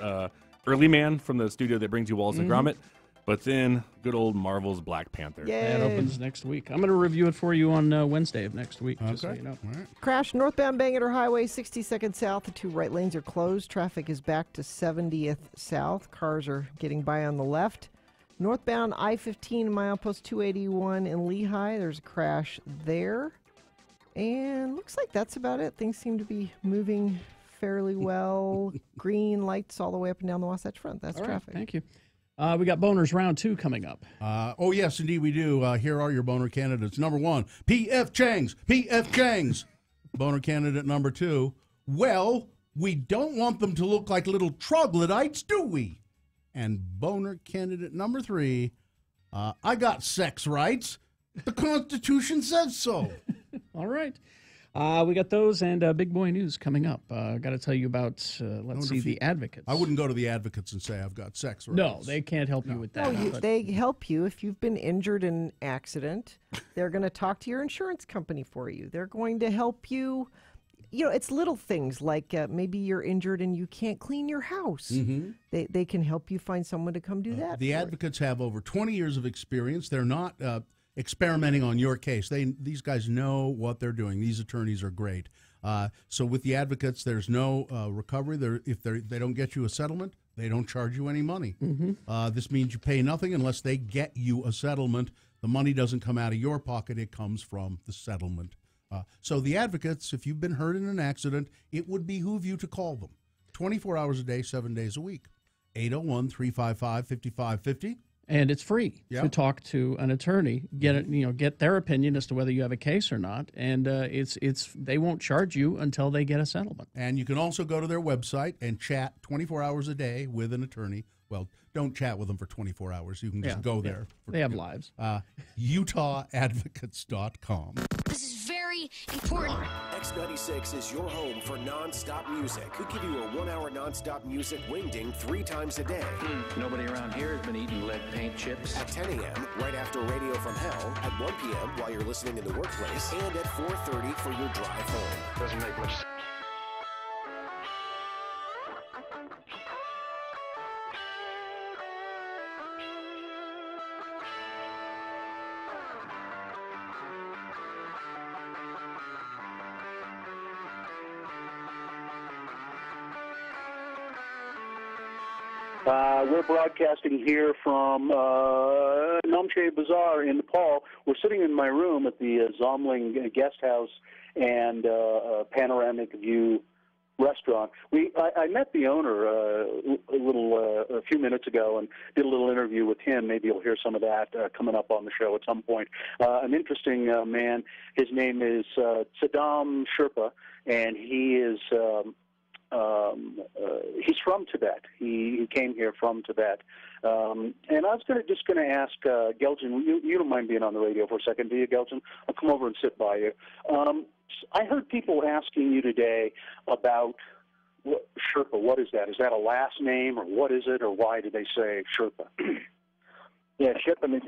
Early Man from the studio that brings you Wallace and Gromit. But then good old Marvel's Black Panther. That opens next week. I'm going to review it for you on Wednesday of next week, just so you know. Crash northbound Bangor Highway, 62nd South. The 2 right lanes are closed. Traffic is back to 70th South. Cars are getting by on the left. Northbound I-15 milepost 281 in Lehigh. There's a crash there. And looks like that's about it. Things seem to be moving fairly well. Green lights all the way up and down the Wasatch Front. That's All right, traffic. thank you. We got Boehner's Round 2 coming up. Oh, yes, indeed we do. Here are your Boehner candidates. Number 1, P.F. Chang's. P.F. Chang's. Boehner candidate number 2, well, we don't want them to look like little troglodytes, do we? And Boehner candidate number 3, I got sex rights. The Constitution says so. All right. We got those and big boy news coming up. Got to tell you about, the Advocates. I wouldn't go to the Advocates and say I've got sex rights. No, they can't help you with that. No, but- they help you if you've been injured in an accident. They're going to talk to your insurance company for you. They're going to help you. It's little things like maybe you're injured and you can't clean your house. Mhm. They can help you find someone to come do that. The for you. Advocates have over 20 years of experience. They're not experimenting on your case. These guys know what they're doing. These attorneys are great. So with the Advocates, there's no recovery. If they don't get you a settlement, they don't charge you any money. This means you pay nothing unless they get you a settlement. The money doesn't come out of your pocket. It comes from the settlement. So the Advocates, if you've been hurt in an accident, it would behoove you to call them. 24 hours a day, 7 days a week. 801-355-5550. And it's free Yeah. to talk to an attorney, get their opinion as to whether you have a case or not, and they won't charge you until they get a settlement. And you can also go to their website and chat 24 hours a day with an attorney. Well, don't chat with them for 24 hours. You can just go there. They have lives. UtahAdvocates.com. This is very very important. X96 is your home for non-stop music. We give you a 1-hour non-stop music wingding 3 times a day. Nobody around here has been eating lead paint chips. At 10 a.m., right after Radio from Hell, at 1 p.m. while you're listening in the workplace, and at 4:30 for your drive home. Doesn't make much sense. We're broadcasting here from Namche Bazaar in Nepal. We're sitting in my room at the Zomling Guest House and Panoramic View restaurant. I met the owner a few minutes ago and did a little interview with him. Maybe you'll hear some of that coming up on the show at some point. An interesting man. His name is Saddam Sherpa, and he is he's from Tibet. He came here from Tibet. And I was just going to ask Geljan, you don't mind being on the radio for a second, do you, Geljan? I'll come over and sit by you. I heard people asking you today about Sherpa. What is that? Is that a last name, or what is it, or why do they say Sherpa? Yeah, Sherpa means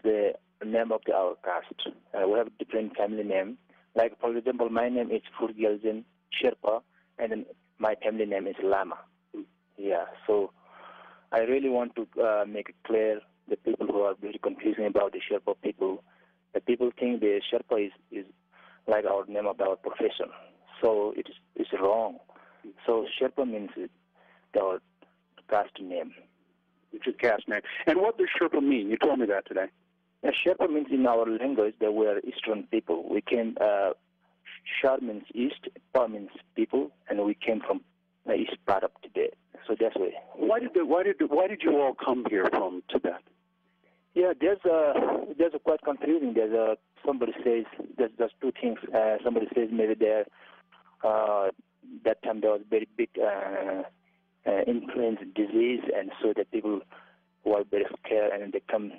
the name of our caste. We have different family name. Like, for example, my name is Geljan Sherpa, and then my family name is Lama. Yeah, so I really want to make it clear the people who are very confusing about the Sherpa people. The people think the Sherpa is like our name of our profession. So it's wrong. So Sherpa means our caste name. It's a caste name. And what does Sherpa mean? You told me that today. Yeah, Sherpa means in our language that we are Eastern people. We came, Shar means East, Pa means people, and we came from the east part of Tibet. So that's why. Why did you all come here from Tibet? Yeah, there's a quite confusing. Somebody says there's two things. Somebody says maybe there that time there was very big influenza disease, and so the people were very scared, and they come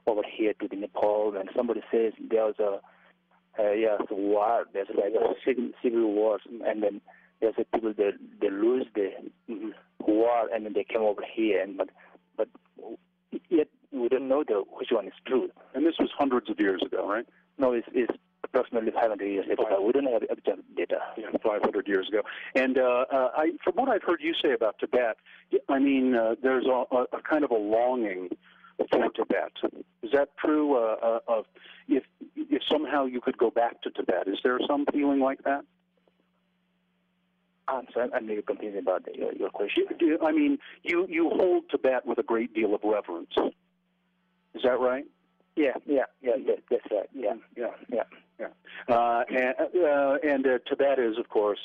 over here to the Nepal. And somebody says there was a war. There's like a civil war, and then there's a people that they lose the war, and then they came over here, but yet we don't know which one is true. And this was hundreds of years ago, right? No, it's approximately 500 years ago. We don't have exact data. Yeah, 500 years ago. And from what I've heard you say about Tibet, I mean, there's a kind of a longing for Tibet. Is that true? If somehow you could go back to Tibet, is there some feeling like that? I'm sorry, I'm really confused about your question. I mean, you hold Tibet with a great deal of reverence. Is that right? Yeah, that's right. Yeah. And Tibet is, of course,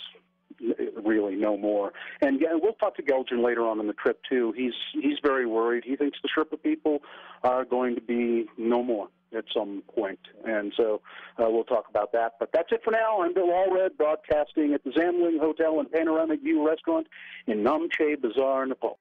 really no more. And we'll talk to Geljan later on in the trip too. He's very worried. He thinks the Sherpa people are going to be no more at some point, and so we'll talk about that. But that's it for now. I'm Bill Allred, broadcasting at the Zamling Hotel and Panoramic View Restaurant in Namche Bazaar, Nepal.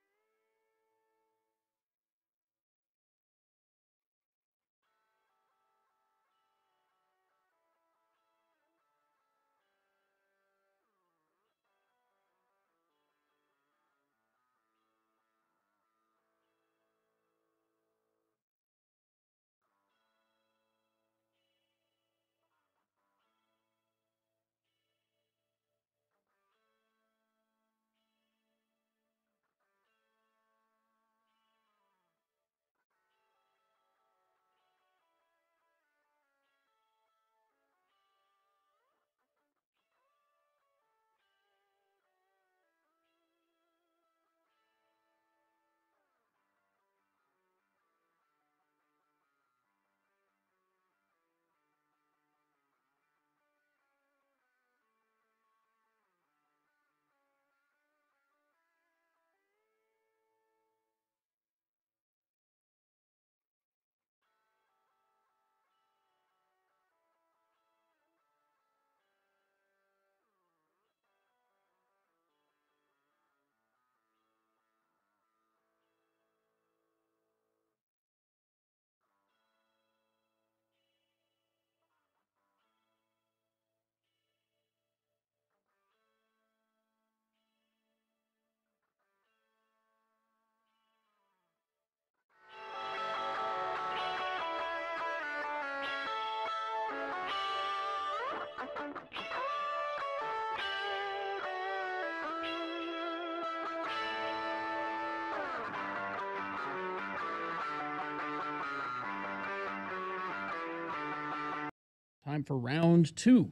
Time for round 2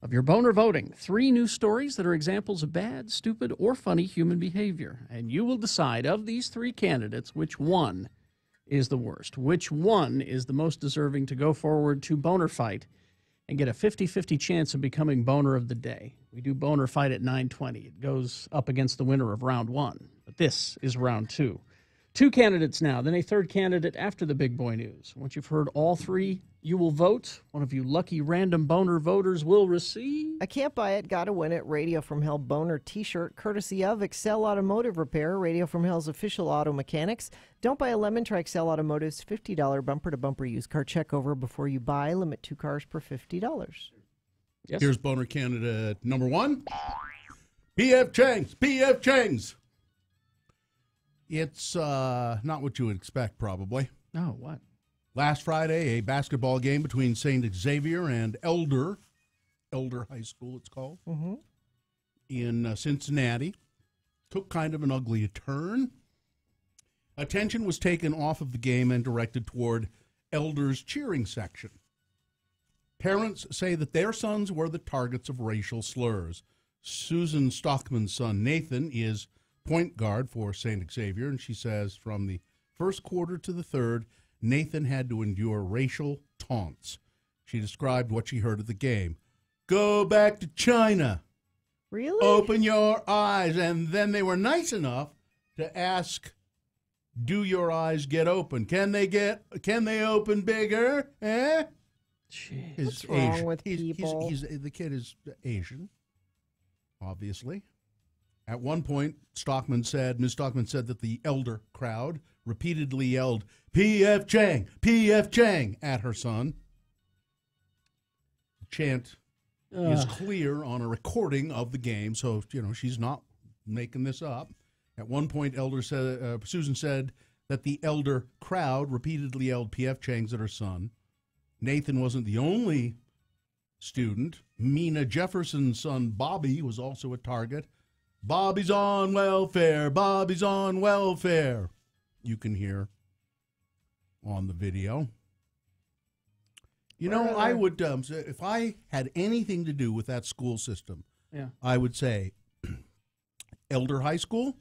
of your boner voting. 3 new stories that are examples of bad, stupid, or funny human behavior. And you will decide of these 3 candidates which one is the worst, which one is the most deserving to go forward to Boner Fight and get a 50-50 chance of becoming Boner of the Day. We do Boner Fight at 9:20. It goes up against the winner of round 1. But this is round 2. 2 candidates now, then a 3rd candidate after the big boy news. Once you've heard all 3, you will vote. One of you lucky random boner voters will receive I Can't Buy It, Gotta Win It, Radio from Hell Boner t-shirt, courtesy of Excel Automotive Repair, Radio from Hell's official auto mechanics. Don't buy a lemon, try Excel Automotive's $50 bumper-to-bumper used car check over before you buy. Limit 2 cars per $50. Yes. Here's boner candidate number 1. P.F. Chang's. P.F. Chang's. It's not what you would expect, probably. Oh, what? Last Friday, a basketball game between St. Xavier and Elder High School, it's called, in Cincinnati, took kind of an ugly turn. Attention was taken off of the game and directed toward Elder's cheering section. Parents say that their sons were the targets of racial slurs. Susan Stockman's son, Nathan, is point guard for St. Xavier, and she says from the first quarter to the third, Nathan had to endure racial taunts. She described what she heard at the game. Go back to China. Really? Open your eyes. And then they were nice enough to ask, do your eyes get open? Can they open bigger? Eh? Jeez. What's wrong with people? The kid is Asian, obviously. At one point, Ms. Stockman said that the Elder crowd repeatedly yelled, P.F. Chang, P.F. Chang, at her son. The chant is clear on a recording of the game, so, she's not making this up. At one point, Susan said that the Elder crowd repeatedly yelled P.F. Chang's at her son. Nathan wasn't the only student. Mina Jefferson's son, Bobby, was also a target. Bobby's on welfare. Bobby's on welfare. You can hear on the video. I would, if I had anything to do with that school system, I would say, Elder High School,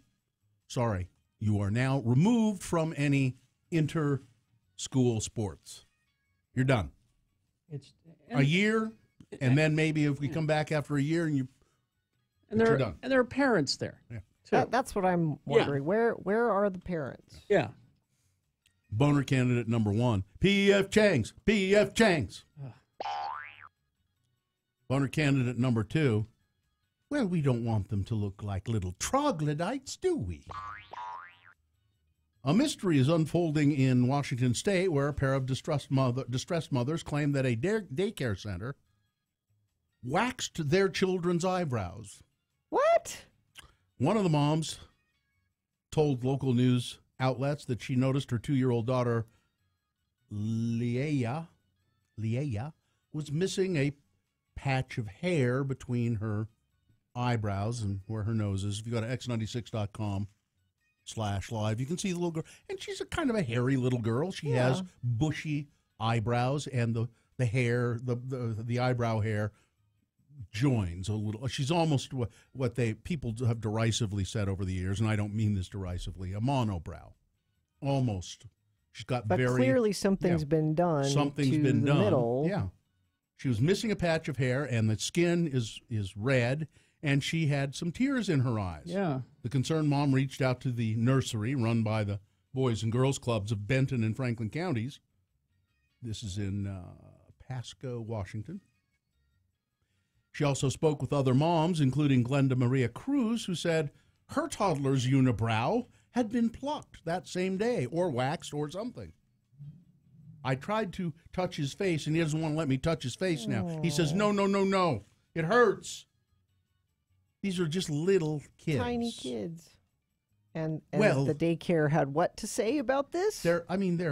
sorry, you are now removed from any inter-school sports. You're done. A year, and then maybe if we come back after a year and you're done. And there are parents there. Yeah. That's what I'm wondering. Yeah. Where are the parents? Yeah. Boner candidate number 1, P.F. Chang's. P.F. Chang's. Boner candidate number 2, well, we don't want them to look like little troglodytes, do we? A mystery is unfolding in Washington State where a pair of distressed mothers claim that a daycare center waxed their children's eyebrows. What? One of the moms told local news outlets that she noticed her 2-year-old daughter, Leia, was missing a patch of hair between her eyebrows and where her nose is. If you go to x96.com/live, you can see the little girl. And she's a kind of a hairy little girl. She has bushy eyebrows, and the hair, the eyebrow hair joins a little. She's almost what people have derisively said over the years, and I don't mean this derisively, a monobrow. Almost. She's got but clearly something's been done. Something's been done. Middle. Yeah. She was missing a patch of hair, and the skin is red, and she had some tears in her eyes. Yeah. The concerned mom reached out to the nursery run by the Boys and Girls Clubs of Benton and Franklin counties. This is in Pasco, Washington. She also spoke with other moms, including Glenda Maria Cruz, who said her toddler's unibrow had been plucked that same day, or waxed, or something. I tried to touch his face, and he doesn't want to let me touch his face now. He says, no, it hurts. These are just little kids. Tiny kids. And well, the daycare had what to say about this? They're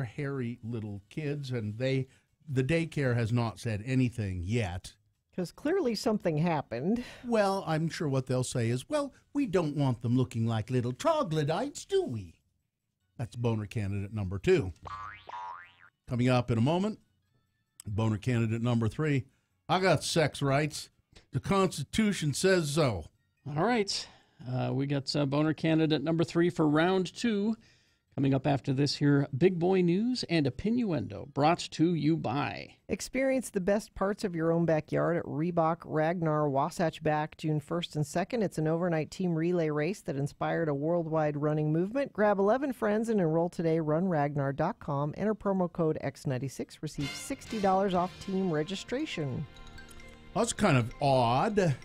hairy little kids, and the daycare has not said anything yet. Because clearly something happened. Well, I'm sure what they'll say is, well, we don't want them looking like little troglodytes, do we? That's Boehner candidate number 2. Coming up in a moment, Boehner candidate number 3. I got sex rights. The Constitution says so. All right. We got Boehner candidate number 3 for round 2. Coming up after this here, Big Boy News and Opinioendo, brought to you by. Experience the best parts of your own backyard at Reebok Ragnar Wasatch Back June 1st and 2nd. It's an overnight team relay race that inspired a worldwide running movement. Grab 11 friends and enroll today. RunRagnar.com. Enter promo code X96. Receive $60 off team registration. That's kind of odd.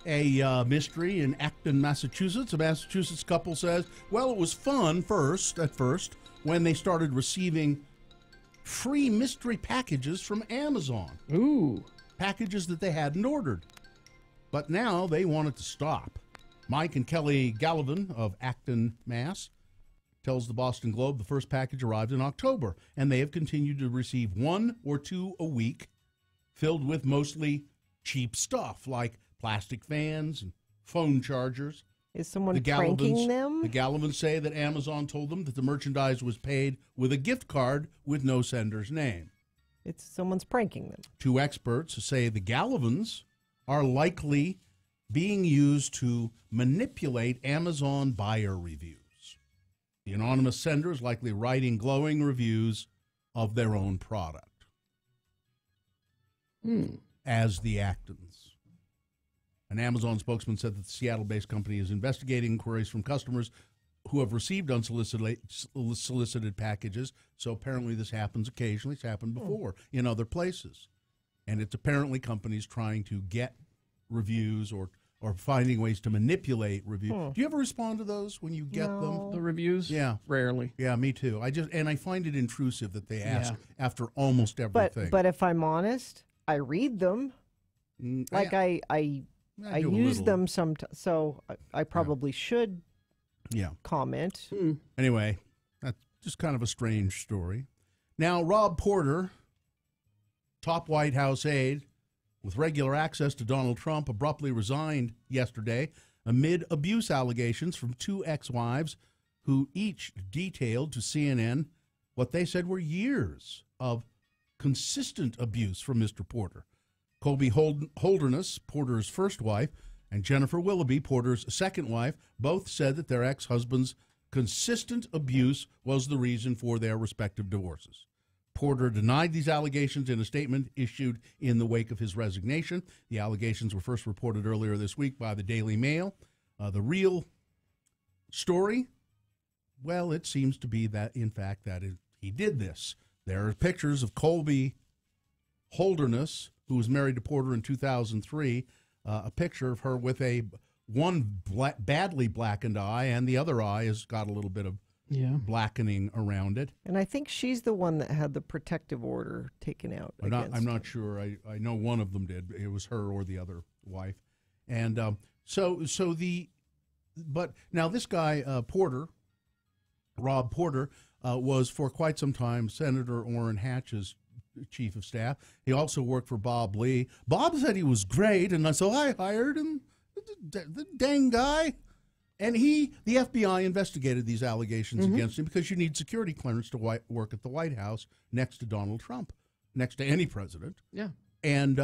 A mystery in Acton, Massachusetts. A Massachusetts couple says, well, it was fun at first, when they started receiving free mystery packages from Amazon. Ooh. Packages that they hadn't ordered. But now they want it to stop. Mike and Kelly Gallivan of Acton, Mass. tells the Boston Globe the first package arrived in October, and they have continued to receive 1 or 2 a week, filled with mostly cheap stuff like plastic fans and phone chargers. Is someone pranking them? The Gallivans say that Amazon told them that the merchandise was paid with a gift card with no sender's name. It's someone's pranking them. 2 experts say the Gallivans are likely being used to manipulate Amazon buyer reviews. The anonymous sender is likely writing glowing reviews of their own product. As the Actons. An Amazon spokesman said that the Seattle-based company is investigating inquiries from customers who have received unsolicited packages. So apparently this happens occasionally. It's happened before in other places. And it's apparently companies trying to get reviews or finding ways to manipulate reviews. Do you ever respond to those when you get them? The reviews? Yeah. Rarely. Yeah, me too. I find it intrusive that they ask after almost everything. But if I'm honest, I read them. I use them sometimes, so I probably should comment. Anyway, that's just kind of a strange story. Now, Rob Porter, top White House aide with regular access to Donald Trump, abruptly resigned yesterday amid abuse allegations from 2 ex-wives who each detailed to CNN what they said were years of consistent abuse from Mr. Porter. Colby Holderness, Porter's first wife, and Jennifer Willoughby, Porter's second wife, both said that their ex-husband's consistent abuse was the reason for their respective divorces. Porter denied these allegations in a statement issued in the wake of his resignation. The allegations were first reported earlier this week by the Daily Mail. The real story, well, it seems to be that, in fact, he did this. There are pictures of Colby Holderness, who was married to Porter in 2003, a picture of her with one badly blackened eye, and the other eye has got a little bit of blackening around it. And I think she's the one that had the protective order taken out. I'm not sure. I know one of them did. It was her or the other wife. And but now this guy, Porter, Rob Porter, was for quite some time Senator Orrin Hatch's chief of staff. He also worked for Bob Lee. Bob said he was great, and so I hired him. The dang guy. And the FBI investigated these allegations against him because you need security clearance to work at the White House next to Donald Trump, next to any president. Yeah. And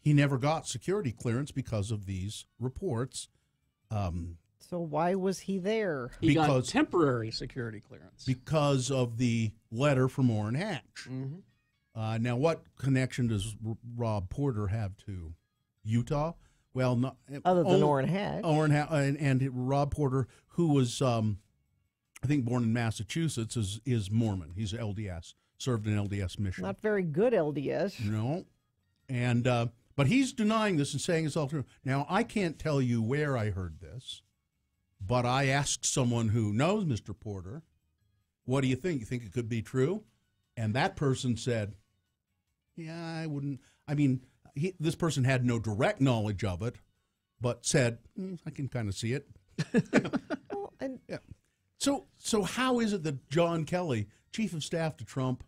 he never got security clearance because of these reports. So why was he there? He got temporary security clearance. Because of the letter from Orrin Hatch. Now, what connection does Rob Porter have to Utah? Well, not other than Orrin Hatch. And Rob Porter, who was, I think, born in Massachusetts, is Mormon. He's LDS, served an LDS mission. Not very good LDS. No, and but he's denying this and saying it's all true. Now, I can't tell you where I heard this, but I asked someone who knows Mr. Porter, "What do you think? You think it could be true?" And that person said, "Yeah, I wouldn't." I mean, this person had no direct knowledge of it, but said, "I can kind of see it." So how is it that John Kelly, chief of staff to Trump,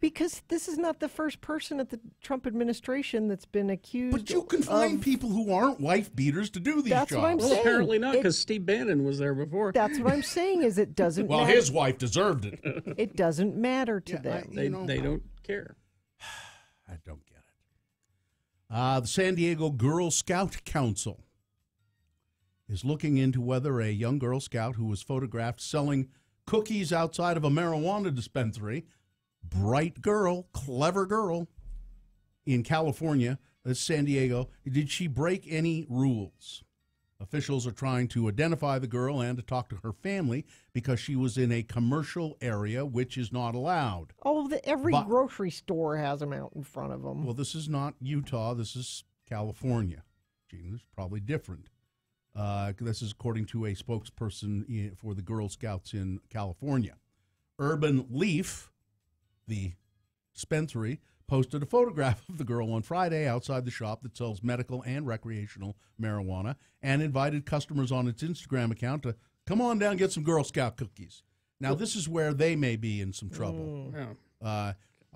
Because this is not the first person at the Trump administration that's been accused. But you can find people who aren't wife beaters to do these That's jobs. what I'm Well, saying. apparently not, because Steve Bannon was there before. That's what I'm saying. Is it doesn't. Well, matter. his wife deserved it. It doesn't matter to them. They don't care. I don't get it. The San Diego Girl Scout Council is looking into whether a young Girl Scout who was photographed selling cookies outside of a marijuana dispensary, bright girl, clever girl, in California, San Diego, did she break any rules? Officials are trying to identify the girl and to talk to her family because she was in a commercial area, which is not allowed. Oh, every grocery store has them out in front of them. Well, this is not Utah. This is California. Gene, it's probably different. This is according to a spokesperson for the Girl Scouts in California. Urban Leaf, the dispensary, posted a photograph of the girl on Friday outside the shop that sells medical and recreational marijuana and invited customers on its Instagram account to come on down and get some Girl Scout cookies. Now, this is where they may be in some trouble.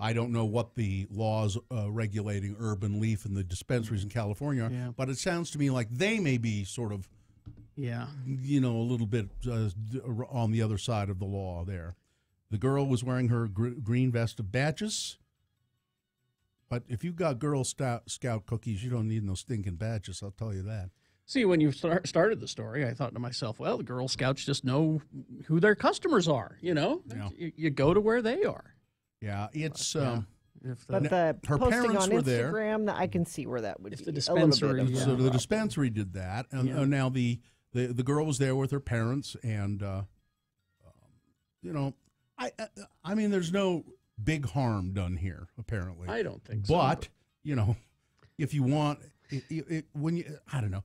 I don't know what the laws regulating Urban Leaf and the dispensaries in California are, but it sounds to me like they may be sort of, a little bit on the other side of the law there. The girl was wearing her green vest of badges. But if you've got Girl Scout cookies, you don't need no stinking badges, I'll tell you that. See, when you started the story, I thought to myself, well, the Girl Scouts just know who their customers are, You go to where they are. Yeah, it's... But the her posting parents on were there. Instagram, I can see where that would If be. the dispensary, So the dispensary did that. And now the girl was there with her parents, and, I mean, there's no big harm done here, apparently. I don't think so. But, if you want, I don't know,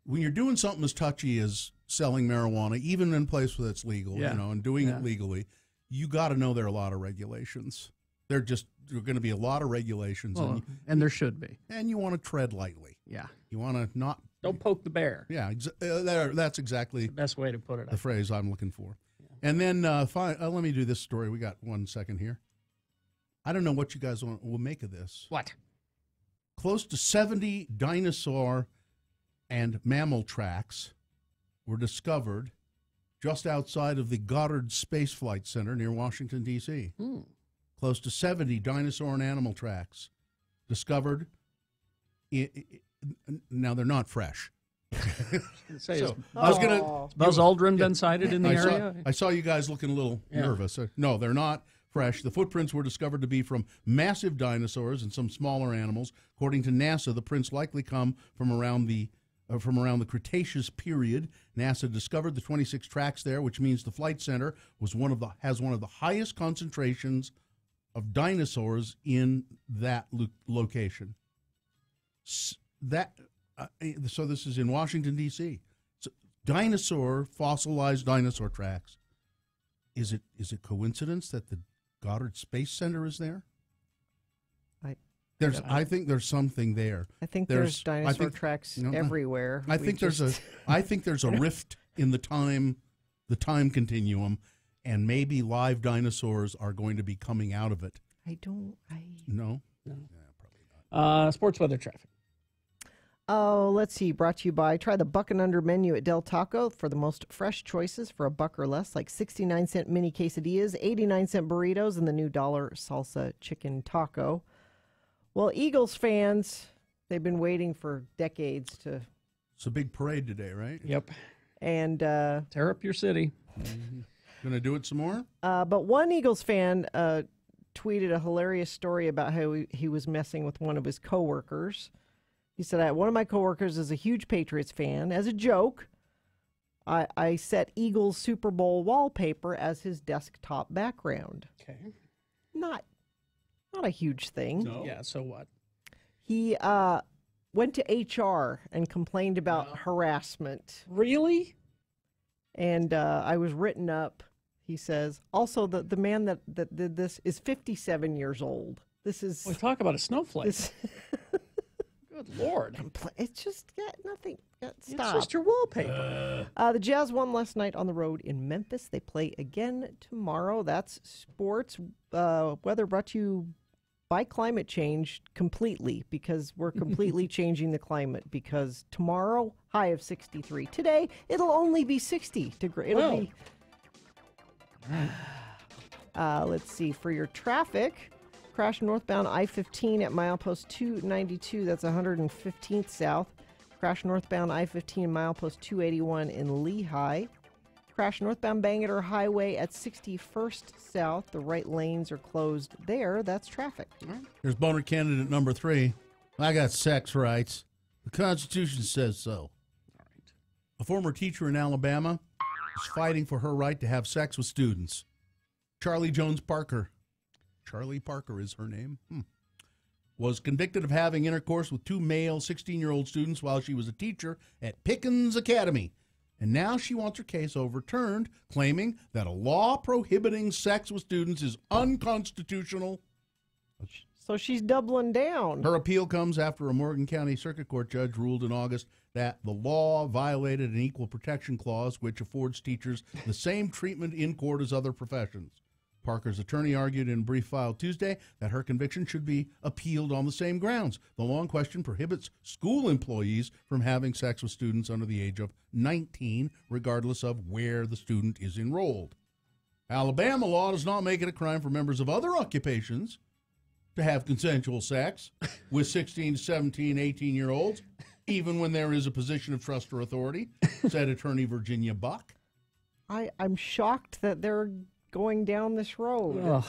when you're doing something as touchy as selling marijuana, even in a place where it's legal, and doing it legally, you got to know there are a lot of regulations. There are going to be a lot of regulations. And there should be. And you want to tread lightly. Yeah. You want to not... Don't poke the bear. Yeah, that's exactly the best way to put it. The phrase I'm looking for. Yeah. And then let me do this story. We got 1 second here. I don't know what you guys will make of this. What? Close to 70 dinosaur and mammal tracks were discovered just outside of the Goddard Space Flight Center near Washington, D.C. Close to 70 dinosaur and animal tracks discovered. Now, they're not fresh. Buzz Aldrin been sighted in the area? I saw you guys looking a little nervous. No, they're not fresh. The footprints were discovered to be from massive dinosaurs and some smaller animals. According to NASA, the prints likely come from around the Cretaceous period. NASA discovered the 26 tracks there, which means the flight center has one of the highest concentrations of dinosaurs in that location. So this is in Washington, D.C. So fossilized dinosaur tracks. Is it coincidence that the Goddard Space Center is there? I think there's something there. I think there's dinosaur tracks everywhere. I think there's a rift in the time continuum, and maybe live dinosaurs are going to be coming out of it. No. Yeah, probably not. Sports weather traffic. Oh, let's see. Brought to you by try the Buck and Under menu at Del Taco for the most fresh choices for $1 or less, like 69-cent mini quesadillas, 89-cent burritos, and the new $1 salsa chicken taco. Well, Eagles fans, they've been waiting for decades to... It's a big parade today, right? Yep. And... tear up your city. Going to do it some more? But one Eagles fan tweeted a hilarious story about how he was messing with one of his coworkers. He said, one of my coworkers is a huge Patriots fan. As a joke, I set Eagles Super Bowl wallpaper as his desktop background. Okay. Not a huge thing. No. Yeah, so what? He went to HR and complained about harassment. Really? And I was written up, he says. Also, the man that did this is 57 years old. This is... We talk about a snowflake. Good Good Lord. It's just nothing. Stop. It's just your wallpaper. The Jazz won last night on the road in Memphis. They play again tomorrow. That's sports. Weather brought to you by climate change completely, because we're completely changing the climate, because tomorrow, high of 63. Today, it'll only be 60 degrees. It'll be... Let's see. For your traffic, crash northbound I-15 at milepost 292. That's 115th south. Crash northbound I-15 milepost 281 in Lehigh. Crash northbound Bangor Highway at 61st south. The right lanes are closed there. That's traffic. Here's Boehner candidate number 3. I got sex rights. The Constitution says so. All right. A former teacher in Alabama is fighting for her right to have sex with students. Charlie Jones Parker. Charlie Parker is her name. Was convicted of having intercourse with 2 male 16-year-old students while she was a teacher at Pickens Academy. And now she wants her case overturned, claiming that a law prohibiting sex with students is unconstitutional. So she's doubling down. Her appeal comes after a Morgan County Circuit Court judge ruled in August that the law violated an equal protection clause, which affords teachers the same treatment in court as other professions. Parker's attorney argued in a brief filed Tuesday that her conviction should be appealed on the same grounds. The law in question prohibits school employees from having sex with students under the age of 19, regardless of where the student is enrolled. Alabama law does not make it a crime for members of other occupations to have consensual sex with 16 to 17, 18-year-olds, even when there is a position of trust or authority, said attorney Virginia Buck. I'm shocked that they're going down this road. Ugh.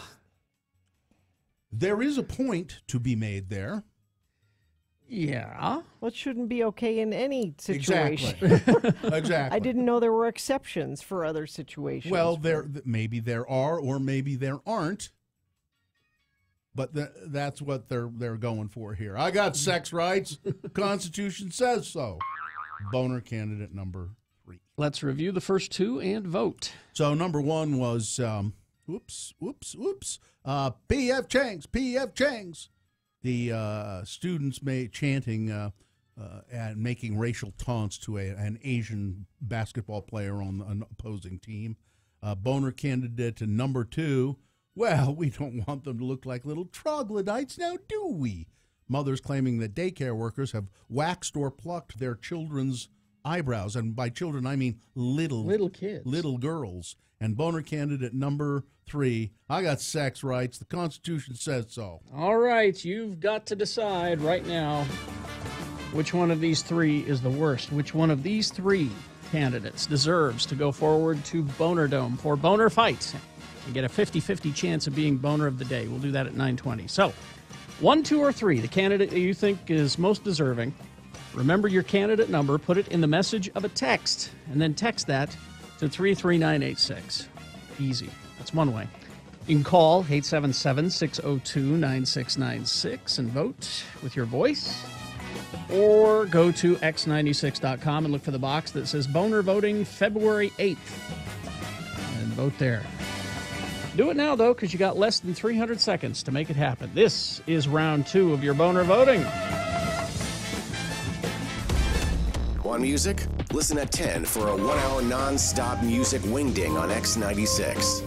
There is a point to be made there. Yeah. Well, it shouldn't be okay in any situation. Exactly. I didn't know there were exceptions for other situations. Well, maybe there are, or maybe there aren't. But that's what they're going for here. I got sex rights. The Constitution says so. Boehner candidate number 3. Let's review the first 2 and vote. So number 1 was, P.F. Chang's. The students chanting and making racial taunts to an Asian basketball player on an opposing team. Boehner candidate number 2. Well, we don't want them to look like little troglodytes now, do we? Mothers claiming that daycare workers have waxed or plucked their children's eyebrows. And by children, I mean little kids. Little girls. And Boehner candidate number 3, I got sex rights. The Constitution says so. All right, you've got to decide right now which one of these 3 is the worst. Which one of these 3 candidates deserves to go forward to Boehner Dome for Boehner Fight and get a 50-50 chance of being Boehner of the Day. We'll do that at 9:20. So, 1, 2, or 3, the candidate that you think is most deserving. Remember your candidate number, put it in the message of a text, and then text that to 33986. Easy. That's one way. You can call 877-602-9696 and vote with your voice. Or go to x96.com and look for the box that says Boehner Voting February 8th. And vote there. Do it now, though, because you got less than 300 seconds to make it happen. This is round 2 of your Boehner Voting. Want music? Listen at 10 for a 1-hour non-stop music wingding on X96.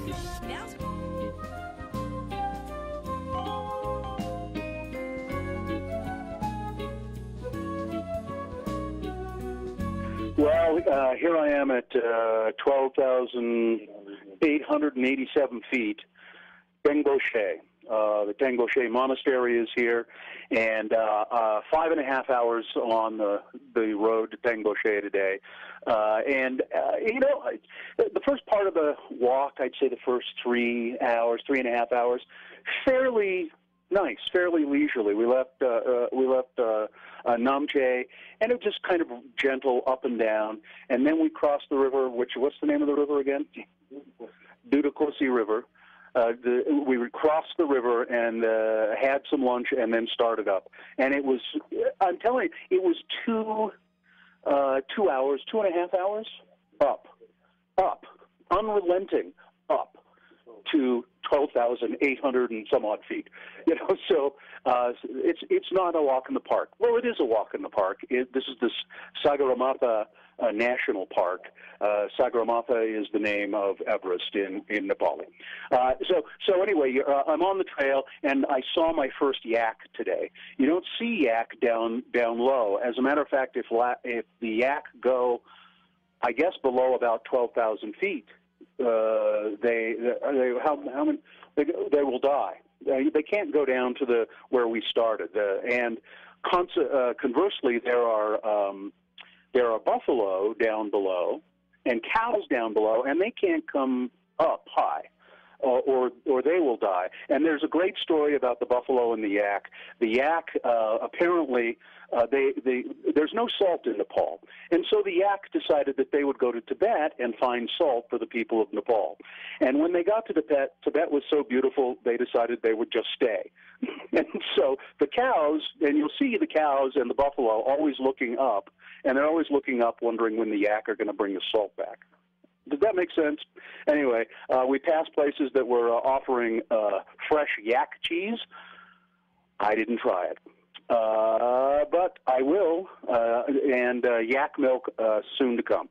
Well, here I am at 12,887 feet, Tengoshe. The Tengoshe Monastery is here, and 5.5 hours on the road to Tengoshe today. The first part of the walk, I'd say the first 3.5 hours, fairly nice, fairly leisurely. We left Namche, and it was just kind of gentle up and down. And then we crossed the river, what's the name of the river again? Dudakosi River. We crossed the river and had some lunch and then started up. And it was, I'm telling you, it was 2 hours, 2.5 hours, up, unrelenting, up to 12,800 and some odd feet. So it's not a walk in the park. Well, it is a walk in the park. This is the Sagarmatha National Park. Sagarmatha is the name of Everest in Nepal. So anyway, I'm on the trail, and I saw my first yak today. You don't see yak down low. As a matter of fact, if the yak go, I guess, below about 12,000 feet, they will die. They can't go down to where we started. Conversely, there are buffalo down below and cows down below, and they can't come up high, or they will die. And there's a great story about the buffalo and the yak. The yak apparently there's no salt in Nepal, and so the yak decided that they would go to Tibet and find salt for the people of Nepal. And when they got to Tibet was so beautiful, they decided they would just stay. And so the cows, and you'll see the cows and the buffalo always looking up, and they're always looking up wondering when the yak are going to bring the salt back. Does that make sense? Anyway, we passed places that were offering fresh yak cheese. I didn't try it. But I will, and yak milk soon to come.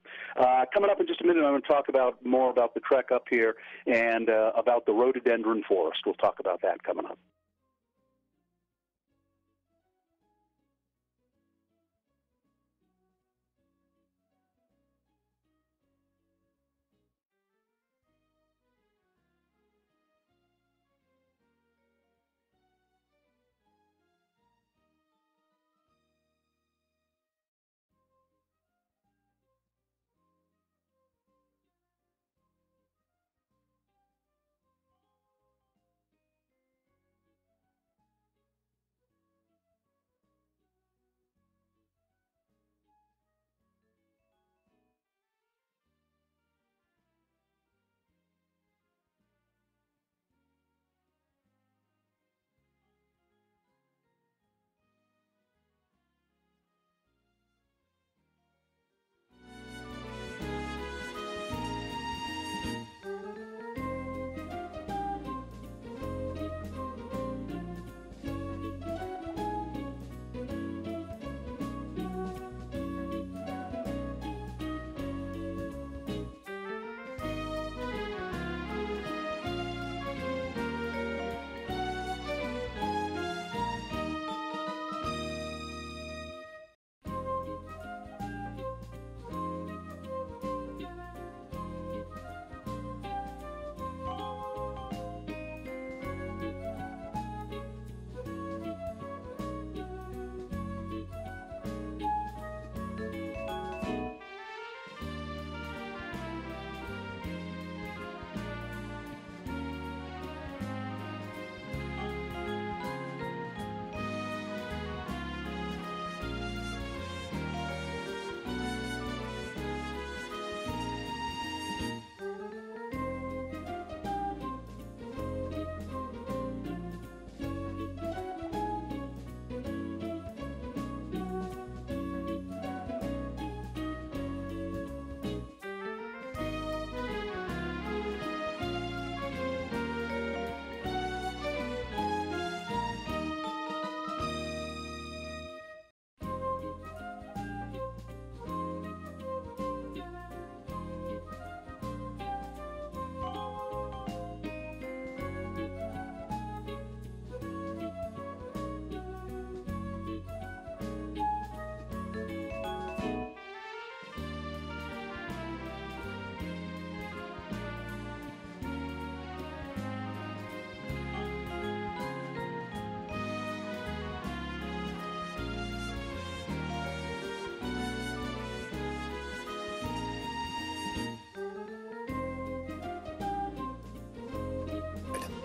Coming up in just a minute, I'm going to talk more about the trek up here and about the rhododendron forest. We'll talk about that coming up.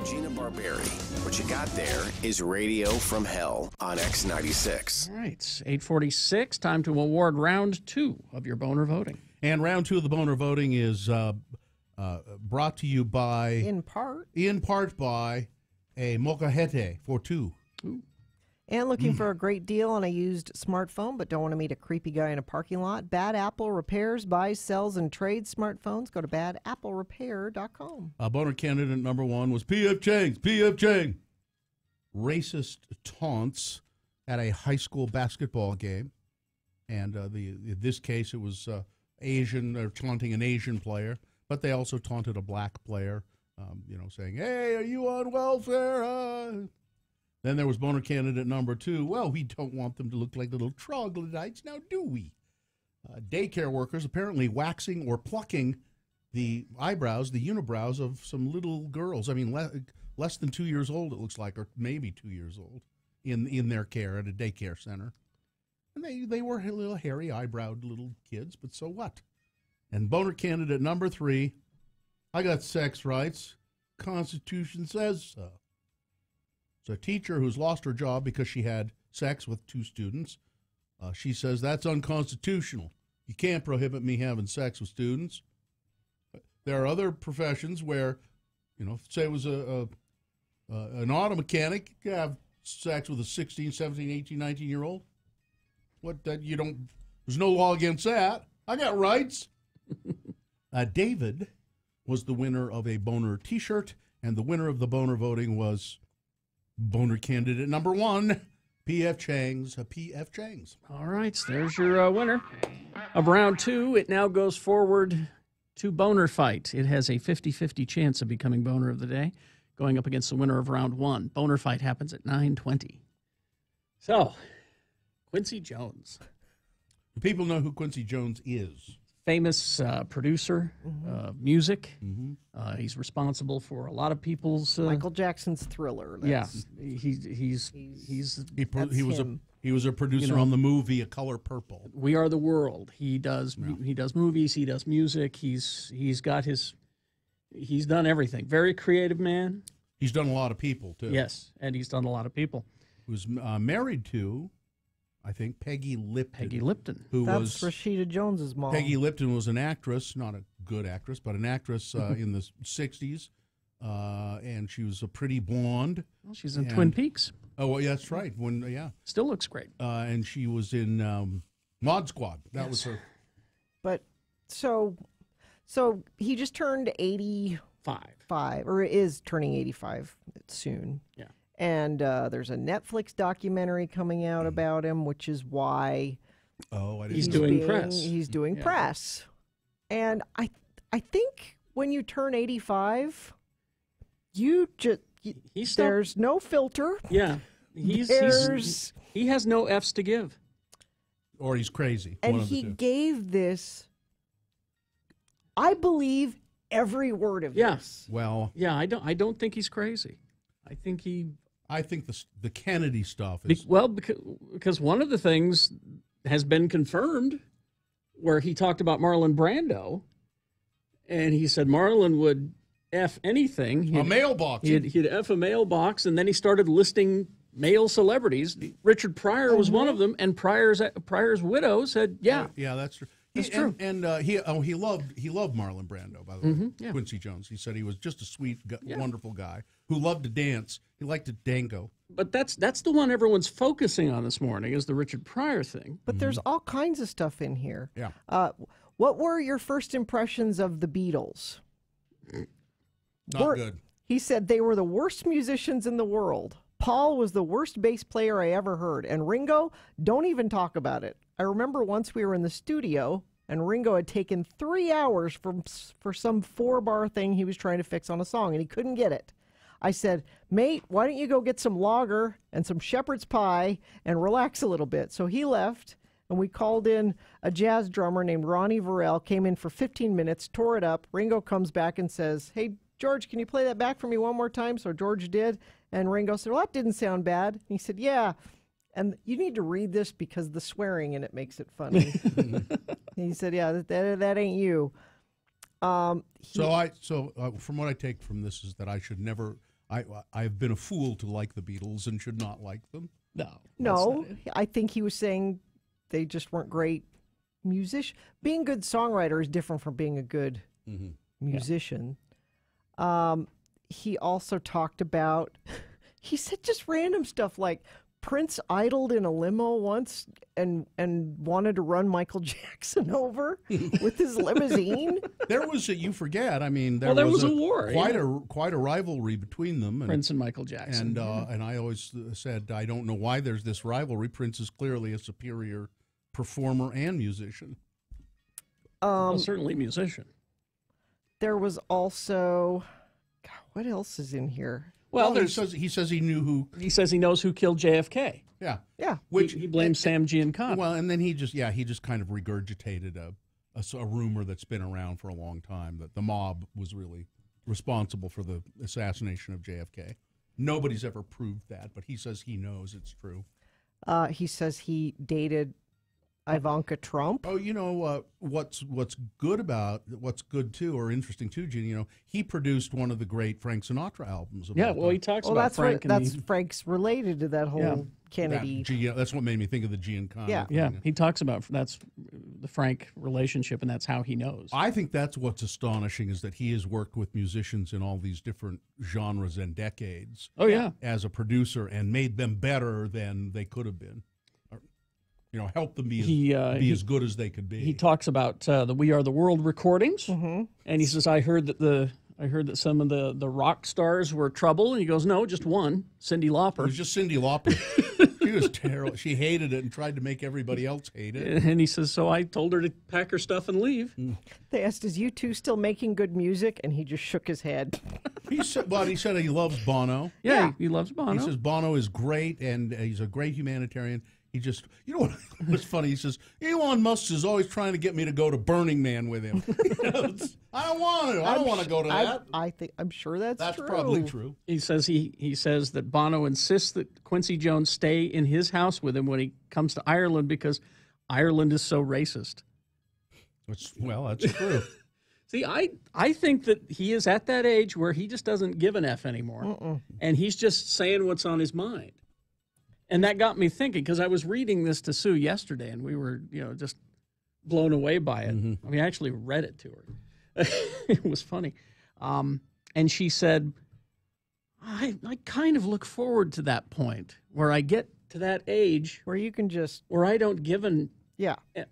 Gina Barberi. What you got there is Radio from Hell on X96. All right, it's 8:46. Time to award round 2 of your Boehner voting. And round 2 of the Boehner voting is brought to you by... In part by a molcajete for 2. Ooh. And looking for a great deal on a used smartphone, but don't want to meet a creepy guy in a parking lot? Bad Apple repairs, buys, sells, and trades smartphones. Go to badapplerepair.com. Boner candidate number 1 was P.F. Chang's. P.F. Chang. Racist taunts at a high school basketball game. And in this case, it was Asian, or taunting an Asian player, but they also taunted a black player, saying, "Hey, are you on welfare?" Then there was boner candidate number 2. Well, we don't want them to look like little troglodytes, now do we? Daycare workers apparently waxing or plucking the eyebrows, the unibrows of some little girls. I mean, less than 2 years old, it looks like, or maybe 2 years old, in their care at a daycare center. And they were little hairy, eyebrowed little kids, but so what? And boner candidate number 3, I got sex rights. Constitution says so. It's a teacher who's lost her job because she had sex with 2 students. She says that's unconstitutional. You can't prohibit me having sex with students. There are other professions where, say it was an auto mechanic, you can have sex with a 16, 17, 18, 19-year-old. There's no law against that. I got rights. David was the winner of a boner T-shirt, and the winner of the boner voting was boner candidate number 1, P.F. Chang's. P.F. Chang's. All right, so there's your winner of round 2. It now goes forward to boner fight. It has a 50-50 chance of becoming boner of the day, going up against the winner of round 1. Boner fight happens at 9:20. So, Quincy Jones. Do people know who Quincy Jones is? Famous producer of music. He's responsible for a lot of people's Michael Jackson's Thriller. He was a producer on the movie A Color Purple. We Are the World. He does movies. He does music. He's done everything. Very creative man. He's done a lot of people too. Yes, and he's done a lot of people. Who's married to, I think, Peggy Lipton. Peggy Lipton. That's Rashida Jones's mom. Peggy Lipton was an actress, not a good actress, but an actress in the 60s. And she was a pretty blonde. Well, she's in Twin Peaks. Oh, well, yeah, that's right. Still looks great. And she was in Mod Squad. That was her. But so he just turned 85, or is turning 85 soon. Yeah. And there's a Netflix documentary coming out about him, which is why he's doing press. He's doing press. And I think when you turn 85, there's no filter. Yeah. He has no F's to give. Or he's crazy. And he gave this, I believe, every word of this. Well, yeah, I don't think he's crazy. I think the Kennedy stuff is because one of the things has been confirmed where he talked about Marlon Brando, and he said Marlon would F anything. A mailbox. He'd F a mailbox, and then he started listing male celebrities. Richard Pryor was one of them, and Pryor's widow said, "Yeah, that's true." That's true. And he loved Marlon Brando, by the way. Quincy Jones. He said he was just a sweet, wonderful guy who loved to dance. He liked to dango. But that's the one everyone's focusing on this morning is the Richard Pryor thing. But there's all kinds of stuff in here. Yeah. What were your first impressions of the Beatles? Not good. He said they were the worst musicians in the world. Paul was the worst bass player I ever heard. And Ringo, don't even talk about it. I remember once we were in the studio and Ringo had taken 3 hours for some 4-bar thing he was trying to fix on a song, and he couldn't get it. I said, "Mate, why don't you go get some lager and some shepherd's pie and relax a little bit?" So he left, and we called in a jazz drummer named Ronnie Varell, came in for 15 minutes, tore it up. Ringo comes back and says, "Hey, George, can you play that back for me one more time?" So George did, and Ringo said, "Well, that didn't sound bad." And he said, "Yeah. And you need to read this because the swearing in it makes it funny." He said, "Yeah, that ain't you." So from what I take from this is that I should never. I've been a fool to like the Beatles and should not like them. No, I think he was saying they just weren't great musicians. Being a good songwriter is different from being a good musician. He also talked about. He said just random stuff like Prince idled in a limo once and wanted to run Michael Jackson over with his limousine? There was you forget. I mean, there was a a war, quite a rivalry between them. Prince and Michael Jackson. And I always said I don't know why there's this rivalry. Prince is clearly a superior performer and musician. Well, certainly musician. There was also, God, what else is in here? Well, he says he knew who. He says he knows who killed JFK. Yeah, yeah. Which he blames Sam Giancana. Well, and then he just kind of regurgitated a rumor that's been around for a long time that the mob was really responsible for the assassination of JFK. Nobody's ever proved that, but he says he knows it's true. He says he dated Ivanka Trump. Oh, what's good too, or interesting too, Gene. He produced one of the great Frank Sinatra albums. Yeah, well, he talks about that's Frank. Right. That's Frank's related to that whole Kennedy. That's what made me think of the Giancana. Yeah, yeah. He talks about that's the Frank relationship, and that's how he knows. I think that's what's astonishing is that he has worked with musicians in all these different genres and decades. Oh yeah, as a producer and made them better than they could have been. Help them be as good as they could be. He talks about the "We Are the World" recordings, and he says, "I heard that some of the rock stars were trouble." And he goes, "No, just one, Cyndi Lauper." It was just Cyndi Lauper. She was terrible. She hated it and tried to make everybody else hate it. And he says, "So I told her to pack her stuff and leave." They asked, "Is U2 still making good music?" And he just shook his head. He said he loves Bono. Yeah, he loves Bono. He says Bono is great and he's a great humanitarian. He just, what was funny? He says, Elon Musk is always trying to get me to go to Burning Man with him. I don't want to. I don't want to go to that. I'm sure that's true. That's probably true. He says he says that Bono insists that Quincy Jones stay in his house with him when he comes to Ireland because Ireland is so racist. That's true. See, I think that he is at that age where he just doesn't give an F anymore, and he's just saying what's on his mind. And that got me thinking, because I was reading this to Sue yesterday, and we were, just blown away by it. I mean, I actually read it to her. It was funny. And she said, I kind of look forward to that point where I get to that age where you can where I don't give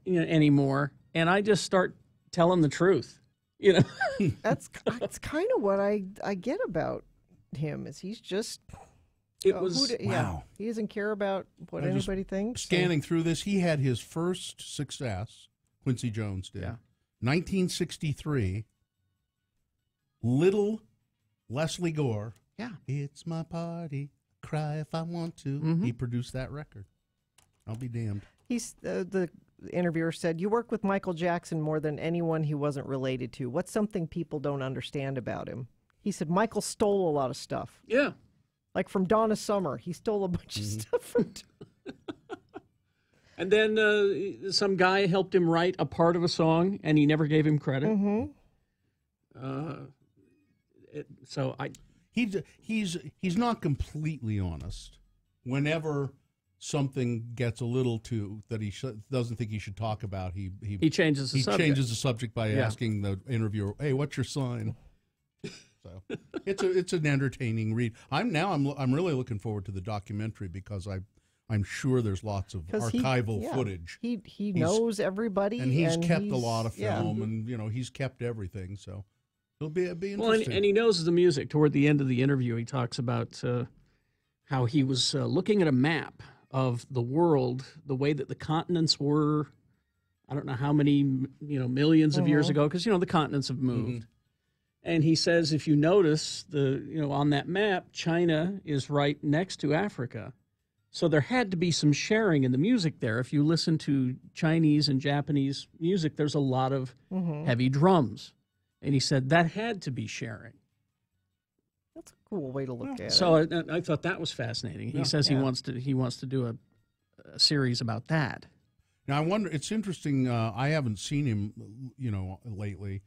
anymore, and I just start telling the truth. That's kind of what I get about him, is he's just... wow. He doesn't care about what anybody thinks. Scanning through this, he had his first success, Quincy Jones did. Yeah. 1963, Little Leslie Gore. Yeah. It's my party, cry if I want to. He produced that record. I'll be damned. He's the interviewer said, "You work with Michael Jackson more than anyone he wasn't related to. What's something people don't understand about him?" He said, "Michael stole a lot of stuff." Yeah. Like from Donna Summer, he stole a bunch of stuff from. And then some guy helped him write a part of a song, and he never gave him credit. He's not completely honest. Whenever something gets a little too that he doesn't think he should talk about, he changes the subject. He changes the subject by asking the interviewer, "Hey, what's your sign?" So it's an entertaining read. I'm really looking forward to the documentary because I'm sure there's lots of archival footage. He knows everybody, and he's kept a lot of film, and he's kept everything. So it'll be interesting. Well, and he knows the music. Toward the end of the interview, he talks about how he was looking at a map of the world, the way that the continents were. I don't know how many millions of years ago, because the continents have moved. And he says, if you notice on that map, China is right next to Africa. So there had to be some sharing in the music there. If you listen to Chinese and Japanese music, there's a lot of heavy drums. And he said that had to be sharing. That's a cool way to look at it. So I thought that was fascinating. He says he wants to do a series about that. Now I wonder. It's interesting. I haven't seen him, lately.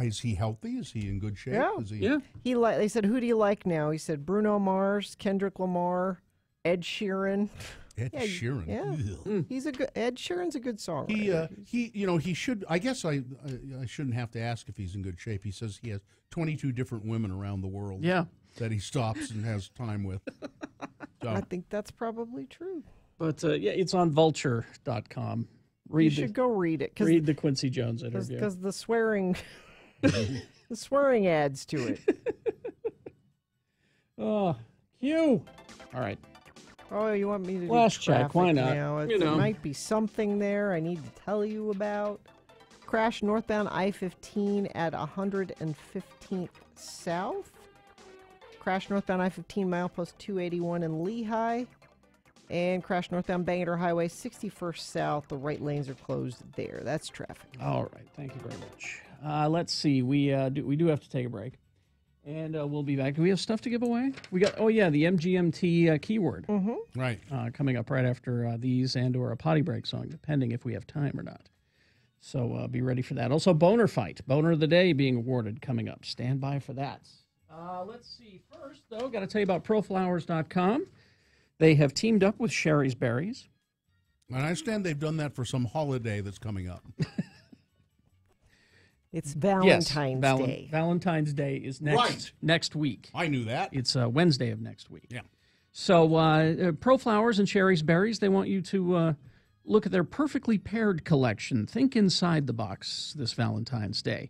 Is he healthy? Is he in good shape? Yeah. They said, "Who do you like now?" He said, "Bruno Mars, Kendrick Lamar, Ed Sheeran." Ed Sheeran. Yeah. He's a good. Ed Sheeran's a good songwriter. He should. I guess I shouldn't have to ask if he's in good shape. He says he has 22 different women around the world. Yeah. That he stops and has time with. So. I think that's probably true. But yeah, it's on vulture.com. You should go read it. Read the Quincy Jones interview. Because the swearing, the swearing adds to it. Oh, Q. All right. Oh, you want me to do Last check, traffic why not? now? You There know. might be something there I need to tell you about. Crash northbound I-15 at 115th South. Crash northbound I-15 milepost 281 in Lehigh. And crash northbound Banter Highway 61st South. The right lanes are closed there. That's traffic. All right. Thank you very much. Let's see. We do have to take a break. And we'll be back. Do we have stuff to give away? We got, the MGMT keyword. Mm-hmm. Right. Coming up right after these and/or a potty break song, depending if we have time or not. So be ready for that. Also, Boehner fight. Boehner of the Day being awarded coming up. Stand by for that. Let's see. First, though, got to tell you about proflowers.com. They have teamed up with Sherry's Berries. And I understand they've done that for some holiday that's coming up. It's Valentine's Day. Valentine's Day is next week. I knew that. It's Wednesday of next week. Yeah. So ProFlowers and Sherry's Berries, they want you to look at their perfectly paired collection. Think inside the box this Valentine's Day.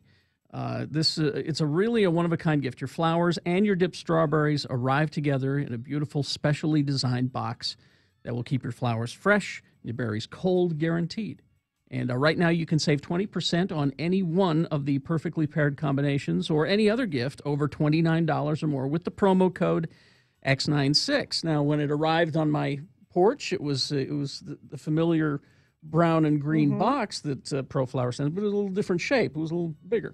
It's really a one-of-a-kind gift. Your flowers and your dipped strawberries arrive together in a beautiful, specially designed box that will keep your flowers fresh, your berries cold, guaranteed. And right now you can save 20% on any one of the perfectly paired combinations or any other gift over $29 or more with the promo code X96. Now, when it arrived on my porch, it was the familiar brown and green box that ProFlower sent, but it was a little different shape. It was a little bigger.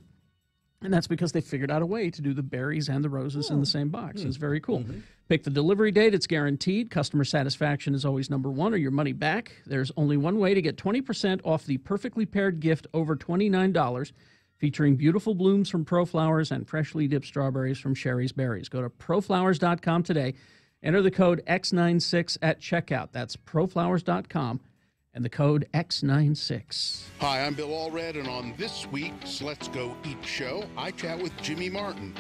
And that's because they figured out a way to do the berries and the roses in the same box. It's very cool. Pick the delivery date. It's guaranteed. Customer satisfaction is always number one, or your money back. There's only one way to get 20% off the perfectly paired gift over $29, featuring beautiful blooms from ProFlowers and freshly dipped strawberries from Sherry's Berries. Go to proflowers.com today. Enter the code X96 at checkout. That's proflowers.com. And the code X96. Hi, I'm Bill Allred, and on this week's Let's Go Eat show, I chat with Jimmy Martin.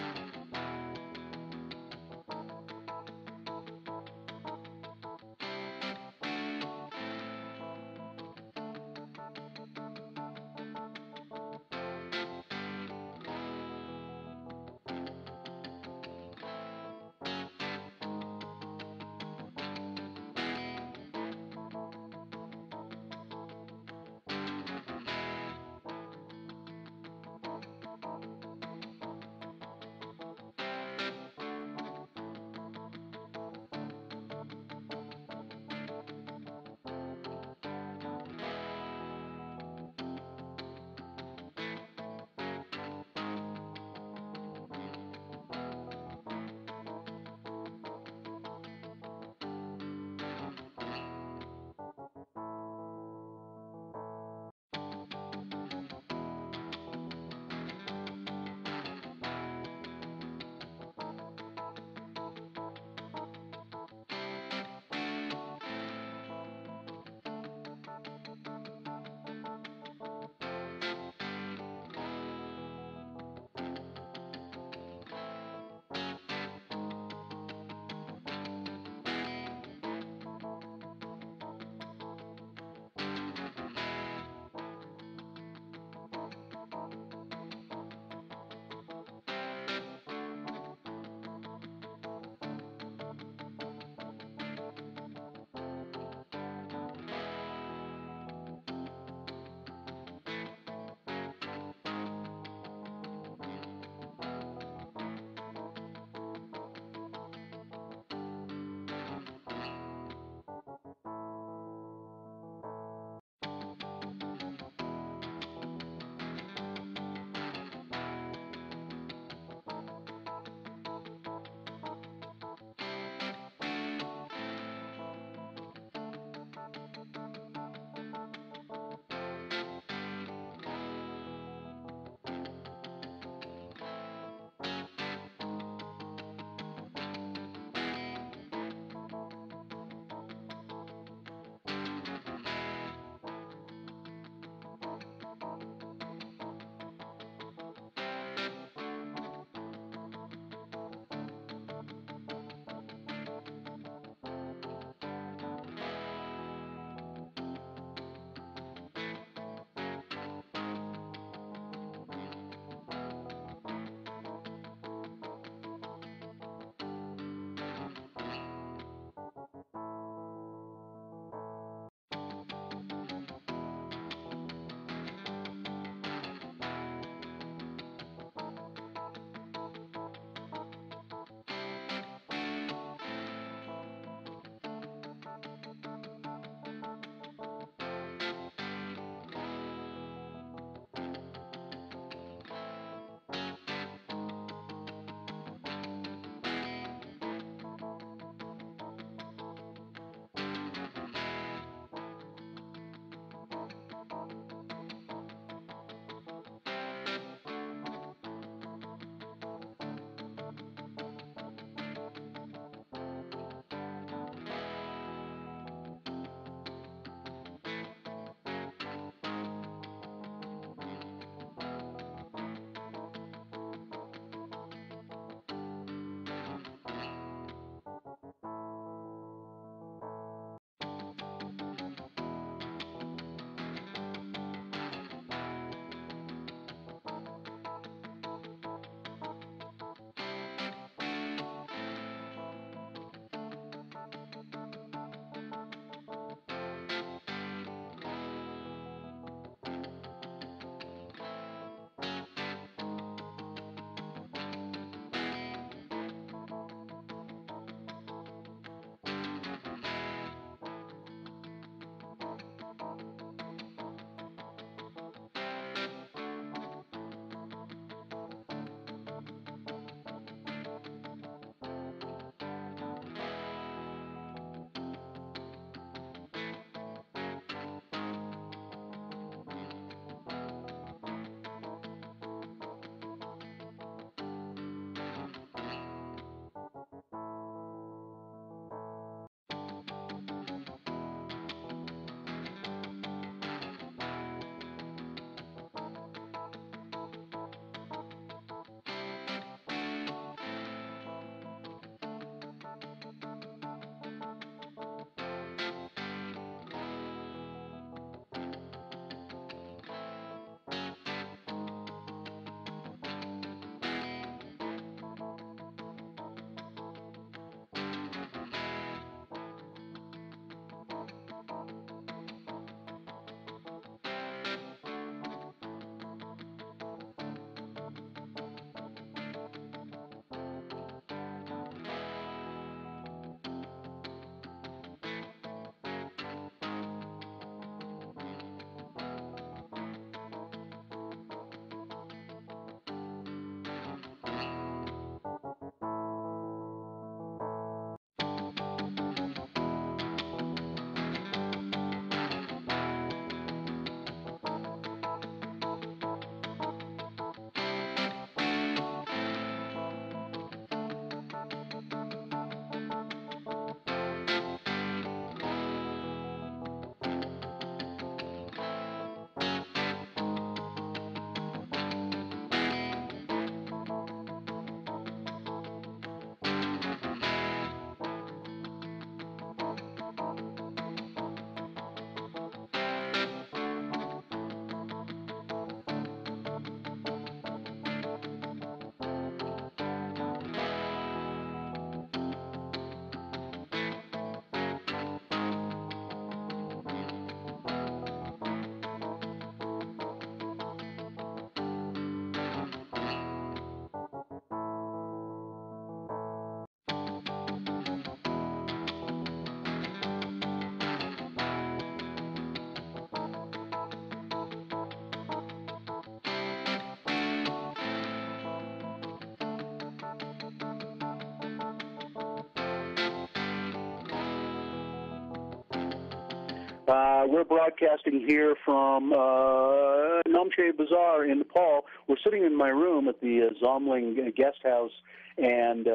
We're broadcasting here from Namche Bazaar in Nepal. We're sitting in my room at the Zomling Guest House and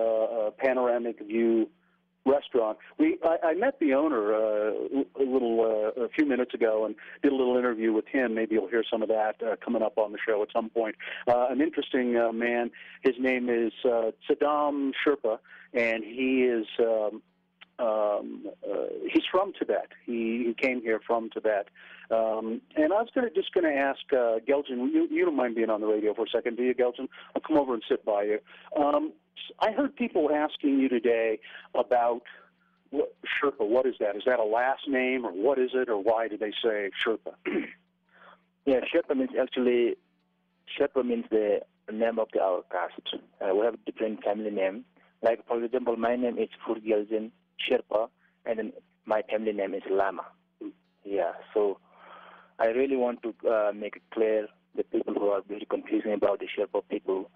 Panoramic View restaurant. I met the owner a few minutes ago and did a little interview with him. Maybe you'll hear some of that coming up on the show at some point. An interesting man. His name is Saddam Sherpa, and he is he's from Tibet. He came here from Tibet. And I was just going to ask Geljan, you don't mind being on the radio for a second, do you, Geljan? I'll come over and sit by you. I heard people asking you today about Sherpa. What is that? Is that a last name, or what is it, or why do they say Sherpa? Yeah, Sherpa means the name of our caste. We have different family name. Like, for example, my name is Geljan Sherpa, and then my family name is Lama. Yeah, so I really want to make it clear the people who are very confusing about the Sherpa people.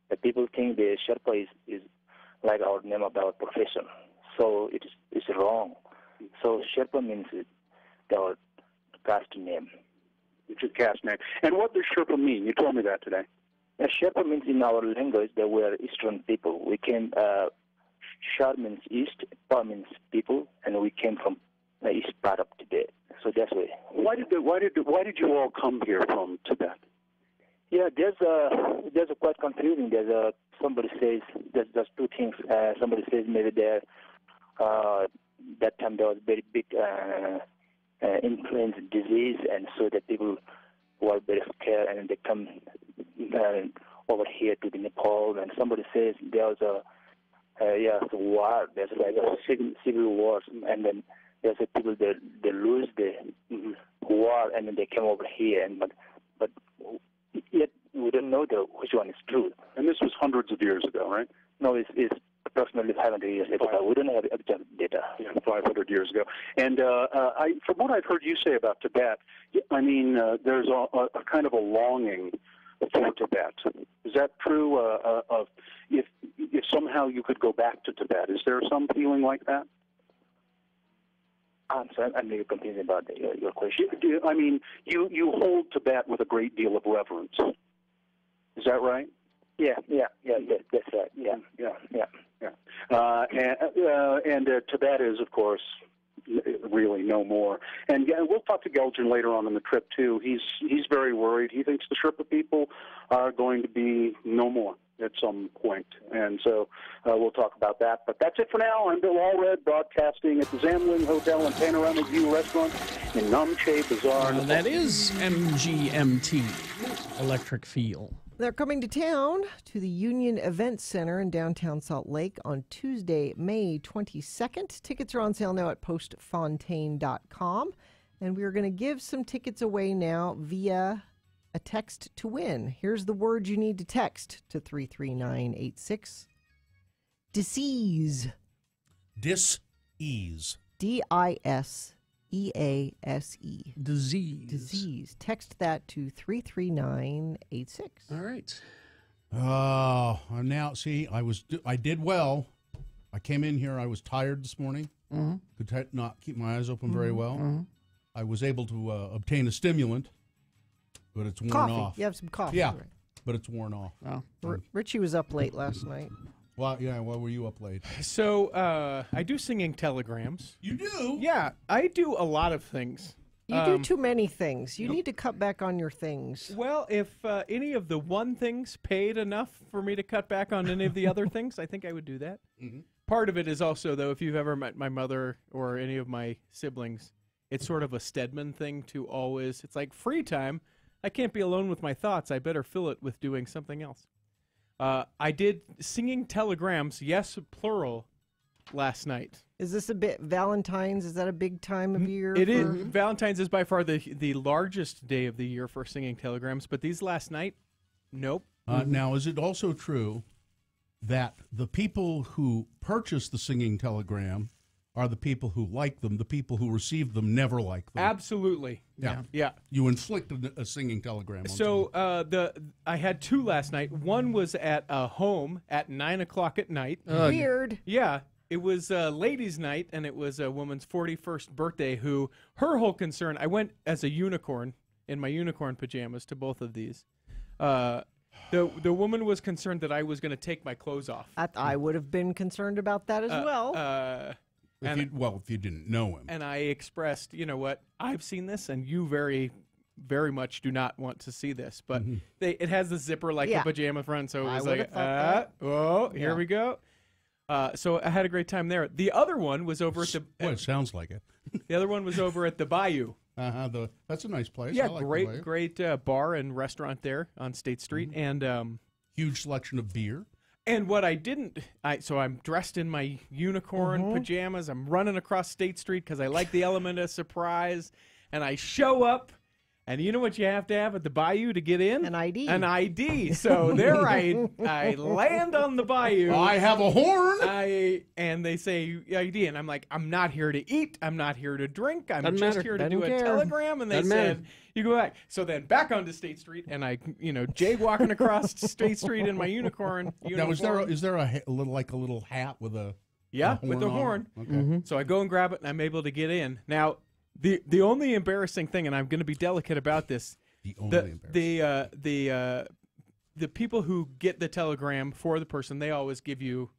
The people think the Sherpa is like our name of our profession. So it's wrong. So Sherpa means our caste name. It's a caste name. And what does Sherpa mean? You told me that today. Sherpa means in our language that we are Eastern people. We came, Shar means East, Pa means people, and we came from the east part of Tibet. So that's why. Why did you all come here from Tibet? Yeah, there's a quite confusing. Somebody says there's two things. Somebody says maybe that time there was very big influenza disease, and so the people were very scared, and they come over here to the Nepal. And somebody says there was a war. There's like a civil war, and then there's a people that they lose the war, and then they came over here, and but yet we don't know which one is true. And this was hundreds of years ago, right? No, it's approximately 500 years ago. We don't have exact data. Yeah, 500 years ago. And from what I've heard you say about Tibet, I mean, there's a kind of a longing for Tibet. Is that true? If somehow you could go back to Tibet, is there some feeling like that? I'm sorry, I'm really confused about your question. I mean, you hold Tibet with a great deal of reverence. Is that right? Yeah, that's right. Yeah. And Tibet is, of course, really no more. And we'll talk to Geljan later on in the trip too. He's very worried. He thinks the Sherpa people are going to be no more at some point. And so we'll talk about that. But that's it for now. I'm Bill Allred, broadcasting at the Zamling Hotel and Panoramic View Restaurant in Namche Bazaar. That is MGMT, Electric Feel. They're coming to town to the Union Event Center in downtown Salt Lake on Tuesday, May 22nd. Tickets are on sale now at postfontaine.com. And we're going to give some tickets away now via a text to win. Here's the word you need to text to 33986. Disease. Dis-ease. D-I-S-E-A-S-E. Disease. Text that to 33986. All right. Now, see, I did well. I came in here, I was tired this morning. Could not keep my eyes open very well. I was able to obtain a stimulant, but it's worn off. You have some coffee. Yeah, right? but it's worn off. Oh. Richie was up late last night. Well, yeah, why were you up late? So, I do singing telegrams. You do? Yeah, I do a lot of things. You do too many things. You need to cut back on your things. Well, if any of the one things paid enough for me to cut back on any of the other things, I think I would do that. Part of it is also, though, if you've ever met my mother or any of my siblings, it's sort of a Stedman thing to always, it's like free time. I can't be alone with my thoughts. I better fill it with doing something else. I did singing telegrams, yes, plural, last night. Is this a bit Valentine's? Is that a big time of year? It is. Valentine's is by far the largest day of the year for singing telegrams, but these last night, nope. Now, is it also true that the people who purchase the singing telegram are the people who like them, the people who receive them never like them? Absolutely. Yeah. You inflicted a singing telegram on So I had two last night. One was at home at 9 o'clock at night. Weird. Yeah. It was ladies' night, and it was a woman's 41st birthday. Who her whole concern. I went as a unicorn in my unicorn pajamas to both of these. The woman was concerned that I was going to take my clothes off. I would have been concerned about that as well. If you didn't know him. And I expressed, you know what, I've seen this, and you very, very much do not want to see this. But it has the zipper like a pajama front, so it was like, here we go. So I had a great time there. The other one was over at the... it sounds like it. The other one was over at the Bayou. That's a nice place. Yeah, I like great bar and restaurant there on State Street. And huge selection of beer. And what I didn't... So I'm dressed in my unicorn pajamas. I'm running across State Street because I like the element of surprise. And I show up. And you know what you have to have at the Bayou to get in? An ID. An ID. So there I land on the Bayou. I have a horn. And they say ID. And I'm like, I'm not here to eat. I'm not here to drink. I'm Doesn't just matter. here to Doesn't do a care. telegram. And they Doesn't said, matter. you go back. So then back onto State Street. And I, jaywalking across State Street in my unicorn. Now, is there a little hat with a with the horn? Okay. So I go and grab it, and I'm able to get in. Now, the only embarrassing thing, and I'm going to be delicate about this, the people who get the telegram for the person, they always give you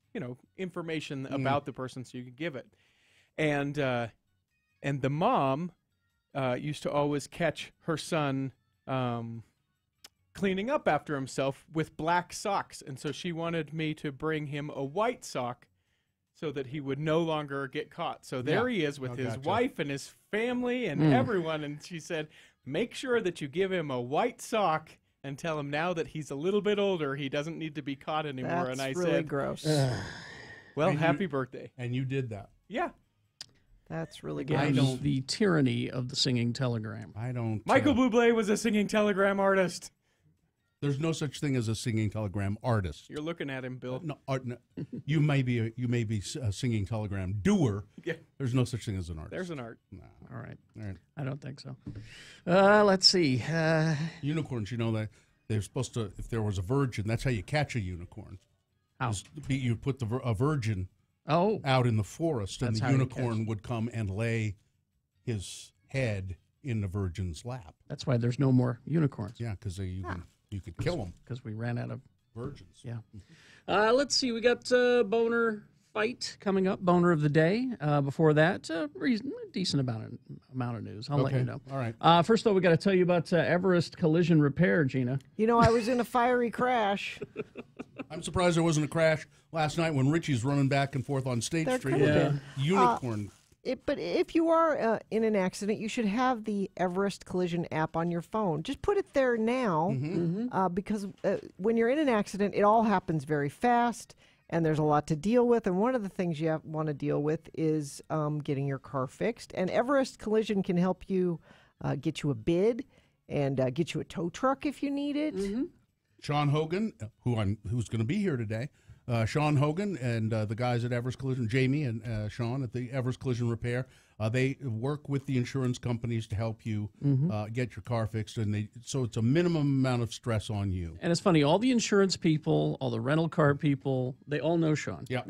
information about the person so you can give it, and the mom used to always catch her son cleaning up after himself with black socks, and so she wanted me to bring him a white sock so that he would no longer get caught. So there he is with his wife and his family and everyone. And she said, make sure that you give him a white sock and tell him now that he's a little bit older, he doesn't need to be caught anymore. That's and I really said, gross. Well, happy birthday. And you did that. Yeah. That's really Again, gross. the tyranny of the singing telegram. I don't... Michael Bublé was a singing telegram artist. There's no such thing as a singing telegram artist. You're looking at him, Bill. No, you may be a singing telegram doer. Yeah. There's no such thing as an artist. There's an art. No. All right. All right. I don't think so. Let's see. Unicorns, that they're supposed to, if there was a virgin, that's how you catch a unicorn. How? You put a virgin out in the forest, and That's the how you unicorn would come and lay his head in the virgin's lap. That's why there's no more unicorns. Yeah, because you could kill them. Because we ran out of virgins. Yeah. Let's see. We got Boehner fight coming up. Boehner of the day. Before that, decent amount of news. I'll let you know. All right. First, though, we got to tell you about Everest Collision Repair, Gina. I was in a fiery crash. I'm surprised there wasn't a crash last night when Richie's running back and forth on State There Street. could have been. Unicorn. But if you are in an accident, you should have the Everest Collision app on your phone. Just put it there now, because when you're in an accident, it all happens very fast, and there's a lot to deal with. And one of the things you want to deal with is getting your car fixed. And Everest Collision can help you get you a bid and get you a tow truck if you need it. Sean Hogan, who's going to be here today. Sean Hogan and the guys at Everest Collision, Jamie and Sean at the Everest Collision Repair, they work with the insurance companies to help you get your car fixed, and so it's a minimum amount of stress on you. And it's funny, all the insurance people, all the rental car people, they all know Sean. Yeah,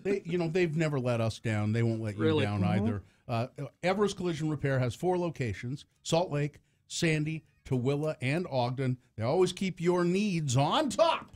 they've never let us down. They won't let you down either. Everest Collision Repair has 4 locations: Salt Lake, Sandy, Tooele, and Ogden. They always keep your needs on top.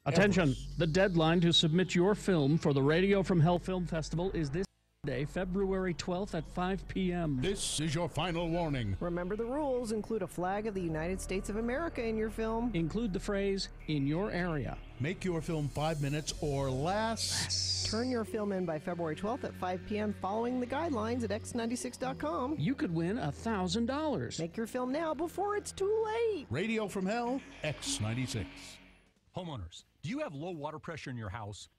Attention, the deadline to submit your film for the Radio from Hell Film Festival is this Day, February 12th at 5 p.m. This is your final warning. Remember the rules. Include a flag of the United States of America in your film. Include the phrase, in your area. Make your film 5 minutes or less. Turn your film in by February 12th at 5 p.m. following the guidelines at x96.com. You could win $1,000. Make your film now before it's too late. Radio from Hell, X96. Homeowners, do you have low water pressure in your house?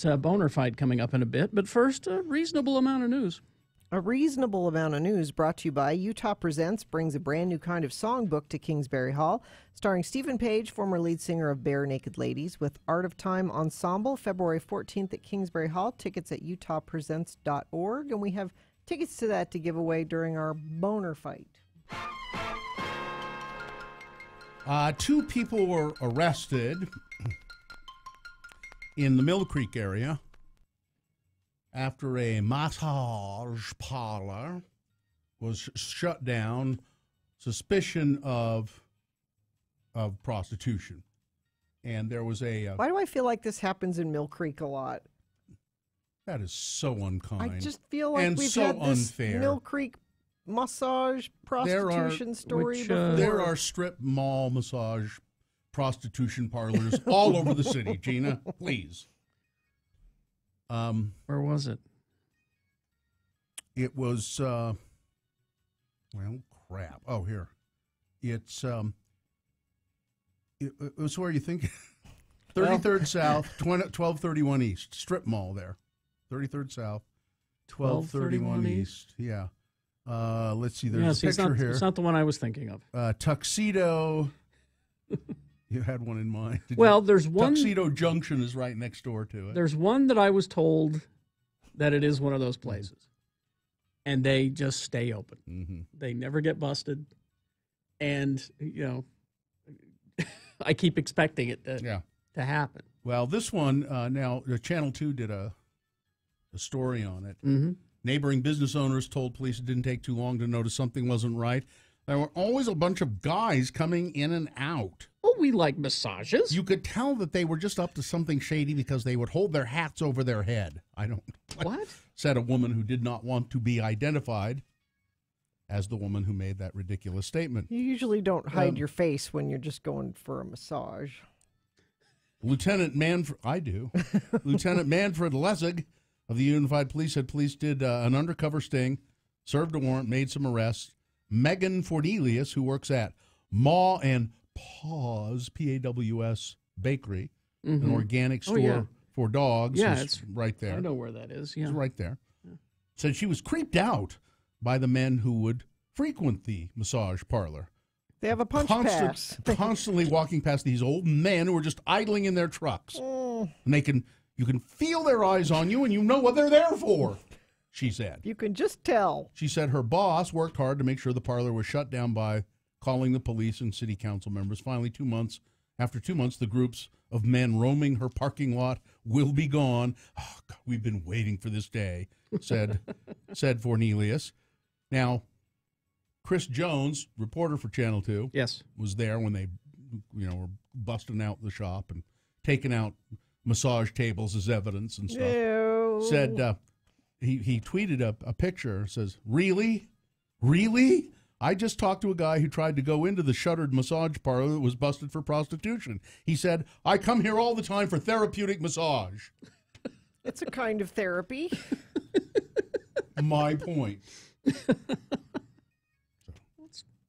Got Boehner fight coming up in a bit, but first, a reasonable amount of news. A reasonable amount of news brought to you by Utah Presents brings a brand new kind of songbook to Kingsbury Hall, starring Stephen Page, former lead singer of Bare Naked Ladies, with Art of Time Ensemble, February 14th at Kingsbury Hall. Tickets at utahpresents.org, and we have tickets to that to give away during our Boehner fight. 2 people were arrested in the Mill Creek area after a massage parlor was shut down, suspicion of prostitution. And there was a... Why do I feel like this happens in Mill Creek a lot? That is so unkind. I just feel like we've so had this unfair. Mill Creek massage prostitution story before. There are strip mall massage prostitution parlors all over the city, Gina. Please. Where was it? It was, well, crap. Oh, here. It's, it was where you think, 33rd South, 1231 East, strip mall there. 33rd South. 1231 East. Yeah. Let's see. There's a it's picture not, here. It's not the one I was thinking of. Tuxedo. You had one in mind. There's one. Tuxedo Junction is right next door to it. There's one that I was told that it is one of those places, and they just stay open. Mm-hmm. They never get busted, and I keep expecting it to happen. Well, this one now, Channel 2 did a story on it. Mm-hmm. Neighboring business owners told police it didn't take too long to notice something wasn't right. There were always a bunch of guys coming in and out. Oh, we like massages. You could tell that they were just up to something shady because they would hold their hats over their head. What? Said a woman who did not want to be identified as the woman who made that ridiculous statement. You usually don't hide your face when you're just going for a massage. Lieutenant Manfred, I do. Lieutenant Manfred Lessig of the Unified Police said police did an undercover sting, served a warrant, made some arrests. Megan Fornelius, who works at Ma and Paws, P-A-W-S Bakery, an organic store for dogs. Yeah, it's right there. I know where that is. Yeah, it's right there. Yeah. Said she was creeped out by the men who would frequent the massage parlor. They have a punch pass. Constantly walking past these old men who are just idling in their trucks. And you can feel their eyes on you, and you know what they're there for, she said. You can just tell. She said her boss worked hard to make sure the parlor was shut down by calling the police and city council members. Finally, after 2 months, the groups of men roaming her parking lot will be gone. Oh, God, we've been waiting for this day, said Fornelius. Now, Chris Jones, reporter for Channel 2, was there when they, were busting out the shop and taking out massage tables as evidence and stuff. Ew. Said he tweeted a picture. Says, "Really? I just talked to a guy who tried to go into the shuttered massage parlor that was busted for prostitution. He said, I come here all the time for therapeutic massage." It's a kind of therapy. My point.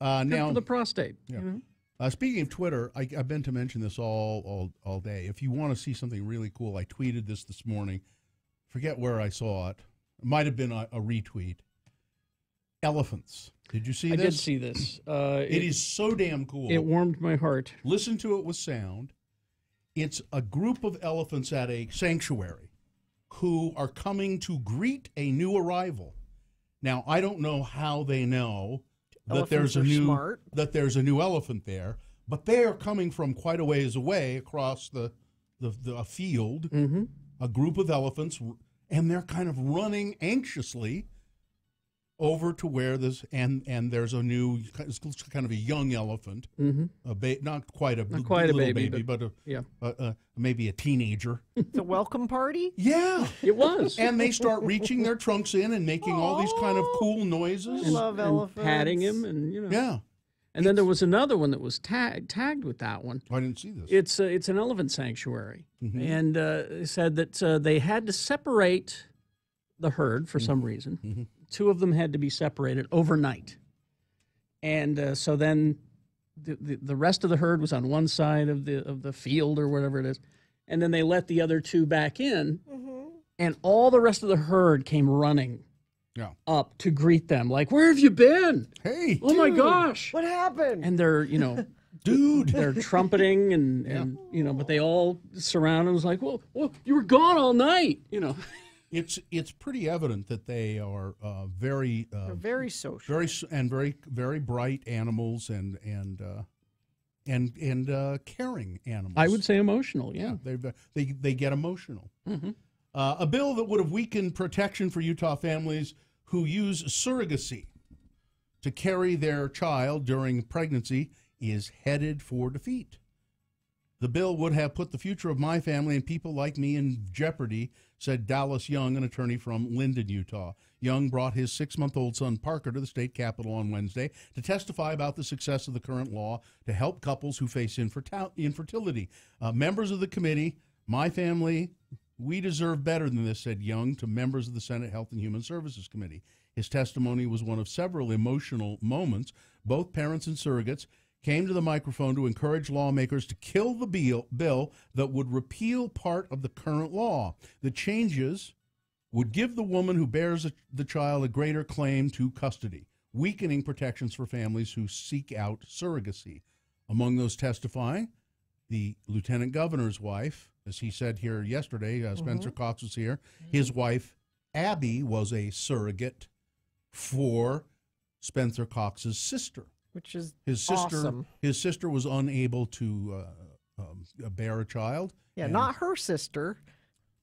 Now for the prostate. Yeah. Speaking of Twitter, I've been to mention this all day. If you want to see something really cool, I tweeted this morning. Forget where I saw it. It might have been a retweet. Elephants. Did you see this? I did see this. It is so damn cool. It warmed my heart. Listen to it with sound. It's a group of elephants at a sanctuary who are coming to greet a new arrival. Now, I don't know how they know that there's a new elephant there, but they are coming from quite a ways away across the field. Mm-hmm. A group of elephants, and they're kind of running anxiously over to where there's a new, it's kind of a young elephant, not quite a baby, but maybe a teenager. The welcome party? Yeah, it was. And they start reaching their trunks in and making all these kind of cool noises. I love elephants. Patting him, and Yeah. And then there was another one that was tagged with that one. I didn't see this. It's an elephant sanctuary, and they said that they had to separate the herd for some reason. Two of them had to be separated overnight, and so then the rest of the herd was on one side of the field or whatever it is, and then they let the other two back in, and all the rest of the herd came running up to greet them, like, "Where have you been? Hey, oh my gosh, what happened?" And they're dude, they're trumpeting and but they all surround him. Was like, well, you were gone all night, It's pretty evident that they are very they're very social, very bright animals and caring animals. I would say emotional. Yeah, they get emotional. A bill that would have weakened protection for Utah families who use surrogacy to carry their child during pregnancy is headed for defeat. The bill would have put the future of my family and people like me in jeopardy, said Dallas Young, an attorney from Linden, Utah. Young brought his 6-month-old son Parker to the state capitol on Wednesday to testify about the success of the current law to help couples who face infertility. Members of the committee, my family, we deserve better than this, said Young to members of the Senate Health and Human Services Committee. His testimony was one of several emotional moments. Both parents and surrogates came to the microphone to encourage lawmakers to kill the bill that would repeal part of the current law. The changes would give the woman who bears the child a greater claim to custody, weakening protections for families who seek out surrogacy. Among those testifying, the lieutenant governor's wife, as he said here yesterday, Spencer Cox was here. His wife, Abby, was a surrogate for Spencer Cox's sister. Which is his sister. awesome. His sister was unable to bear a child. Yeah, not her sister.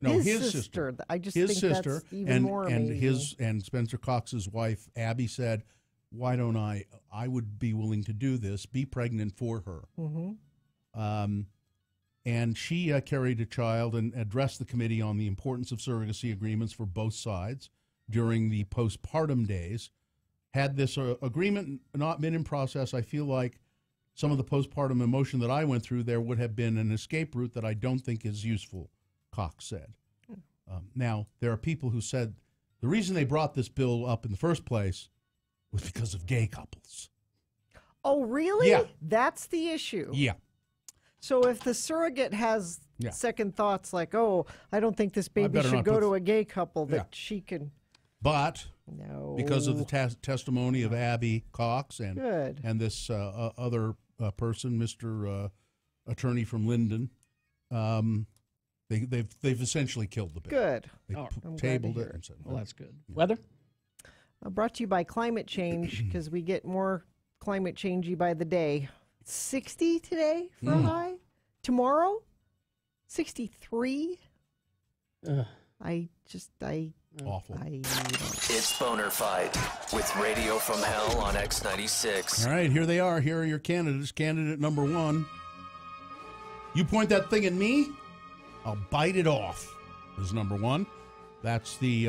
No, his sister. I just his think sister, that's even more amazing. And Spencer Cox's wife, Abby, said, "Why don't I would be willing to do this, be pregnant for her." And she carried a child and addressed the committee on the importance of surrogacy agreements for both sides during the postpartum days. Had this agreement not been in process, I feel like some of the postpartum emotion that I went through, there would have been an escape route that I don't think is useful, Cox said. Now, there are people who said the reason they brought this bill up in the first place was because of gay couples. Oh, really? Yeah. That's the issue. Yeah. So if the surrogate has second thoughts like, oh, I don't think this baby better should not go put- to a gay couple, that she can... But No. because of the testimony of Abby Cox and Good. and this other person, Mr. Attorney from Linden, they've essentially killed the bill. Good. They I'm glad to tabled hear it and said, Well, that's good. Weather? Brought to you by climate change, because we get more climate changey by the day. 60 today for a high. Tomorrow, 63. Awful. It's Boner Fight with Radio from Hell on X96. All right, here they are. Here are your candidates. Candidate number 1. You point that thing at me, I'll bite it off, is number 1. That's the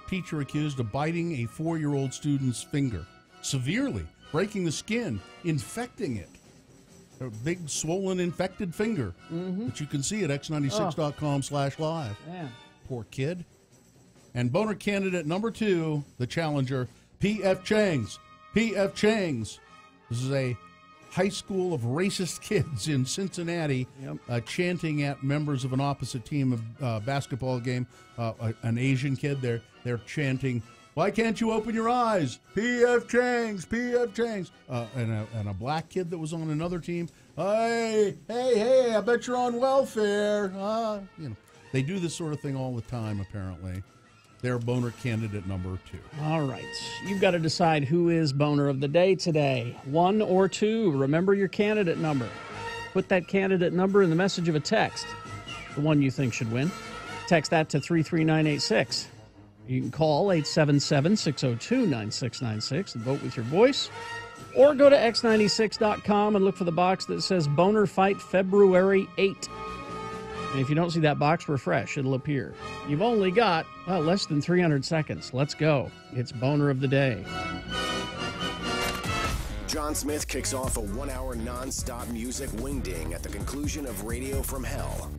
teacher accused of biting a 4-year-old student's finger, severely breaking the skin, infecting it. A big, swollen, infected finger that you can see at x96.com/live. Man. Poor kid. And Boner candidate number 2, the challenger, P.F. Chang's. P.F. Chang's. This is a high school of racist kids in Cincinnati chanting at members of an opposite team basketball game. An Asian kid, they're chanting, "Why can't you open your eyes? P.F. Chang's, P.F. Chang's." And a black kid that was on another team, hey, I bet you're on welfare. They do this sort of thing all the time, apparently. They're Boner candidate number 2. All right. You've got to decide who is Boner of the day today. 1 or 2. Remember your candidate number. Put that candidate number in the message of a text. The one you think should win. Text that to 33986. You can call 877-602-9696 and vote with your voice. Or go to x96.com and look for the box that says Boner Fight February 8. And if you don't see that box, refresh. It'll appear. You've only got, less than 300 seconds. Let's go. It's Boner of the Day. John Smith kicks off a 1-hour non-stop music wingding at the conclusion of Radio from Hell.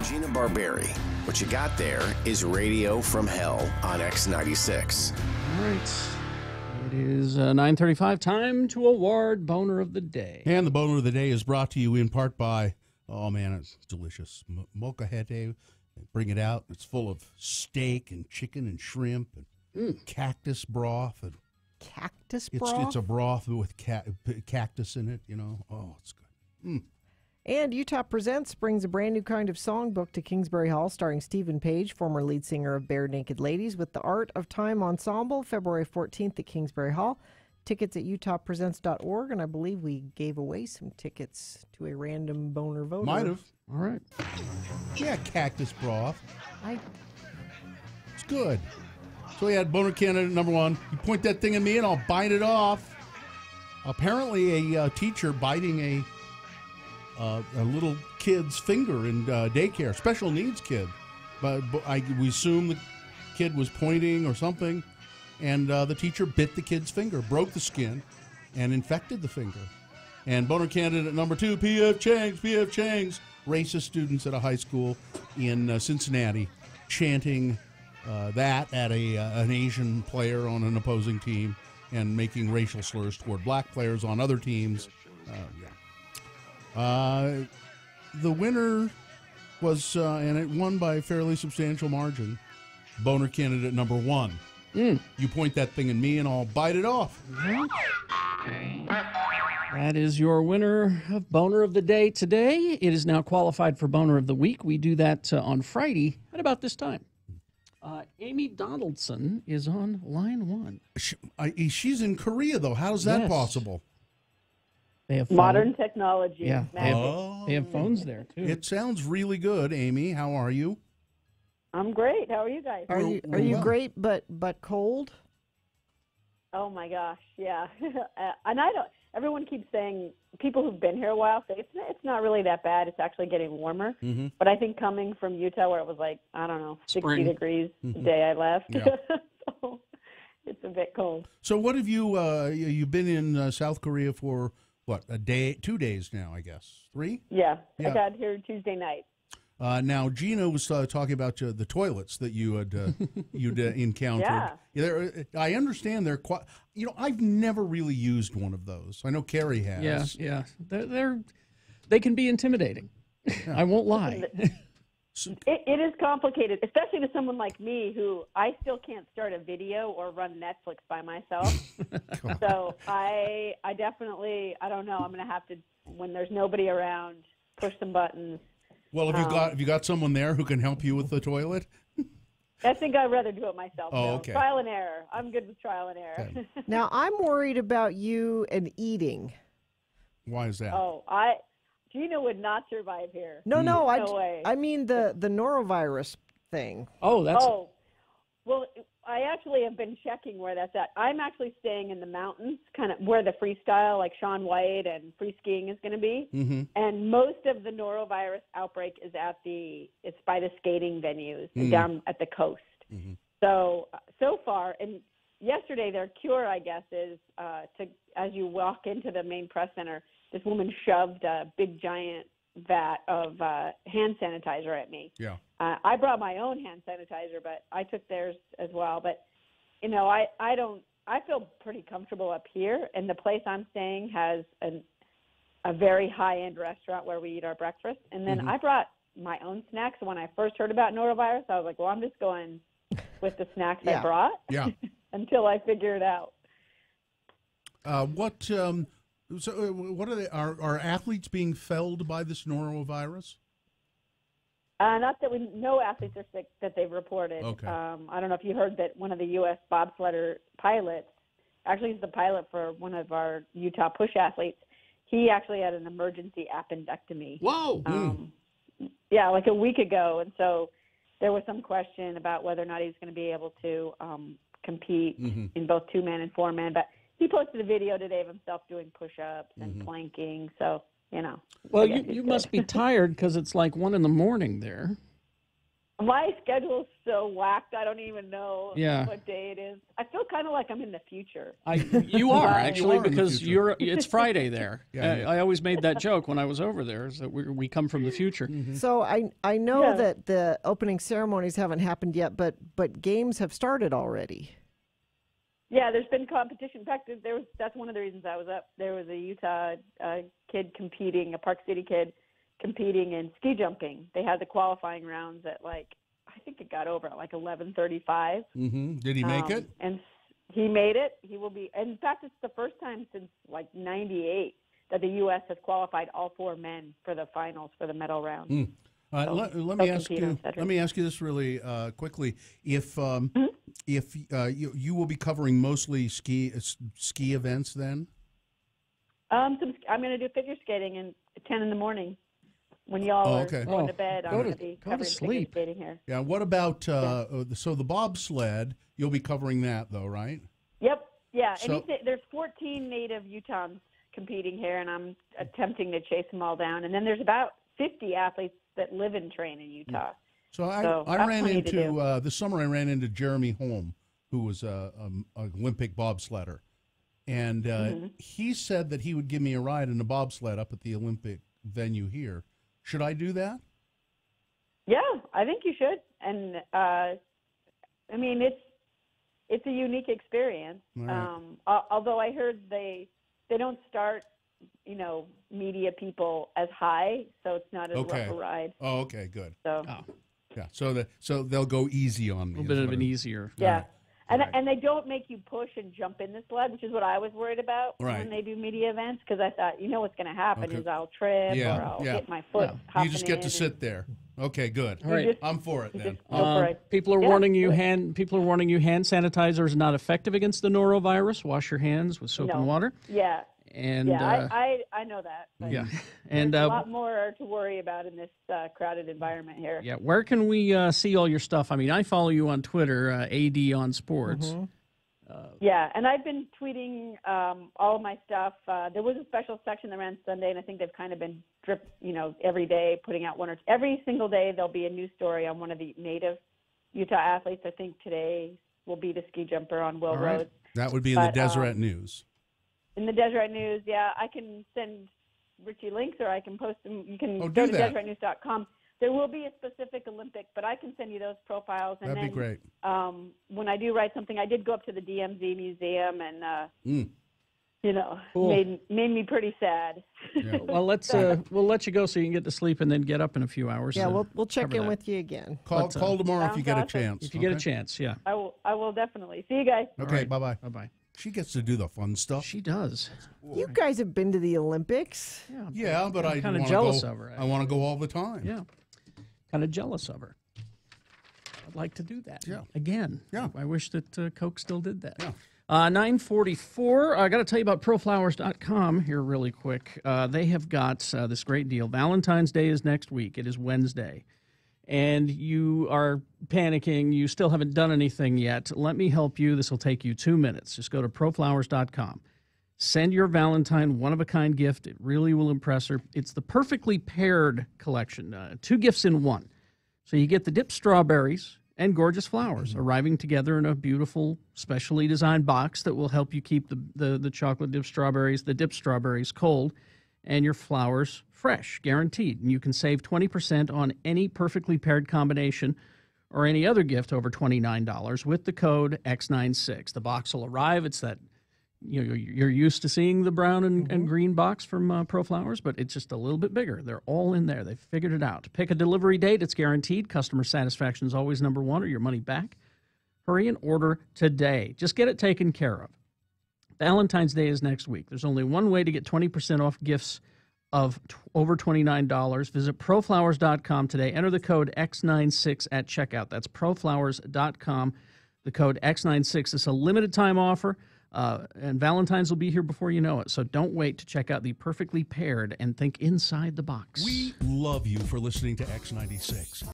Gina Barberi. What you got there is Radio from Hell on X96. All right. It is 9:35. Time to award Boner of the Day. And the Boner of the Day is brought to you in part by, oh man, it's delicious. Molcajete. Bring it out. It's full of steak and chicken and shrimp and cactus broth. And Cactus broth? It's a broth with cactus in it, you know. Oh, it's good. And Utah Presents brings a brand new kind of songbook to Kingsbury Hall starring Stephen Page, former lead singer of Bare Naked Ladies, with the Art of Time Ensemble, February 14th at Kingsbury Hall. Tickets at utahpresents.org, and I believe we gave away some tickets to a random boner voter. Might have. All right. Yeah, cactus broth. It's good. So we had Boner candidate number 1. You point that thing at me and I'll bite it off. Apparently a teacher biting a little kid's finger in daycare, special needs kid. But we assume the kid was pointing or something, and the teacher bit the kid's finger, broke the skin, and infected the finger. And Boner candidate number 2, P.F. Chang's, racist students at a high school in Cincinnati chanting that at an Asian player on an opposing team and making racial slurs toward black players on other teams. The winner was, and it won by a fairly substantial margin, Boner candidate number 1. You point that thing at me and I'll bite it off. That is your winner of Boner of the Day today. It is now qualified for Boner of the Week. We do that on Friday at about this time. Amy Donaldson is on line 1. She's in Korea, though. How is that possible? They have modern technology. Yeah, they have phones there, too. It sounds really good, Amy. How are you? I'm great. How are you guys? Are you great, but cold? Oh my gosh, yeah. And everyone keeps saying, people who've been here a while say it's not really that bad. It's actually getting warmer. Mm-hmm. But I think coming from Utah, where it was like, I don't know, 60 Spring. degrees the day I left, Yeah. so it's a bit cold. So what have you've been in South Korea for, what, a day, 2 days now, I guess? 3? Yeah. Yeah. I got here Tuesday night. Now, Gina was talking about the toilets that you had you'd encountered. Yeah. I understand they're quite. I've never really used one of those. I know Carrie has. Yeah. They can be intimidating. I won't lie. It is complicated, especially to someone like me who I still can't start a video or run Netflix by myself. So I definitely, I don't know, I'm going to have to, when there's nobody around, push some buttons. Well, have you got someone there who can help you with the toilet? I think I'd rather do it myself. Oh, no. okay. Trial and error. I'm good with trial and error. Okay. Now, I'm worried about you and eating. Why is that? Gina would not survive here. No, No way. I mean the norovirus thing. Oh, well, I actually have been checking where that's at. I'm actually staying in the mountains, kind of where the freestyle, like Shaun White and free skiing is going to be. Mm-hmm. And most of the norovirus outbreak is it's by the skating venues down at the coast. Mm-hmm. So far, and yesterday their cure, I guess, is as you walk into the main press center, this woman shoved a big giant vat of hand sanitizer at me. Yeah. I brought my own hand sanitizer, but I took theirs as well. But I feel pretty comfortable up here, and the place I'm staying has a very high-end restaurant where we eat our breakfast. And then I brought my own snacks. When I first heard about norovirus, I was like, well, I'm just going with the snacks I brought until I figure it out. What are they? Are athletes being felled by this norovirus? Not that we know athletes are sick that they've reported. Okay. I don't know if you heard that one of the U.S. bobsledder pilots, actually he's the pilot for one of our Utah push athletes, he actually had an emergency appendectomy. Whoa! Yeah, like a week ago. And so there was some question about whether or not he was going to be able to compete in both 2-man and 4-man. But he posted a video today of himself doing push-ups and planking. So, Well, you must be tired because it's like 1 a.m. there. My schedule's so whacked. I don't even know Yeah. what day it is. I feel kind of like I'm in the future. You are actually, You are in the because future. it's Friday there. Yeah. I always made that joke when I was over there, is that we come from the future. So I know that the opening ceremonies haven't happened yet, but games have started already. Yeah, there's been competition. In fact, that's one of the reasons I was up. There was a Utah kid competing, a Park City kid competing in ski jumping. They had the qualifying rounds at I think it got over at 11:35. Did he make it? And he made it. He will be. In fact, it's the first time since '98 that the U.S. has qualified all 4 men for the finals for the medal round. Let me ask you. Let me ask you this really quickly. If you will be covering mostly ski events, then I'm going to do figure skating at 10 in the morning. When y'all are going to bed, I'm going to be covering figure skating here. Yeah. What about so the bobsled? You'll be covering that though, right? Yep. Yeah. So, and there's 14 native Utahns competing here, and I'm attempting to chase them all down. And then there's about 50 athletes that live and train in Utah. So I ran into this summer. I ran into Jeremy Holm, who was an Olympic bobsledder, and he said that he would give me a ride in a bobsled up at the Olympic venue here. Should I do that? Yeah, I think you should. And I mean, it's a unique experience. Right. Although I heard they don't start, media people as high, so it's not as rough a ride. Oh, okay, good. So yeah, so they'll go easy on me. A little bit of an easier. Yeah. And they don't make you push and jump in the sled, which is what I was worried about when they do media events, because I thought, what's going to happen is I'll trip or I'll hit my foot. You just get to sit there. Okay, good. All right. I'm for it then. People are warning you. People are warning you. Hand sanitizer is not effective against the norovirus. Wash your hands with soap and water. Yeah. And I know that. But and there's a lot more to worry about in this crowded environment here. Yeah, where can we see all your stuff? I mean, I follow you on Twitter, AD on Sports. Yeah, and I've been tweeting all of my stuff. There was a special section that ran Sunday, and I think they've kind of been every day putting out every single day there'll be a news story on one of the native Utah athletes. I think today will be the ski jumper on Will Rhodes. That would be in the Deseret News. In the Deseret News, yeah. I can send Richie links, or I can post them. You can go to DeseretNews.com. There will be a specific Olympic, but I can send you those profiles. And That'd be great. When I do write something, I did go up to the DMZ Museum, and Cool. made me pretty sad. Yeah. Well, we'll let you go so you can get to sleep and then get up in a few hours. Yeah, we'll check in with you again. Call tomorrow if you get a chance. If you get a chance, yeah. I will definitely. See you guys. Okay, bye-bye. Bye-bye. She gets to do the fun stuff. She does. You guys have been to the Olympics. Yeah, but I'm kind of jealous of her. I want to go all the time. Yeah, kind of jealous of her. I'd like to do that. Yeah. Again. Yeah. I wish that Coke still did that. Yeah. 9:44. I got to tell you about proflowers.com here really quick. They have got this great deal. Valentine's Day is next week. It is Wednesday. And you are panicking, you still haven't done anything yet. Let me help you. This will take you 2 minutes. Just go to proflowers.com. Send your Valentine one-of-a-kind gift. It really will impress her. It's the perfectly paired collection, 2 gifts in one. So you get the dipped strawberries and gorgeous flowers arriving together in a beautiful, specially designed box that will help you keep the chocolate dipped strawberries cold, and your flowers fresh, guaranteed. And you can save 20% on any perfectly paired combination or any other gift over $29 with the code X96. The box will arrive. It's that you're used to seeing the brown and green box from Pro Flowers, but it's just a little bit bigger. They're all in there. They've figured it out. Pick a delivery date. It's guaranteed. Customer satisfaction is always number one, or your money back. Hurry and order today. Just get it taken care of. Valentine's Day is next week. There's only one way to get 20% off gifts of over $29. Visit proflowers.com today. Enter the code X96 at checkout. That's proflowers.com. The code X96 is a limited time offer, and Valentine's will be here before you know it. So don't wait to check out the perfectly paired and think inside the box. We love you for listening to X96.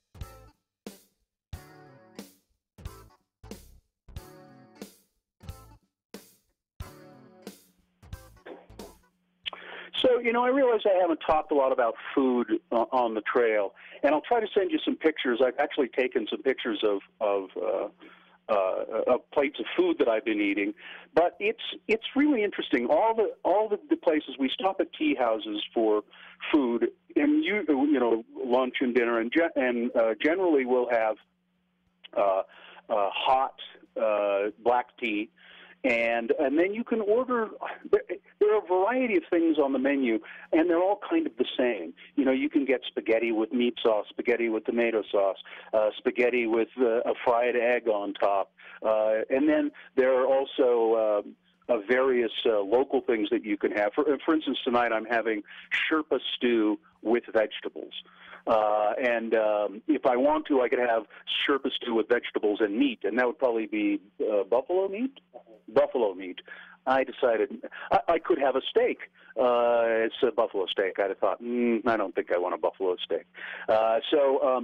So, I realize I haven't talked a lot about food on the trail, and I'll try to send you some pictures. I've actually taken some pictures of plates of food that I've been eating, but it's really interesting. All the places we stop at tea houses for food, and lunch and dinner, and generally we'll have hot black tea. And then you can order. There are a variety of things on the menu, and they're all kind of the same. You can get spaghetti with meat sauce, spaghetti with tomato sauce, spaghetti with a fried egg on top, and then there are also various local things that you can have. For instance, tonight I'm having Sherpa stew with vegetables. And if I want to, I could have Sherpa stew with vegetables and meat, and that would probably be buffalo meat. Buffalo meat. I decided I could have a steak. It's a buffalo steak. I'd have thought, I don't think I want a buffalo steak. So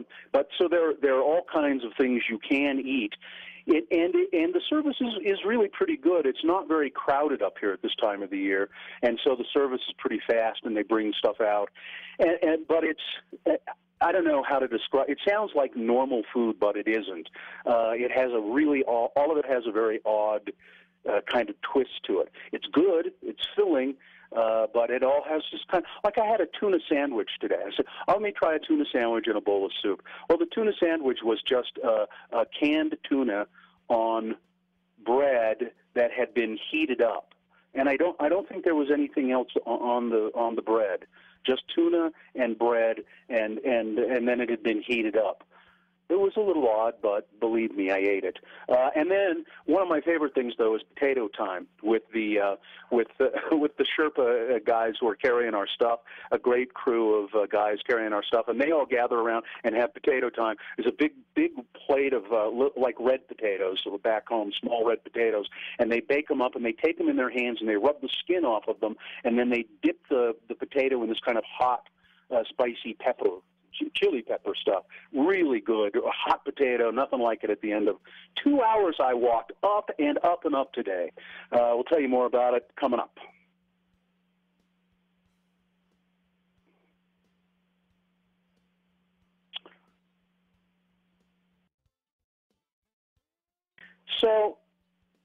there are all kinds of things you can eat. And the service is really pretty good. It's not very crowded up here at this time of the year, and so the service is pretty fast, and they bring stuff out. But it's I don't know how to describe. It sounds like normal food, but it isn't. It has a really all of it has a very odd kind of twist to it. It's good. It's filling. But it all has this kind of, like I had a tuna sandwich today. I said, let me try a tuna sandwich and a bowl of soup. Well, the tuna sandwich was just a canned tuna on bread that had been heated up. And I don't think there was anything else on the bread. Just tuna and bread, and then it had been heated up. It was a little odd, but believe me, I ate it. And then one of my favorite things, though, is potato time with the Sherpa guys who are carrying our stuff. A great crew of guys carrying our stuff, and they all gather around and have potato time. There's a big plate of like red potatoes, so back home, small red potatoes, and they bake them up and they take them in their hands and they rub the skin off of them, and then they dip the potato in this kind of hot, spicy chili pepper stuff. Really good. A hot potato, nothing like it at the end of 2 hours. I walked up and up and up today. We'll tell you more about it coming up. So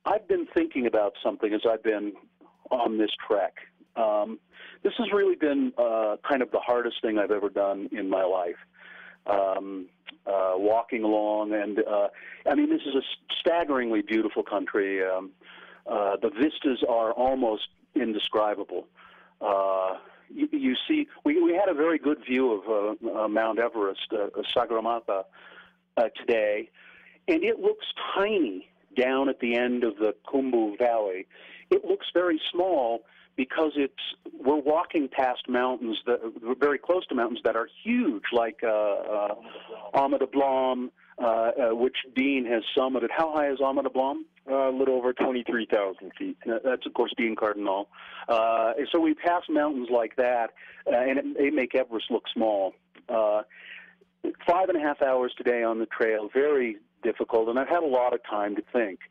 I've been thinking about something as I've been on this trek. This has really been kind of the hardest thing I've ever done in my life. Walking along, and this is a staggeringly beautiful country. The vistas are almost indescribable. You see, we had a very good view of Mount Everest, Sagarmatha, today, and it looks tiny down at the end of the Khumbu Valley. It looks very small, because we're walking past mountains we're very close to mountains that are huge, like Amada Blom, which Dean has summited. How high is Amada Blom? A little over 23,000 feet. That's, of course, Dean Cardinal. So we pass mountains like that, and they make Everest look small. 5.5 hours today on the trail, very difficult, and I've had a lot of time to think.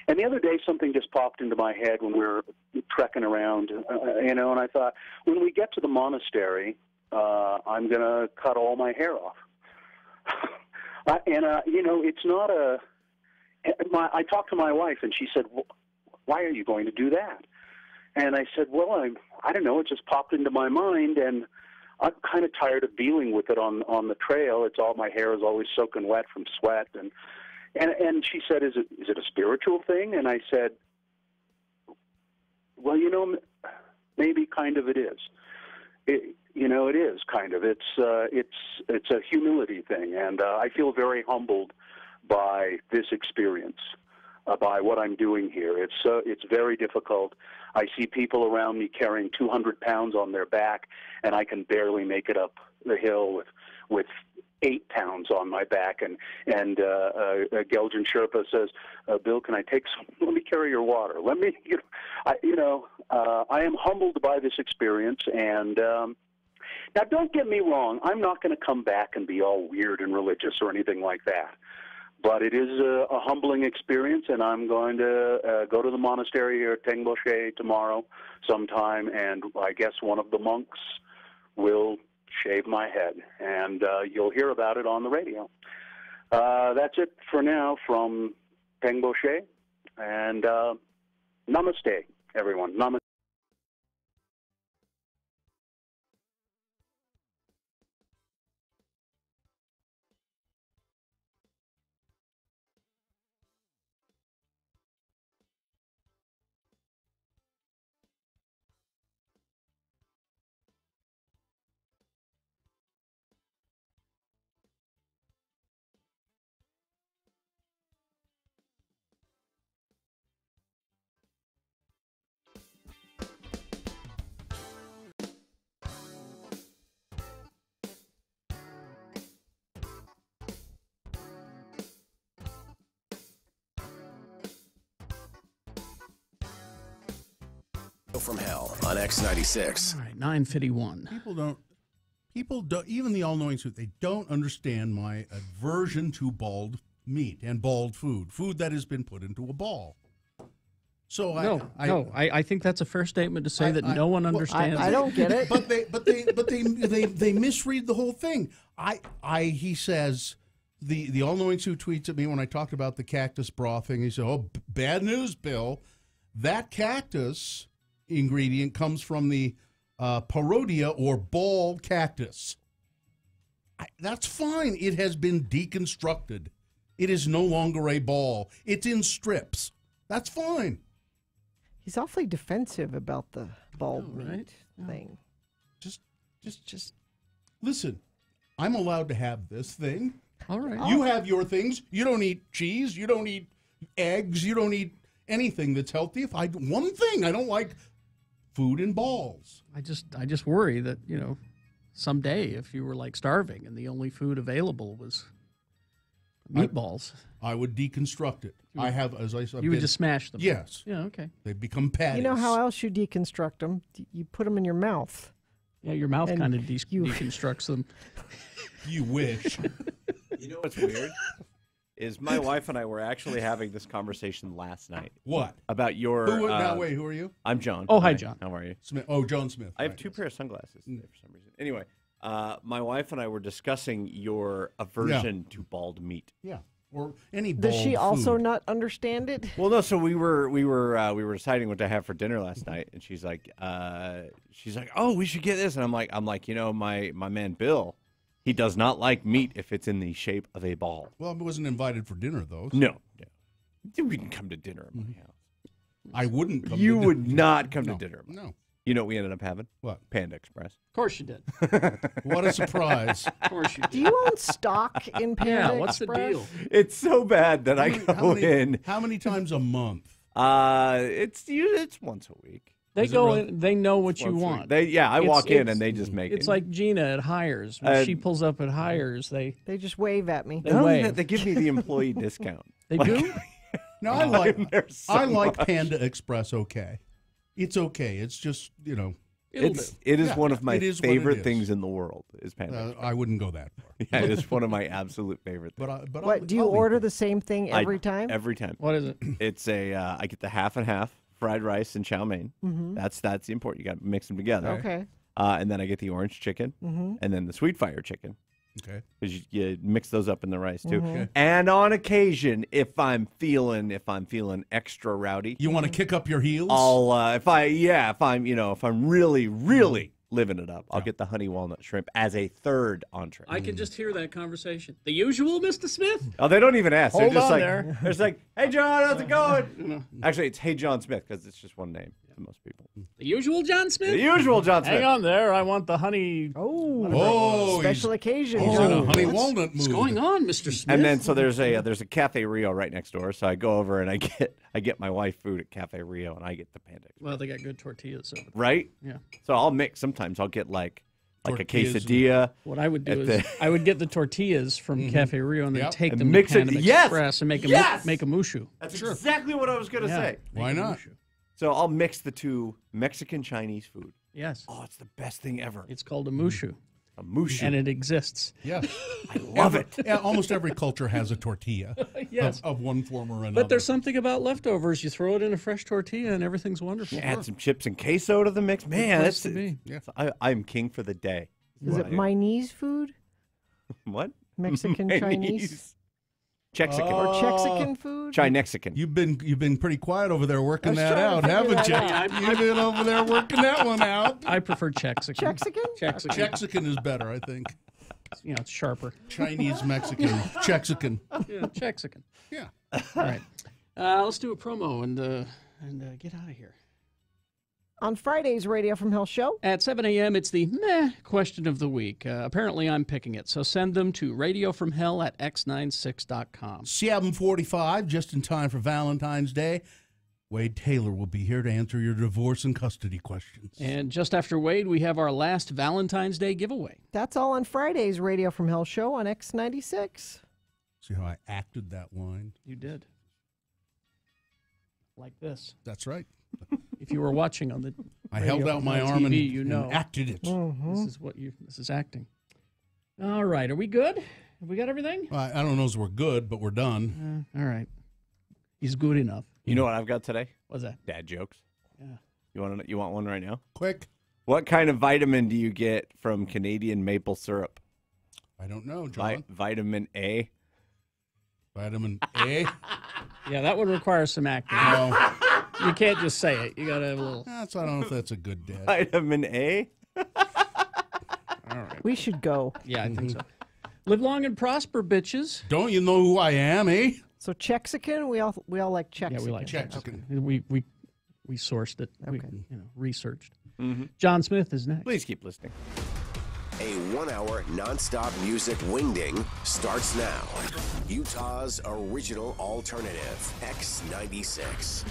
And the other day, something just popped into my head when we were trekking around, and I thought, when we get to the monastery, I'm going to cut all my hair off. It's not I talked to my wife, and she said, why are you going to do that? And I said, well, I don't know, it just popped into my mind, and I'm kind of tired of dealing with it on the trail. My hair is always soaking wet from sweat, and she said, is it a spiritual thing? And I said, well, maybe kind of it is. It is kind of. It's a humility thing, and I feel very humbled by this experience, by what I'm doing here. It's very difficult. I see people around me carrying 200 pounds on their back, and I can barely make it up the hill with 8 pounds on my back, and Geljan Sherpa says, Bill, can I take some? Let me carry your water. Let me, I am humbled by this experience, and now don't get me wrong, I'm not going to come back and be all weird and religious or anything like that, But it is a humbling experience, and I'm going to go to the monastery here at Tengboche tomorrow sometime, and I guess one of the monks will shave my head, and you'll hear about it on the radio. That's it for now from Tengboche, and namaste, everyone. Namaste. From Hell on X96. All right, 9:51. People don't, even the all-knowing truth, they don't understand my aversion to bald meat and bald food that has been put into a ball. So I think that's a fair statement to say that no one understands. I don't get it. But they misread the whole thing. He says, the all-knowing truth tweets at me when I talked about the cactus broth thing. He said, "Oh, bad news, Bill. That cactus ingredient comes from the parodia or ball cactus." That's fine. It has been deconstructed. It is no longer a ball. It's in strips. That's fine. He's awfully defensive about the bald meat thing. Just listen. I'm allowed to have this thing. All right. You have your things. You don't eat cheese. You don't eat eggs. You don't eat anything that's healthy. If I do one thing, I don't like food in balls. I just worry that, someday if you were like starving and the only food available was meatballs, I would deconstruct it. I have, as I said, you would just smash them. Yes. Yeah. Okay. They become patties. You know how else you deconstruct them? You put them in your mouth. Yeah, your mouth kind of deconstructs them. You wish. You know what's weird? Is my wife and I were actually having this conversation last night. What? About your... Who are you? I'm John. Oh, hi, John. How are you? Smith. Oh, John Smith. I have two pairs of sunglasses today for some reason. Anyway, my wife and I were discussing your aversion to bald meat. Yeah. Or any bald Does she also food. not understand it? Well, no. So we were deciding what to have for dinner last night, and she's like, "Oh, we should get this," and I'm like, my man Bill, he does not like meat if it's in the shape of a ball. Well, I wasn't invited for dinner, though. So. No. We can come to dinner at my house. I wouldn't come You to would dinner. not come to dinner. At my No. You know what we ended up having? What? Panda Express. Of course you did. What a surprise. Of course you did. Do you own stock in Panda what's Express? the deal? It's so bad that I go in. How many times a month? It's once a week. They go in, they know what you Once a want. week. I walk in and they just make it. It's like Gina at Hires. When she pulls up at Hires, they just wave at me. They wave. They give me the employee discount. They do? No, I'm there so I like much. Panda Express. Okay, it's okay. It's just It is one of my it is what favorite it is. things in the world. Is Panda Express. I wouldn't go that far. Yeah, it is one of my absolute favorite things. What, do you order the same thing every time? Every time. What is it? It's I get the half and half fried rice and chow mein. Mhm. That's the important. You got to mix them together. Okay. And then I get the orange chicken, Mhm. and then the sweet fire chicken. Okay. Because you mix those up in the rice too. Mhm. Okay. And on occasion, if I'm feeling extra rowdy, You want to kick up your heels? I'll if I'm really living it up, I'll get the honey walnut shrimp as a third entree. I can just hear that conversation. The usual, Mr. Smith? Oh, they don't even ask. Hold They're just on like, there. It's like, hey, John, how's it going? Actually, it's Hey John Smith because it's just one name to most people. The usual John Smith? The usual John Smith. Hang on there. I want the honey. Oh, special occasion. he's John. in a honey walnut What's mood. going on, Mr. Smith? And then so there's a Cafe Rio right next door. So I go over and I get my wife food at Cafe Rio and I get the Panda. Well, they got good tortillas over there. Right? Yeah. So I'll mix. Sometimes I'll get like a Tortillas and- quesadilla. What I would do at is the- I would get the tortillas from Cafe Rio and then Yep. take And them mix to it- Panda yes! Express and make a Yes! make a mushu. That's exactly what I was gonna Yeah. say. Why not? So I'll mix the two Mexican Chinese food. Yes. Oh, it's the best thing ever. It's called a mushu. A mushu. And it exists. Yeah. I love it. Yeah, almost every culture has a tortilla Yes. of one form or another. But there's something about leftovers. You throw it in a fresh tortilla and everything's wonderful. Add some chips and queso to the mix. Man, place that's to be. Yeah. I'm king for the day. Is it Chinese food? What? Mexican, Chinese? Chexican. Or Chexican food? Chinexican. You've been pretty quiet over there working I was that trying to out, figure haven't you? that out. You've been over there working that one out. I prefer Chexican. Chexican? Chexican is better, I think. You know, it's sharper. Chinese, Mexican, Chexican. Yeah, Chexican. Yeah. All right. Let's do a promo and get out of here. On Friday's Radio from Hell show. At 7 a.m., it's the meh question of the week. Apparently, I'm picking it. So send them to radiofromhell@x96.com. 7:45, just in time for Valentine's Day. Wade Taylor will be here to answer your divorce and custody questions. And just after Wade, we have our last Valentine's Day giveaway. That's all on Friday's Radio from Hell show on X96. See how I acted that line? You did. Like this. That's right. If you were watching on the I held out my arm TV, and, you know. and acted it. This is acting. All right, are we good? Have we got everything? I don't know if we're good, but we're done. All right. He's good enough. You know what I've got today? What's that? Dad jokes. Yeah. You want one right now? Quick. What kind of vitamin do you get from Canadian maple syrup? I don't know, John. Vitamin A. Vitamin A? Yeah, that would require some acting. No. You can't just say it. You got to have a little. I don't know if that's a good dad. Vitamin A? All right. We should go. Yeah, I think so. Live long and prosper, bitches. Don't you know who I am, eh? So Chexican, we all like Chexican. Yeah, we like Chexican. We sourced it. Okay. We researched. Mm-hmm. John Smith is next. Please keep listening. A 1-hour nonstop music wingding starts now. Utah's original alternative, X96.